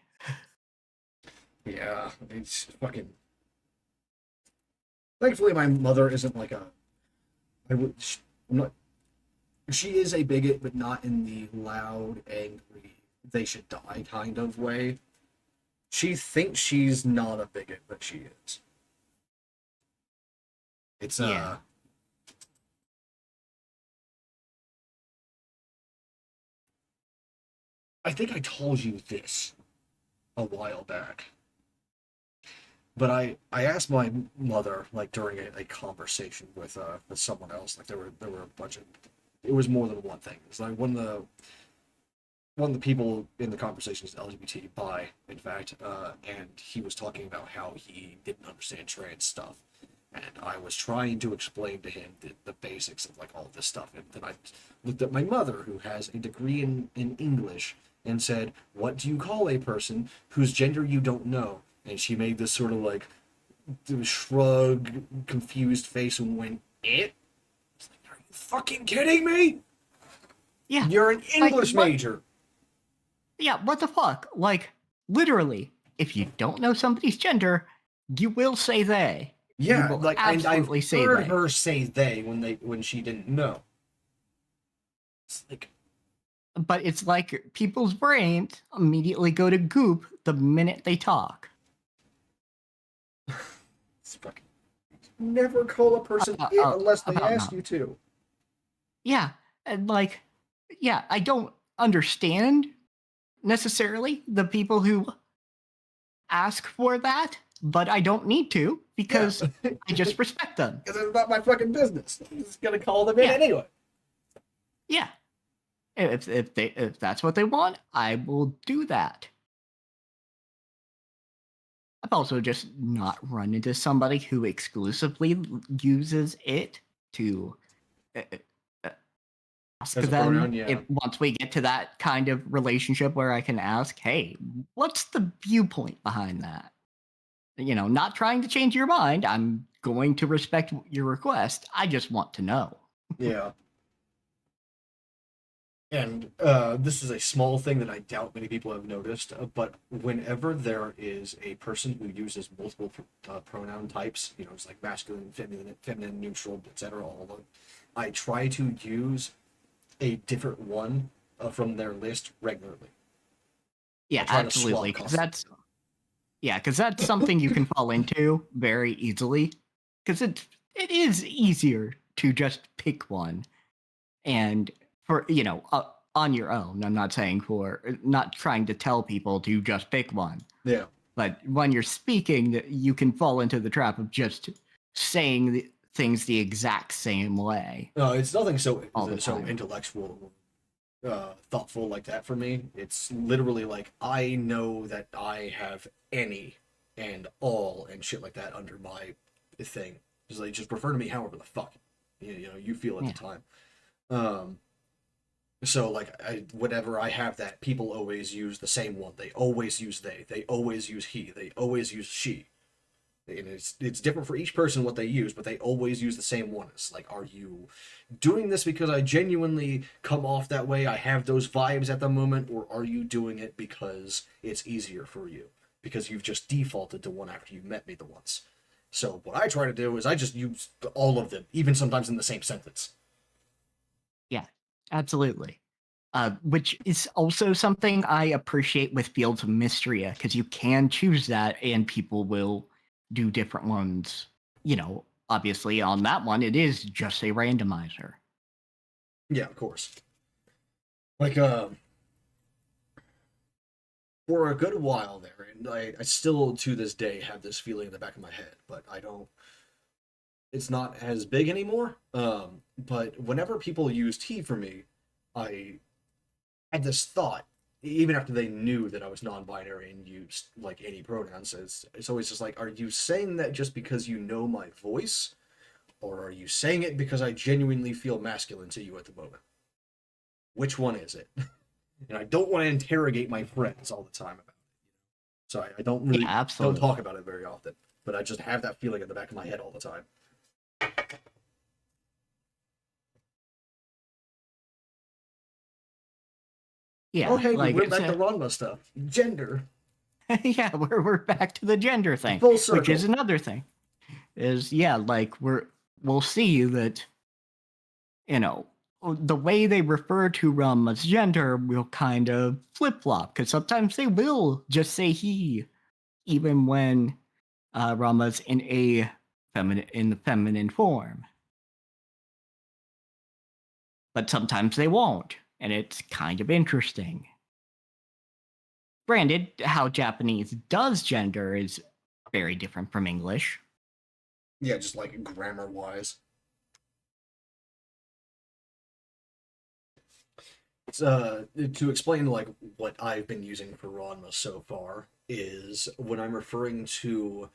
[SPEAKER 1] Yeah, it's fucking. Thankfully, my mother isn't like a. I would. I'm not. She is a bigot, but not in the loud, angry, they should die kind of way. She thinks she's not a bigot, but she is. It's
[SPEAKER 2] Yeah.
[SPEAKER 1] I think I told you this a while back. But I asked my mother, like during a conversation with someone else, like there were a bunch of, it was more than one thing. It's like one of the people in the conversation is LGBT bi, in fact, and he was talking about how he didn't understand trans stuff, and I was trying to explain to him the basics of like all this stuff, and then I looked at my mother, who has a degree in English, and said, "What do you call a person whose gender you don't know?" And she made this sort of like shrug, confused face, and went, "It." It's like, are you fucking kidding me?
[SPEAKER 2] Yeah.
[SPEAKER 1] You're an
[SPEAKER 2] Like,
[SPEAKER 1] English
[SPEAKER 2] what?
[SPEAKER 1] major.
[SPEAKER 2] Yeah, what the fuck? Like, literally, if you don't know somebody's gender, you will say they. You
[SPEAKER 1] Yeah,
[SPEAKER 2] will
[SPEAKER 1] like and I've
[SPEAKER 2] absolutely say
[SPEAKER 1] heard
[SPEAKER 2] they.
[SPEAKER 1] her say they when she didn't know. It's like
[SPEAKER 2] But it's like people's brains immediately go to goop the minute they talk.
[SPEAKER 1] it's fucking never call a person it unless they
[SPEAKER 2] About
[SPEAKER 1] ask
[SPEAKER 2] not.
[SPEAKER 1] you to.
[SPEAKER 2] Yeah, and like, yeah, I don't understand necessarily the people who ask for that, but I don't need to
[SPEAKER 1] Yeah,
[SPEAKER 2] because I just respect them.
[SPEAKER 1] because it's not my fucking business. I'm just gonna call them in
[SPEAKER 2] Yeah,
[SPEAKER 1] anyway.
[SPEAKER 2] yeah. If that's what they want, I will do that. I've also just not run into somebody who exclusively uses it to uh, uh, ask
[SPEAKER 1] As a
[SPEAKER 2] them
[SPEAKER 1] pronoun, yeah.
[SPEAKER 2] if once we get to that kind of relationship where I can ask, hey, what's the viewpoint behind that? You know, not trying to change your mind. I'm going to respect your request. I just want to know.
[SPEAKER 1] Yeah. And this is a small thing that I doubt many people have noticed, but whenever there is a person who uses multiple pronoun types, it's like masculine, feminine, neutral, etc., all of them, I try to use a different one from their list regularly. I
[SPEAKER 2] Yeah,
[SPEAKER 1] try to
[SPEAKER 2] absolutely.
[SPEAKER 1] swap
[SPEAKER 2] Because
[SPEAKER 1] constantly.
[SPEAKER 2] that's something you can fall into very easily. Because it is easier to just pick one and for on your own. I'm not saying for not trying to tell people to just pick one,
[SPEAKER 1] Yeah.
[SPEAKER 2] but when you're speaking, you can fall into the trap of just saying things the exact same way
[SPEAKER 1] No, it's nothing so
[SPEAKER 2] all the
[SPEAKER 1] so
[SPEAKER 2] time.
[SPEAKER 1] intellectual, thoughtful like that for me. It's literally like I know that I have any and all and shit like that under my thing. Just refer to me however the fuck you feel at the
[SPEAKER 2] Yeah,
[SPEAKER 1] time. Um, so like whenever I have that, people always use the same one. They always use they. They always use he. They always use she. And it's different for each person what they use, but they always use the same one. It's like, are you doing this because I genuinely come off that way? I have those vibes at the moment, or are you doing it because it's easier for you? Because you've just defaulted to one after you met me the once. So what I try to do is I just use all of them, even sometimes in the same sentence.
[SPEAKER 2] yeah, absolutely. Which is also something I appreciate with Fields of Mysteria because you can choose that and people will do different ones. Obviously on that one, it is just a randomizer.
[SPEAKER 1] Yeah, of course. Like for a good while there, and I still to this day have this feeling in the back of my head, but I don't. It's not as big anymore. But whenever people used he for me, I had this thought, even after they knew that I was non-binary and used like any pronouns. It's always just like, are you saying that just because you know my voice, or are you saying it because I genuinely feel masculine to you at the moment? Which one is it? And I don't want to interrogate my friends all the time about it. So I don't
[SPEAKER 2] Yeah,
[SPEAKER 1] really don't talk
[SPEAKER 2] absolutely.
[SPEAKER 1] about it very often, but I just have that feeling in the back of my head all the time. Oh,
[SPEAKER 2] Yeah,
[SPEAKER 1] hey, we
[SPEAKER 2] like
[SPEAKER 1] went
[SPEAKER 2] it's
[SPEAKER 1] back to
[SPEAKER 2] a
[SPEAKER 1] Ranma stuff. Gender.
[SPEAKER 2] yeah, we're back to the gender thing,
[SPEAKER 1] Full
[SPEAKER 2] which is
[SPEAKER 1] circle.
[SPEAKER 2] another thing. Is yeah, like we'll see that you know the way they refer to Rama's gender will kind of flip flop because sometimes they will just say he, even when Rama's in the feminine form, but sometimes they won't, and it's kind of interesting. Granted, how Japanese does gender is very different from English.
[SPEAKER 1] Yeah, just like grammar wise. To explain like what I've been using for Ranma so far is when I'm referring to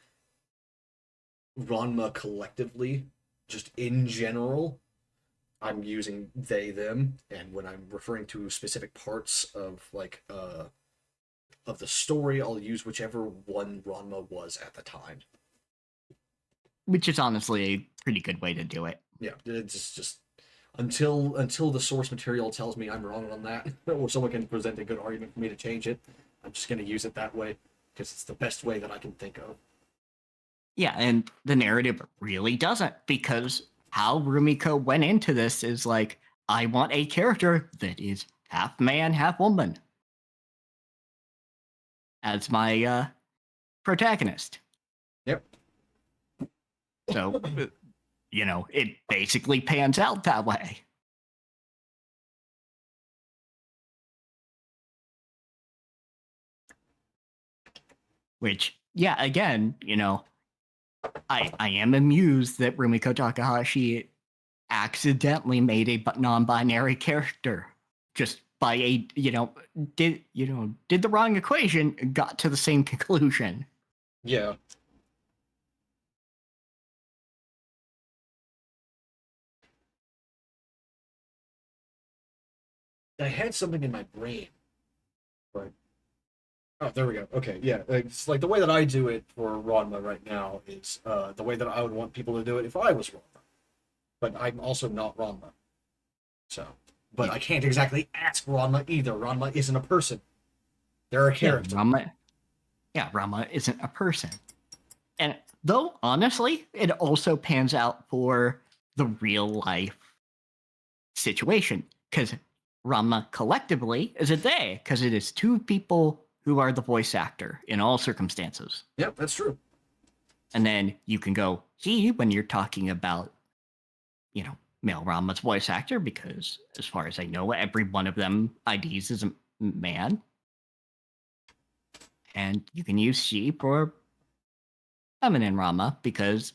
[SPEAKER 1] Ranma collectively, just in general, I'm using they them, and when I'm referring to specific parts of the story, I'll use whichever one Ranma was at the time.
[SPEAKER 2] Which is honestly a pretty good way to do it.
[SPEAKER 1] Yeah, it's just until the source material tells me I'm wrong on that, or someone can present a good argument for me to change it, I'm just going to use it that way because it's the best way that I can think of.
[SPEAKER 2] Yeah, and the narrative really doesn't, because how Rumiko went into this is like, I want a character that is half man, half woman as my protagonist.
[SPEAKER 1] Yep.
[SPEAKER 2] So, it basically pans out that way. Which, yeah, again, I am amused that Rumiko Takahashi accidentally made a non-binary character just by did the wrong equation and got to the same conclusion.
[SPEAKER 1] Yeah. I had something in my brain, but oh, there we go. Okay, yeah, it's like the way that I do it for Ranma right now is the way that I would want people to do it if I was Ranma, but I'm also not Ranma, so. But
[SPEAKER 2] Yeah.
[SPEAKER 1] I can't exactly ask Ranma either. Ranma isn't a person; they're a character.
[SPEAKER 2] Rama isn't a person. And though, honestly, it also pans out for the real life situation, because Rama collectively is a they, because it is two people who are the voice actor in all circumstances.
[SPEAKER 1] Yep, that's true.
[SPEAKER 2] And then you can go he when you're talking about, male Rama's voice actor, because as far as I know, every one of them IDs is a man. And you can use she for feminine Rama, because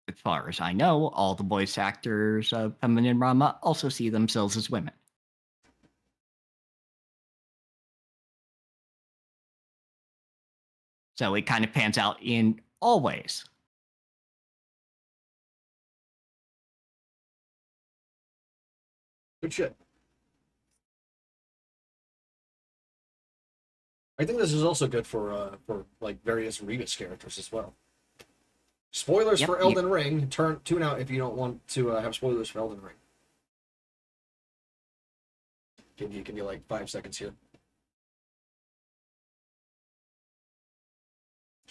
[SPEAKER 2] as far as I know, all the voice actors of feminine Rama also see themselves as women. So it kind of pans out in all ways.
[SPEAKER 1] Good shit. I think this is also good for like various Rebus characters as well. Spoilers for Elden Ring. Tune out if you don't want to have spoilers for Elden Ring. Give you like 5 seconds here.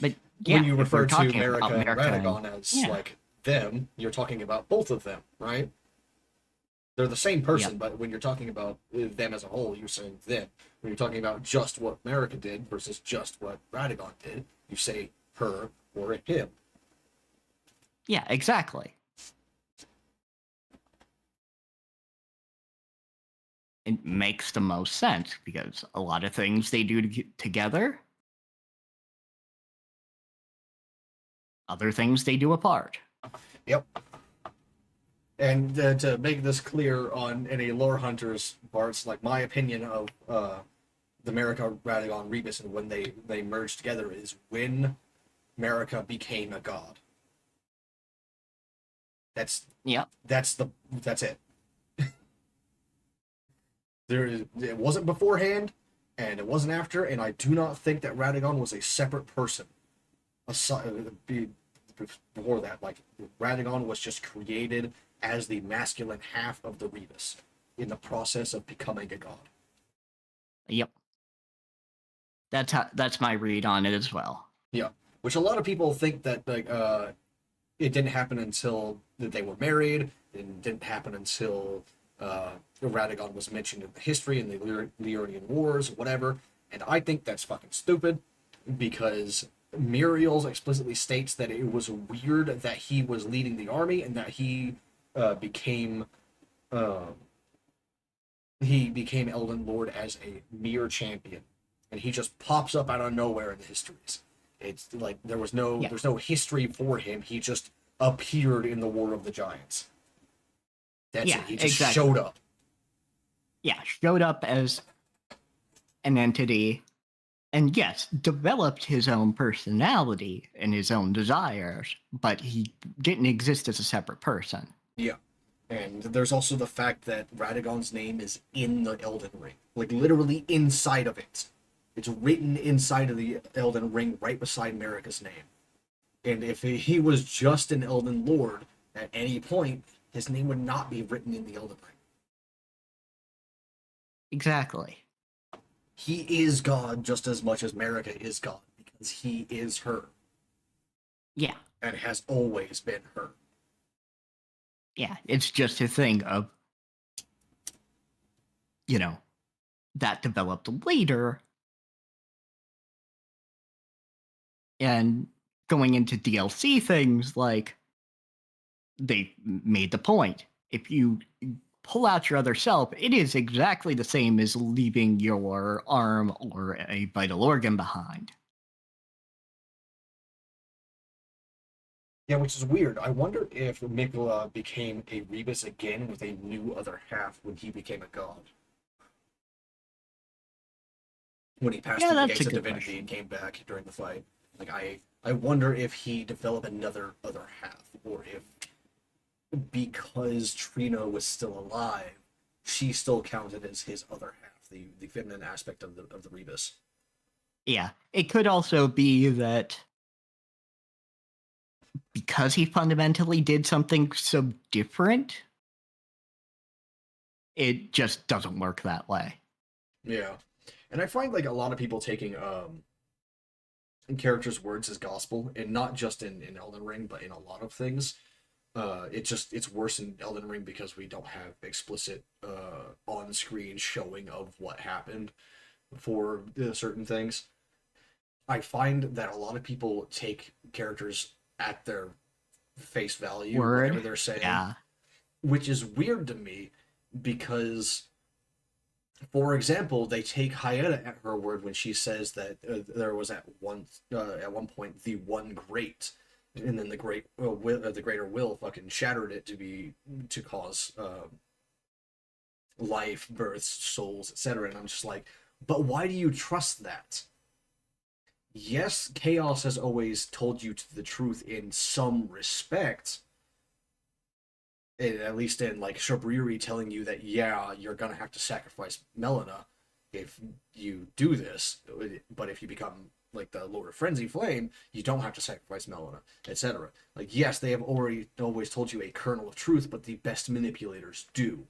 [SPEAKER 2] But yeah,
[SPEAKER 1] when you refer to
[SPEAKER 2] America
[SPEAKER 1] America and Radagon as like them, you're talking about both of them, right? They're the same person, but when you're talking about them as a whole, you're saying them. When you're talking about just what America did versus just what Radagon did, you say her or him.
[SPEAKER 2] Yeah, exactly. It makes the most sense, because a lot of things they do together, other things they do apart.
[SPEAKER 1] Yep. And to make this clear on any lore hunters' parts, like my opinion of the Marika, Radagon, Rebus, and when they merged together is when Marika became a god. That's it. It wasn't beforehand, and it wasn't after, and I do not think that Radagon was a separate person. Before that, like Radagon was just created as the masculine half of the Rebus in the process of becoming a god.
[SPEAKER 2] Yep. That's my read on it as well.
[SPEAKER 1] Yeah, which a lot of people think that like it didn't happen until they were married. It didn't happen until Radagon was mentioned in the history in the Leonian Wars, whatever. And I think that's fucking stupid, because Muriel's explicitly states that it was weird that he was leading the army and that he became Elden Lord as a mere champion, and he just pops up out of nowhere in the histories. It's like there was
[SPEAKER 2] Yeah.
[SPEAKER 1] there's no history for him. He just appeared in the War of the Giants. That's
[SPEAKER 2] Yeah,
[SPEAKER 1] it. He just
[SPEAKER 2] exactly.
[SPEAKER 1] showed up.
[SPEAKER 2] Yeah, showed up as an entity and yes, developed his own personality and his own desires, but he didn't exist as a separate person.
[SPEAKER 1] Yeah. And there's also the fact that Radagon's name is in the Elden Ring. Like literally inside of it. It's written inside of the Elden Ring right beside Marika's name. And if he was just an Elden Lord at any point, his name would not be written in the Elden Ring.
[SPEAKER 2] Exactly.
[SPEAKER 1] He is God just as much as Marika is God because he is her
[SPEAKER 2] Yeah.
[SPEAKER 1] and has always been her.
[SPEAKER 2] Yeah. It's just a thing of, you know, that developed later. And going into DLC things, like, they made the point. If you pull out your other self, it is exactly the same as leaving your arm or a vital organ behind.
[SPEAKER 1] Yeah, which is weird. I wonder if Mikola became a Rebus again with a new other half when he became a god. When he passed
[SPEAKER 2] Yeah,
[SPEAKER 1] through the
[SPEAKER 2] that's a
[SPEAKER 1] gates of
[SPEAKER 2] good
[SPEAKER 1] divinity
[SPEAKER 2] question.
[SPEAKER 1] and came back during the fight. Like I wonder if he developed another other half, or if because Trina was still alive, she still counted as his other half, the feminine aspect of the Rebus.
[SPEAKER 2] Yeah, it could also be that because he fundamentally did something so different, it just doesn't work that way.
[SPEAKER 1] Yeah. And I find like a lot of people taking characters' words as gospel, and not just in Elden Ring, but in a lot of things. It's worse in Elden Ring because we don't have explicit on-screen showing of what happened for certain things. I find that a lot of people take characters at their face value, whatever
[SPEAKER 2] Word?
[SPEAKER 1] they're saying,
[SPEAKER 2] Yeah.
[SPEAKER 1] which is weird to me because, for example, they take Hayata at her word when she says that there was at one point the one great, and then the greater will fucking shattered it to cause life, births, souls, etc. And I'm just like, but why do you trust that? Yes, chaos has always told you the truth in some respect, at least in like Shabriri telling you that yeah, you're gonna have to sacrifice Melina if you do this, but if you become like the Lord of Frenzy Flame, you don't have to sacrifice Melina, etc. Like yes, they have already always told you a kernel of truth, but the best manipulators do.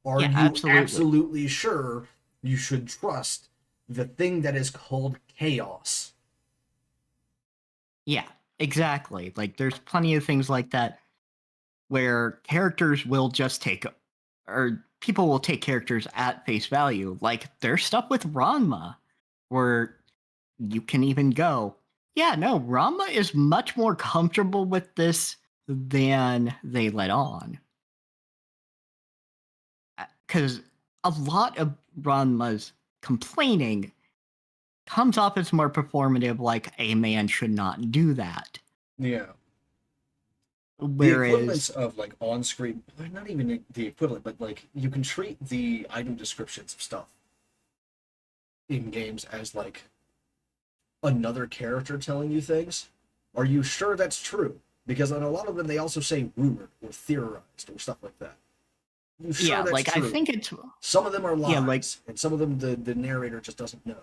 [SPEAKER 1] Are
[SPEAKER 2] Yeah,
[SPEAKER 1] you
[SPEAKER 2] absolutely.
[SPEAKER 1] absolutely sure you should trust the thing that is called chaos?
[SPEAKER 2] Yeah, exactly. Like, there's plenty of things like that where characters will just take, or people will take characters at face value. Like, there's stuff with Ranma where you can even go, yeah, no, Ranma is much more comfortable with this than they let on. Because a lot of Ranma's complaining comes off as more performative, like a man should not do that.
[SPEAKER 1] Yeah. The equivalents
[SPEAKER 2] Whereas,
[SPEAKER 1] of like on screen, not even the equivalent, but like you can treat the item descriptions of stuff in games as like another character telling you things. Are you sure that's true? Because on a lot of them, they also say rumored or theorized or stuff like that. Are you sure
[SPEAKER 2] yeah,
[SPEAKER 1] that's
[SPEAKER 2] like I
[SPEAKER 1] true?
[SPEAKER 2] think it's,
[SPEAKER 1] Some of them are
[SPEAKER 2] yeah, like,
[SPEAKER 1] lies, and some of them the narrator just doesn't know.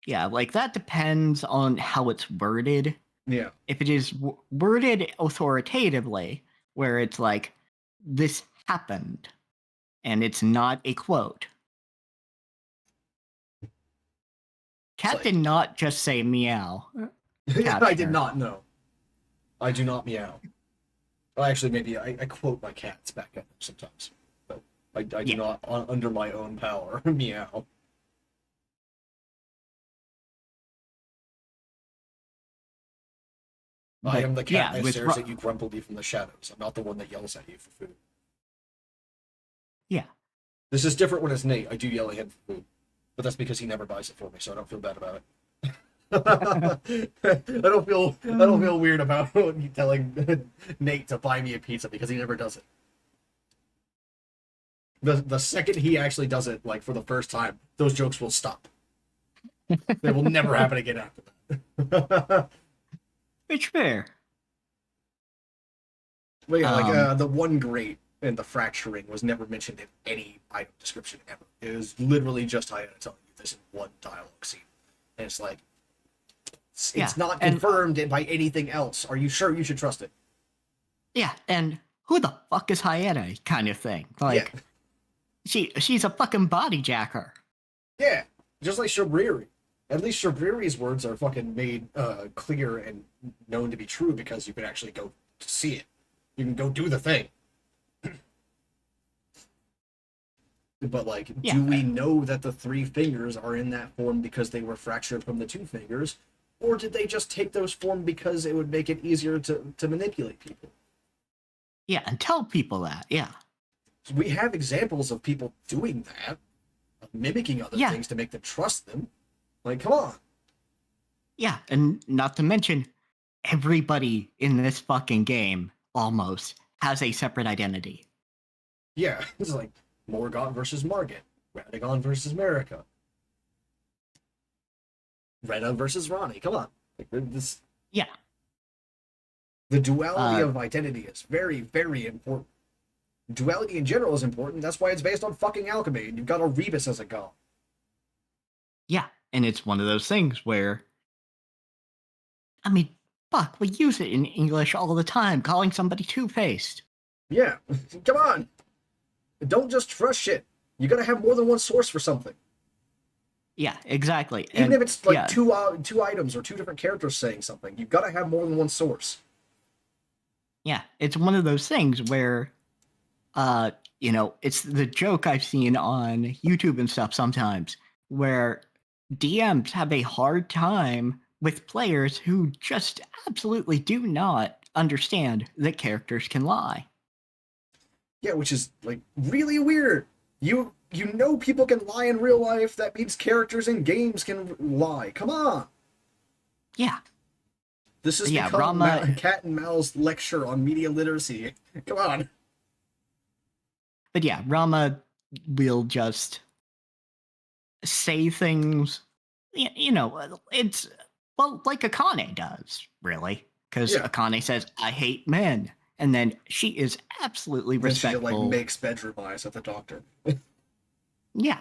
[SPEAKER 2] yeah, like that depends on how it's worded.
[SPEAKER 1] Yeah.
[SPEAKER 2] If it is worded authoritatively, where it's like, this happened, and it's not a quote.
[SPEAKER 1] It's
[SPEAKER 2] Cat did
[SPEAKER 1] like,
[SPEAKER 2] not just say meow.
[SPEAKER 1] I did
[SPEAKER 2] Captioner.
[SPEAKER 1] not know. I do not meow. Well, actually, maybe I quote my cats back at them sometimes, but I do
[SPEAKER 2] Yeah.
[SPEAKER 1] not, under my own power, meow. I
[SPEAKER 2] But
[SPEAKER 1] am the cat
[SPEAKER 2] yeah,
[SPEAKER 1] that
[SPEAKER 2] with
[SPEAKER 1] stares at you grumpily from the shadows. I'm not the one that yells at you for food.
[SPEAKER 2] yeah.
[SPEAKER 1] This is different when it's Nate. I do yell at him for food, but that's because he never buys it for me, so I don't feel bad about it. I don't feel weird about you telling Nate to buy me a pizza because he never does it. The second he actually does it, like for the first time, those jokes will stop. They will never happen again after that.
[SPEAKER 2] It's fair.
[SPEAKER 1] But yeah, like
[SPEAKER 2] Um,
[SPEAKER 1] the one great in the fracturing was never mentioned in any item description ever. It was literally just I telling you this in one dialogue scene, and it's like
[SPEAKER 2] yeah,
[SPEAKER 1] it's not
[SPEAKER 2] and
[SPEAKER 1] confirmed by anything else. Are you sure you should trust it?
[SPEAKER 2] yeah, and who the fuck is Hyena? Kind of thing.
[SPEAKER 1] Yeah,
[SPEAKER 2] Like she's a fucking body jacker.
[SPEAKER 1] yeah. Just like Shabriri. At least Shabriri's words are fucking made clear and known to be true because you can actually go see it. You can go do the thing. But like,
[SPEAKER 2] Yeah,
[SPEAKER 1] do we know that the three fingers are in that form because they were fractured from the two fingers, or did they just take those form because it would make it easier to manipulate people?
[SPEAKER 2] yeah, and tell people that. Yeah,
[SPEAKER 1] So we have examples of people doing that, of mimicking other
[SPEAKER 2] yeah,
[SPEAKER 1] things to make them trust them. Like, come on.
[SPEAKER 2] yeah, and not to mention everybody in this fucking game almost has a separate identity.
[SPEAKER 1] Yeah, it's like Morgott versus Margit, Radagon versus Marika, Rena versus Ronnie. Come on. Like, this,
[SPEAKER 2] Yeah,
[SPEAKER 1] the duality
[SPEAKER 2] uh,
[SPEAKER 1] of identity is very, very important. Duality in general is important. That's why it's based on fucking alchemy. And you've got Erebus as a god.
[SPEAKER 2] yeah, and it's one of those things where I mean, fuck, we use it in English all the time, calling somebody two-faced.
[SPEAKER 1] Yeah, come on. Don't just trust shit. You gotta have more than one source for something.
[SPEAKER 2] Yeah, exactly.
[SPEAKER 1] Even
[SPEAKER 2] And
[SPEAKER 1] if it's like
[SPEAKER 2] yeah,
[SPEAKER 1] two items or two different characters saying something, you've gotta have more than one source.
[SPEAKER 2] yeah, it's one of those things where it's the joke I've seen on YouTube and stuff sometimes where DMs have a hard time with players who just absolutely do not understand that characters can lie.
[SPEAKER 1] Yeah, which is like really weird. You know people can lie in real life. That means characters in games can lie. Come on.
[SPEAKER 2] Yeah.
[SPEAKER 1] This has
[SPEAKER 2] Yeah,
[SPEAKER 1] become
[SPEAKER 2] Rama
[SPEAKER 1] Cat and Mal's lecture on media literacy. Come on.
[SPEAKER 2] but yeah, Rama will just say things, it's, well, like Akane does, really. Because
[SPEAKER 1] Yeah.
[SPEAKER 2] Akane says, I hate men. And then she is absolutely
[SPEAKER 1] Then she just like
[SPEAKER 2] respectful.
[SPEAKER 1] makes bedroom eyes at the doctor.
[SPEAKER 2] Yeah.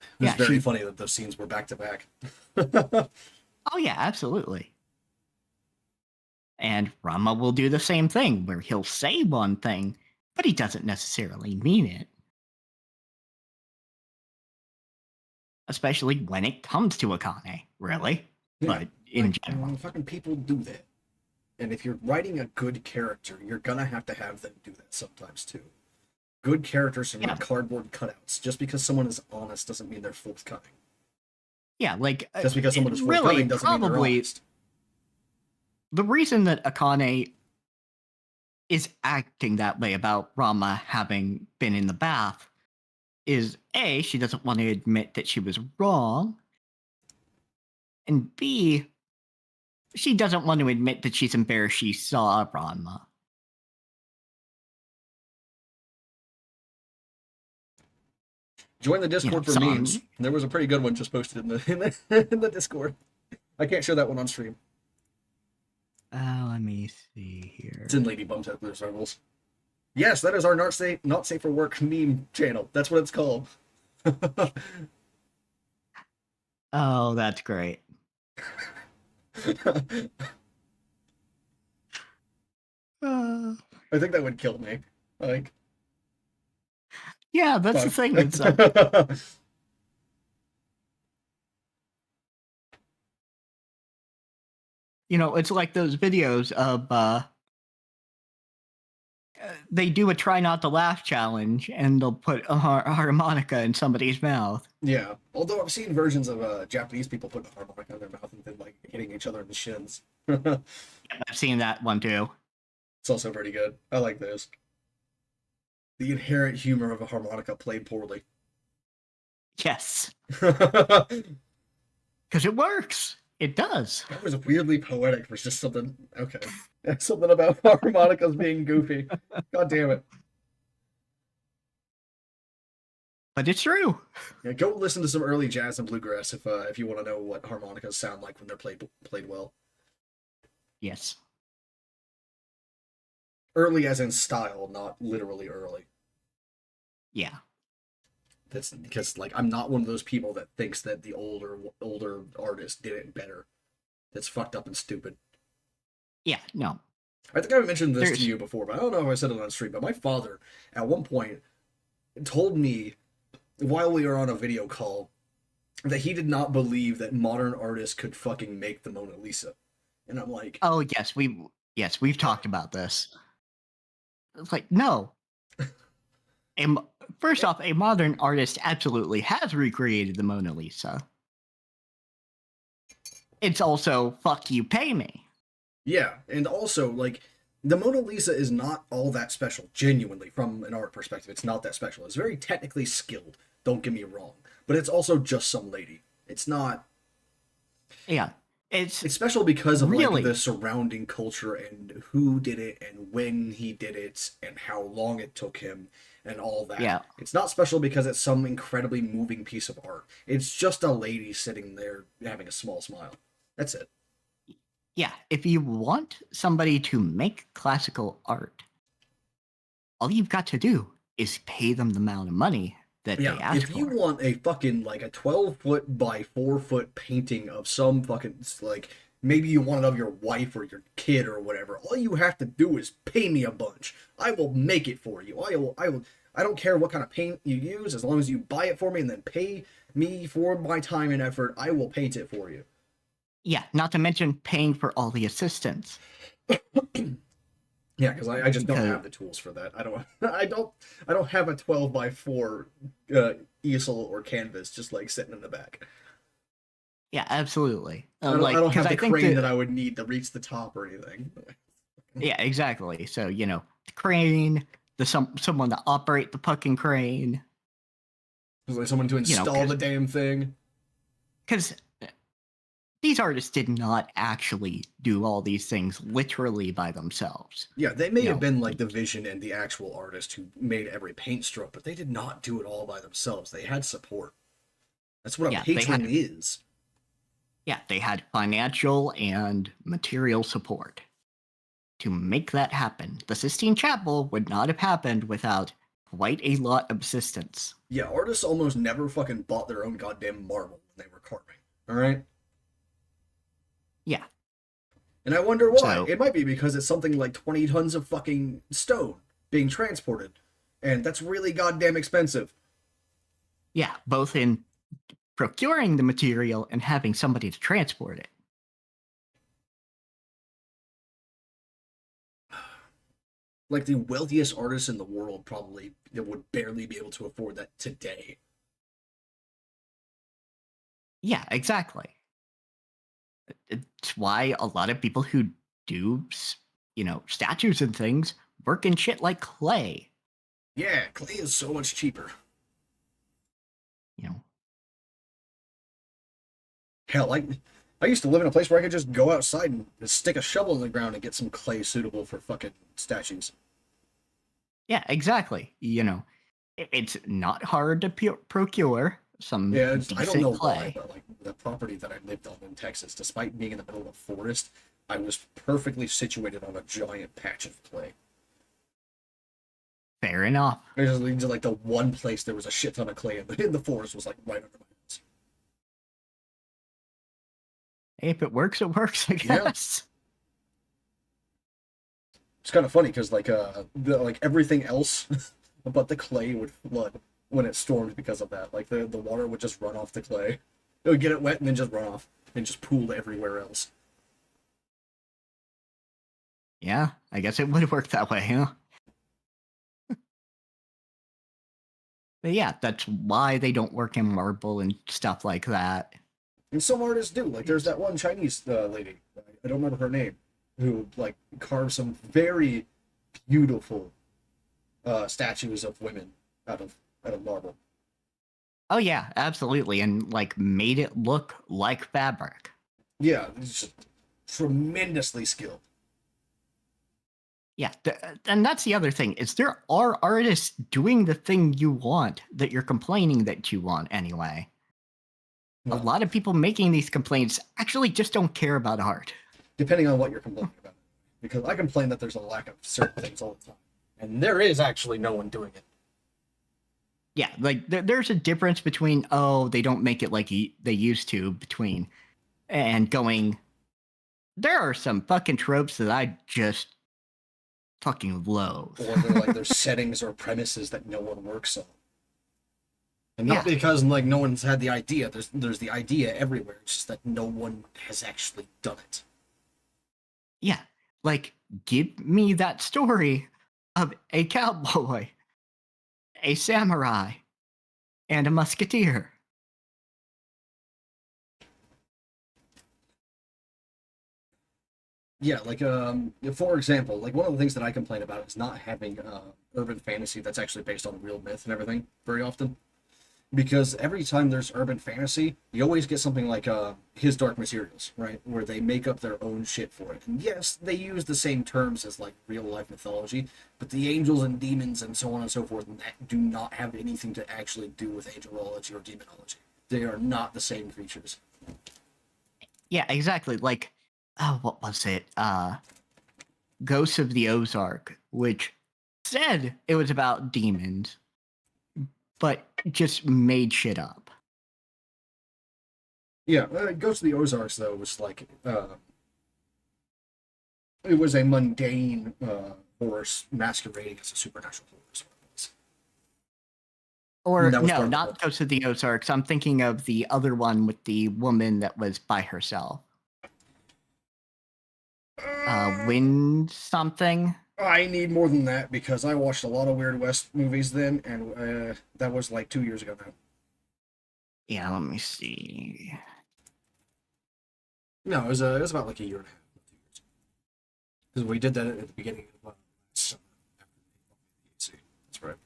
[SPEAKER 1] It was
[SPEAKER 2] Yeah.
[SPEAKER 1] very funny that those scenes were back to back.
[SPEAKER 2] Oh, yeah, absolutely. And Rama will do the same thing where he'll say one thing, but he doesn't necessarily mean it. Especially when it comes to Akane, really.
[SPEAKER 1] Yeah,
[SPEAKER 2] But in
[SPEAKER 1] like
[SPEAKER 2] general.
[SPEAKER 1] fucking people do that. And if you're writing a good character, you're gonna have to have them do that sometimes too. Good characters are
[SPEAKER 2] Yeah.
[SPEAKER 1] not cardboard cutouts. Just because someone is honest doesn't mean they're forthcoming.
[SPEAKER 2] Yeah, like
[SPEAKER 1] Just because someone is
[SPEAKER 2] really
[SPEAKER 1] forthcoming doesn't mean they're
[SPEAKER 2] probably
[SPEAKER 1] honest.
[SPEAKER 2] the reason that Akane is acting that way about Rama having been in the bath is A, she doesn't want to admit that she was wrong, and B, she doesn't want to admit that she's embarrassed she saw Rama.
[SPEAKER 1] Join the Discord for
[SPEAKER 2] Some.
[SPEAKER 1] memes. There was a pretty good one just posted in the Discord. I can't show that one on stream.
[SPEAKER 2] Let me see here.
[SPEAKER 1] It's in Lady Bum's Headless Circles. Yes, that is our not safe for work meme channel. That's what it's called.
[SPEAKER 2] Oh, that's great. Uh,
[SPEAKER 1] I think that would kill me. Like,
[SPEAKER 2] yeah, that's the
[SPEAKER 1] fuck.
[SPEAKER 2] thing. It's like those videos of they do a try not to laugh challenge and they'll put a harmonica in somebody's mouth.
[SPEAKER 1] Yeah. Although I've seen versions of Japanese people put a harmonica in their mouth and then like hitting each other in the shins. It's
[SPEAKER 2] I've seen that one too.
[SPEAKER 1] also pretty good. I like those. The inherent humor of a harmonica played poorly.
[SPEAKER 2] Yes,
[SPEAKER 1] That
[SPEAKER 2] because it works. It does.
[SPEAKER 1] was weirdly poetic for just something. Okay. Something about harmonicas being goofy. God damn it.
[SPEAKER 2] But it's true.
[SPEAKER 1] Yeah, go listen to some early jazz and bluegrass if you want to know what harmonicas sound like when they're played well.
[SPEAKER 2] Yes.
[SPEAKER 1] Early as in style, not literally early.
[SPEAKER 2] Yeah.
[SPEAKER 1] That's because like I'm not one of those people that thinks that the older artists did it better. That's fucked up and stupid.
[SPEAKER 2] Yeah. No.
[SPEAKER 1] I think I mentioned this to
[SPEAKER 2] There's.
[SPEAKER 1] you before, but I don't know if I said it on stream. But my father, at one point, told me while we were on a video call that he did not believe that modern artists could fucking make the Mona Lisa. And I'm like,
[SPEAKER 2] Oh yes, we've talked about this. It's like no. First off, a modern artist absolutely has recreated the Mona Lisa. It's also fuck you, pay me.
[SPEAKER 1] yeah, and also like the Mona Lisa is not all that special. Genuinely, from an art perspective, it's not that special. It's very technically skilled. Don't get me wrong, but it's also just some lady. It's not.
[SPEAKER 2] Yeah, it's
[SPEAKER 1] It's special because of like
[SPEAKER 2] really
[SPEAKER 1] the surrounding culture and who did it and when he did it and how long it took him and all that.
[SPEAKER 2] yeah.
[SPEAKER 1] It's not special because it's some incredibly moving piece of art. It's just a lady sitting there having a small smile. That's it.
[SPEAKER 2] Yeah, if you want somebody to make classical art, all you've got to do is pay them the amount of money that they
[SPEAKER 1] Yeah,
[SPEAKER 2] ask
[SPEAKER 1] if you
[SPEAKER 2] for.
[SPEAKER 1] want a fucking like a 12-foot by 4-foot painting of some fucking like maybe you want it of your wife or your kid or whatever, all you have to do is pay me a bunch. I will make it for you. I don't care what kind of paint you use as long as you buy it for me and then pay me for my time and effort. I will paint it for you.
[SPEAKER 2] Yeah, not to mention paying for all the assistants.
[SPEAKER 1] Yeah, because I just don't
[SPEAKER 2] Because
[SPEAKER 1] have the tools for that. I don't I don't have a 12 by 4 easel or canvas just like sitting in the back.
[SPEAKER 2] yeah, absolutely.
[SPEAKER 1] I
[SPEAKER 2] Like
[SPEAKER 1] don't
[SPEAKER 2] because
[SPEAKER 1] have
[SPEAKER 2] I
[SPEAKER 1] the
[SPEAKER 2] think
[SPEAKER 1] crane
[SPEAKER 2] that
[SPEAKER 1] that I would need to reach the top or anything.
[SPEAKER 2] yeah, exactly. So the crane, someone to operate the fucking crane.
[SPEAKER 1] There's like someone to install the
[SPEAKER 2] Because
[SPEAKER 1] damn thing.
[SPEAKER 2] because these artists did not actually do all these things literally by themselves.
[SPEAKER 1] Yeah, they may
[SPEAKER 2] You
[SPEAKER 1] have
[SPEAKER 2] know,
[SPEAKER 1] been like the vision and the actual artist who made every paint stroke, but they did not do it all by themselves. They had support. That's what a
[SPEAKER 2] yeah,
[SPEAKER 1] patron is.
[SPEAKER 2] they had financial and material support to make that happen. The Sistine Chapel would not have happened without quite a lot of assistance.
[SPEAKER 1] Yeah, artists almost never fucking bought their own goddamn marble when they were carving. All right?
[SPEAKER 2] Yeah.
[SPEAKER 1] And I wonder why.
[SPEAKER 2] So
[SPEAKER 1] It might be because it's something like 20 tons of fucking stone being transported. And that's really goddamn expensive.
[SPEAKER 2] yeah, both in procuring the material and having somebody to transport it.
[SPEAKER 1] Like the wealthiest artists in the world probably would barely be able to afford that today.
[SPEAKER 2] Yeah, exactly. It's why a lot of people who do, statues and things work in shit like clay.
[SPEAKER 1] Yeah, clay is so much cheaper.
[SPEAKER 2] You know,
[SPEAKER 1] Hell, I used to live in a place where I could just go outside and stick a shovel in the ground and get some clay suitable for fucking statues.
[SPEAKER 2] yeah, exactly. It's not hard to procure some
[SPEAKER 1] Yeah, I don't
[SPEAKER 2] decent
[SPEAKER 1] know why,
[SPEAKER 2] clay.
[SPEAKER 1] but like the property that I lived on in Texas, despite being in the middle of a forest, I was perfectly situated on a giant patch of clay.
[SPEAKER 2] Fair enough.
[SPEAKER 1] It was just like the one place there was a shit ton of clay in the forest was like right under my house.
[SPEAKER 2] If it works, it works, I
[SPEAKER 1] Yeah.
[SPEAKER 2] guess.
[SPEAKER 1] It's kind of funny because like everything else but the clay would flood when it stormed because of that. Like the water would just run off the clay. It would get it wet and then just run off and just pool everywhere else.
[SPEAKER 2] Yeah, I guess it would work that way, huh? But yeah, that's why they don't work in marble and stuff like that.
[SPEAKER 1] And some artists do. Like there's
[SPEAKER 2] It's,
[SPEAKER 1] that one Chinese lady. I don't remember her name, who like carves some very beautiful statues of women out of marble.
[SPEAKER 2] Oh yeah, absolutely, and like made it look like fabric.
[SPEAKER 1] Yeah, it's just tremendously skilled.
[SPEAKER 2] Yeah, and that's the other thing is there are artists doing the thing you want that you're complaining that you want anyway. A
[SPEAKER 1] Well,
[SPEAKER 2] lot of people making these complaints actually just don't care about art.
[SPEAKER 1] depending on what you're complaining about. Because I complain that there's a lack of certain things all the time. And there is actually no one doing it.
[SPEAKER 2] Yeah, like there's a difference between oh they don't make it like they used to between and going there are some fucking tropes that I just fucking loathe.
[SPEAKER 1] Or they're like there's settings or premises that no one works on. And not
[SPEAKER 2] Yeah.
[SPEAKER 1] because like no one's had the idea. There's the idea everywhere. It's just that no one has actually done it.
[SPEAKER 2] Yeah, like give me that story of a cowboy, a samurai, and a musketeer.
[SPEAKER 1] Yeah, like for example, like one of the things that I complain about is not having urban fantasy that's actually based on real myth and everything very often. Because every time there's urban fantasy, you always get something like His Dark Materials, right? Where they make up their own shit for it. And yes, they use the same terms as like real life mythology, but the angels and demons and so on and so forth do not have anything to actually do with angelology or demonology. They are not the same creatures.
[SPEAKER 2] Yeah, exactly. Like, oh, what was it? Ghosts of the Ozark, which said it was about demons, but just made shit up.
[SPEAKER 1] Yeah, Ghost of the Ozarks though was like it was a mundane horse masquerading as a supernatural horse. And
[SPEAKER 2] Or
[SPEAKER 1] that was
[SPEAKER 2] no,
[SPEAKER 1] part of the
[SPEAKER 2] not
[SPEAKER 1] book.
[SPEAKER 2] Ghosts of the Ozarks. I'm thinking of the other one with the woman that was by herself. Wind something.
[SPEAKER 1] I need more than that because I watched a lot of Weird West movies then, and that was like 2 years ago now.
[SPEAKER 2] Yeah, let me see.
[SPEAKER 1] No, it was about like a year and a half, because we did that at the beginning of summer. That's right.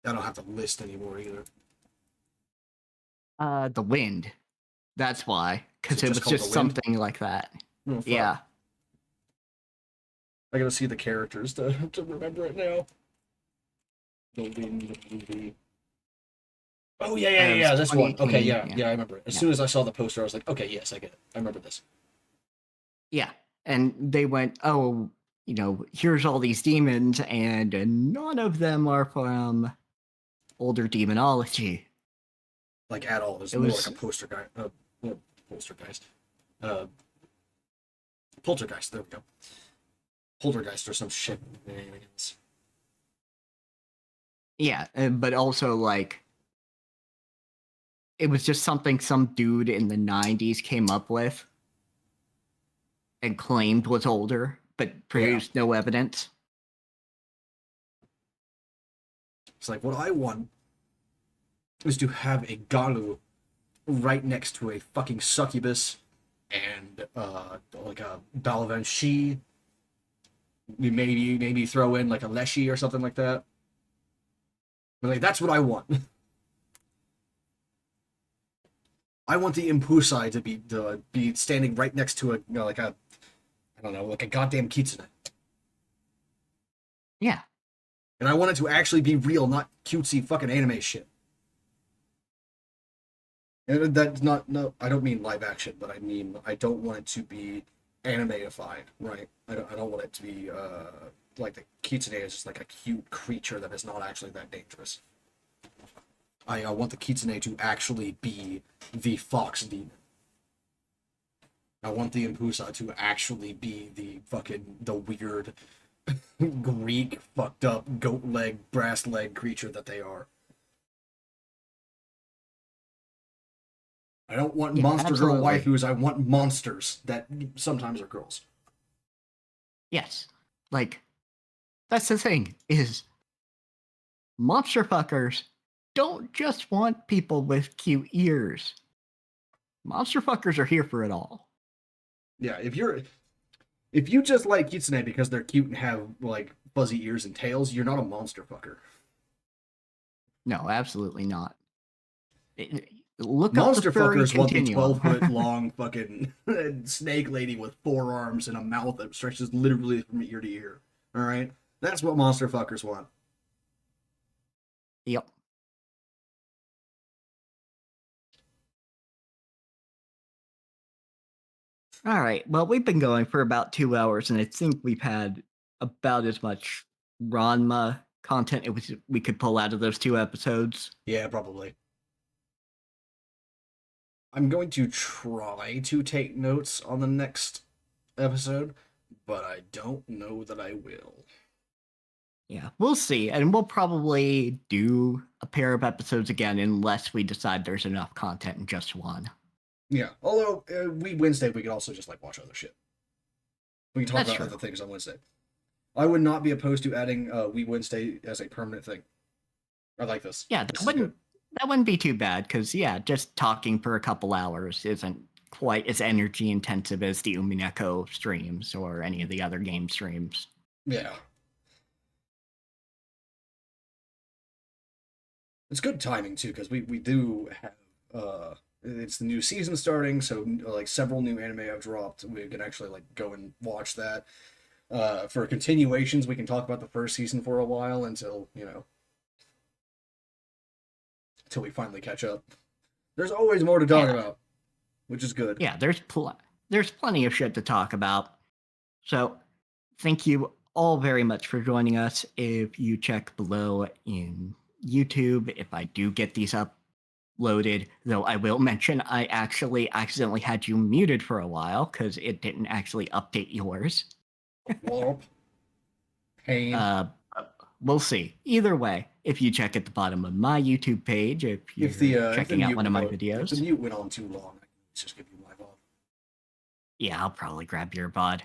[SPEAKER 1] I don't have to list anymore either.
[SPEAKER 2] The Wind. That's why,
[SPEAKER 1] Is
[SPEAKER 2] because
[SPEAKER 1] it
[SPEAKER 2] it
[SPEAKER 1] just
[SPEAKER 2] was
[SPEAKER 1] called The
[SPEAKER 2] just
[SPEAKER 1] Wind?
[SPEAKER 2] something like that.
[SPEAKER 1] Oh fuck!
[SPEAKER 2] Yeah.
[SPEAKER 1] I gotta see the characters to to remember it now. The Wind movie. Oh yeah, yeah,
[SPEAKER 2] It
[SPEAKER 1] yeah,
[SPEAKER 2] was
[SPEAKER 1] yeah. This one. Okay,
[SPEAKER 2] 2018.
[SPEAKER 1] yeah,
[SPEAKER 2] Yeah.
[SPEAKER 1] yeah. I remember it. As
[SPEAKER 2] Yeah.
[SPEAKER 1] soon as I saw the poster, I was like, okay, yes, I get it. I remember this.
[SPEAKER 2] Yeah. And they went, oh, here's all these demons, and none of them are from older demonology.
[SPEAKER 1] Like at all. It's
[SPEAKER 2] It
[SPEAKER 1] more like a
[SPEAKER 2] was,
[SPEAKER 1] poster guy. Well, poster guys. Uh, Poltergeist. There we go. Poltergeist or some shit.
[SPEAKER 2] yeah, but also like, it was just something some dude in the 90s came up with and claimed was older, but
[SPEAKER 1] Yeah.
[SPEAKER 2] produced no evidence.
[SPEAKER 1] It's like what I want is to have a Galu right next to a fucking succubus and like a Balavanshi. Maybe throw in like a Leshy or something like that. But like that's what I want. I want the Impusai to be standing right next to like a I don't know like a goddamn kitsune.
[SPEAKER 2] Yeah.
[SPEAKER 1] And I want it to actually be real, not cutesy fucking anime shit. And that's not no. I don't mean live action, but I mean I don't want it to be animeified, right? I don't want it to be like the kitsune is just like a cute creature that is not actually that dangerous. I want the kitsune to actually be the fox demon. I want the Impusa to actually be the weird Greek fucked up goat leg brass leg creature that they are. I don't want
[SPEAKER 2] Yeah,
[SPEAKER 1] monster girl
[SPEAKER 2] absolutely.
[SPEAKER 1] waifus. I want monsters that sometimes are girls.
[SPEAKER 2] Yes. Like, that's the thing, is monster fuckers don't just want people with cute ears. Monster fuckers are here for it all.
[SPEAKER 1] Yeah, if you're If you just like kitsune because they're cute and have like fuzzy ears and tails, you're not a monster fucker.
[SPEAKER 2] No, absolutely not. Look up the
[SPEAKER 1] Monster
[SPEAKER 2] furry
[SPEAKER 1] fuckers want the
[SPEAKER 2] continuum.
[SPEAKER 1] 12-foot long fucking snake lady with 4 arms and a mouth that stretches literally from ear to ear. All right, that's what monster fuckers want.
[SPEAKER 2] Yep. All right. Well, we've been going for about 2 hours, and I think we've had about as much Ranma content we could pull out of those 2 episodes.
[SPEAKER 1] Yeah, probably. I'm going to try to take notes on the next episode, but I don't know that I will.
[SPEAKER 2] Yeah, we'll see. And we'll probably do a pair of episodes again unless we decide there's enough content in just one.
[SPEAKER 1] Yeah, although Weeb Wednesday, we could also just like watch other shit. We can talk
[SPEAKER 2] That's
[SPEAKER 1] about
[SPEAKER 2] true.
[SPEAKER 1] other things on Wednesday. I would not be opposed to adding Weeb Wednesday as a permanent thing. I like this.
[SPEAKER 2] Yeah,
[SPEAKER 1] This is good.
[SPEAKER 2] that wouldn't be too bad because yeah, just talking for a couple hours isn't quite as energy intensive as the Umineko streams or any of the other game streams.
[SPEAKER 1] Yeah. It's good timing too, because we do have it's the new season starting, so like several new anime have dropped. We can actually like go and watch that. For continuations, we can talk about the first season for a while until, until we finally catch up. There's always more to talk about, which is good.
[SPEAKER 2] Yeah, there's plenty of shit to talk about. So, thank you all very much for joining us. If you check below in YouTube, if I do get these uploaded, though I will mention I actually accidentally had you muted for a while because it didn't actually update yours.
[SPEAKER 1] Womp. Pain.
[SPEAKER 2] We'll see. Either way, if you check at the bottom of my YouTube page, if you're checking out one of my videos.
[SPEAKER 1] If the mute went on too long, I can just give you my VOD.
[SPEAKER 2] Yeah, I'll probably grab your VOD.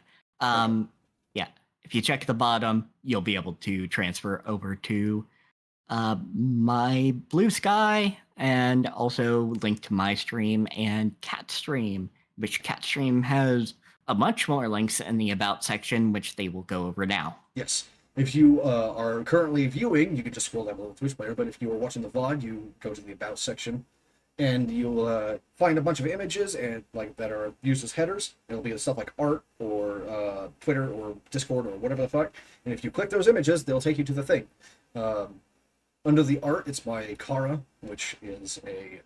[SPEAKER 2] Yeah, if you check at the bottom, you'll be able to transfer over to my Blue Sky and also link to my stream and Cat Stream, which Cat Stream has a bunch more links in the About section, which they will go over now.
[SPEAKER 1] Yes. If you are currently viewing, you can just scroll down below the Twitch player, but if you are watching the VOD, you go to the About section and you'll find a bunch of images and like that are used as headers. It'll be stuff like art or Twitter or Discord or whatever the fuck. And if you click those images, they'll take you to the thing. Under the art, it's by Kara, which is a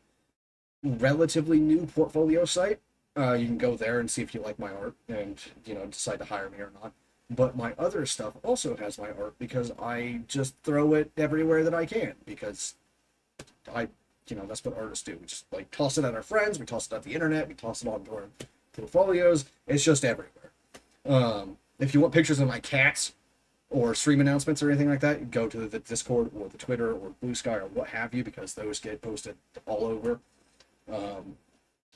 [SPEAKER 1] relatively new portfolio site. You can go there and see if you like my art and, decide to hire me or not. But my other stuff also has my art because I just throw it everywhere that I can because that's what artists do. We just like toss it at our friends, we toss it at the internet, we toss it onto our portfolios. It's just everywhere. If you want pictures of my cats or stream announcements or anything like that, go to the Discord or the Twitter or Blue Sky or what have you, because those get posted all over.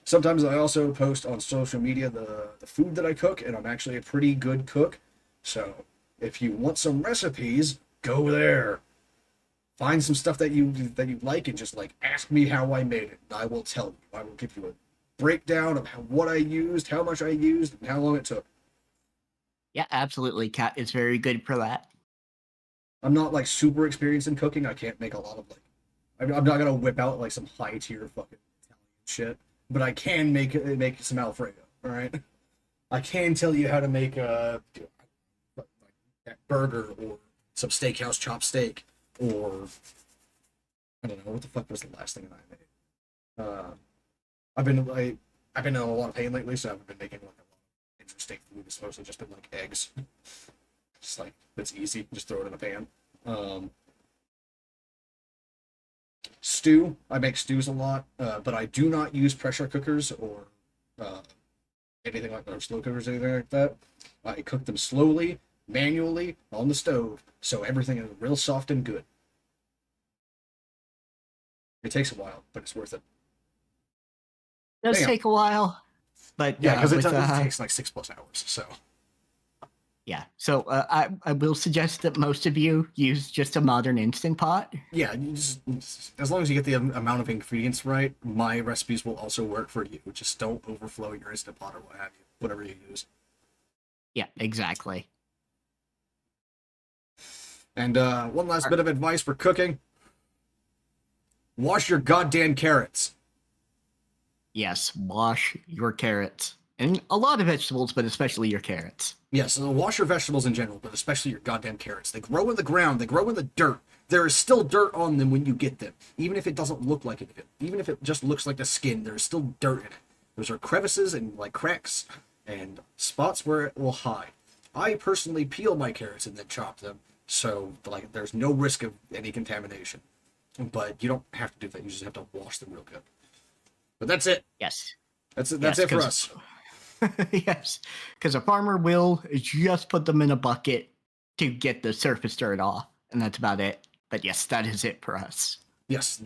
[SPEAKER 1] Sometimes I also post on social media the food that I cook, and I'm actually a pretty good cook. So if you want some recipes, go there. Find some stuff that you like and just like ask me how I made it. I will tell you. I will give you a breakdown of what I used, how much I used, and how long it took.
[SPEAKER 2] Yeah, absolutely. Cat is very good for that.
[SPEAKER 1] I'm not like super experienced in cooking. I can't make a lot of like. I'm not gonna whip out like some high tier fucking Italian shit, but I can make some Alfredo. All right, I can tell you how to make a burger or some steakhouse chopped steak, or I don't know what the fuck was the last thing that I made. I've been in a lot of pain lately, so I've been making like a lot of interesting food. It's mostly just been like eggs. Just like it's easy, just throw it in a pan. Stew. I make stews a lot, but I do not use pressure cookers or anything like that, or slow cookers, anything like that. I cook them slowly, manually on the stove, so everything is real soft and good. It takes a while, but it's worth it.
[SPEAKER 2] It does take a while, but
[SPEAKER 1] yeah, because it takes like 6+ hours. So
[SPEAKER 2] yeah, so I will suggest that most of you use just a modern Instant Pot.
[SPEAKER 1] Yeah, as long as you get the amount of ingredients right, my recipes will also work for you. Just don't overflow your Instant Pot or what have you, whatever you use.
[SPEAKER 2] Yeah, exactly.
[SPEAKER 1] And one last bit of advice for cooking: wash your goddamn carrots.
[SPEAKER 2] Yes, wash your carrots. And a lot of vegetables, but especially your carrots.
[SPEAKER 1] Yes, wash your vegetables in general, but especially your goddamn carrots. They grow in the ground, they grow in the dirt. There is still dirt on them when you get them, even if it doesn't look like it. Even if it just looks like the skin, there's still dirt in it. Those are crevices and like cracks and spots where it will hide. I personally peel my carrots and then chop them, so like there's no risk of any contamination. But you don't have to do that. You just have to wash them real good. But that's it.
[SPEAKER 2] Yes.
[SPEAKER 1] That's it.
[SPEAKER 2] Yes,
[SPEAKER 1] That's it for us.
[SPEAKER 2] Yes, because a farmer will just put them in a bucket to get the surface dirt off, and that's about it. But yes, that is it for us.
[SPEAKER 1] Yes,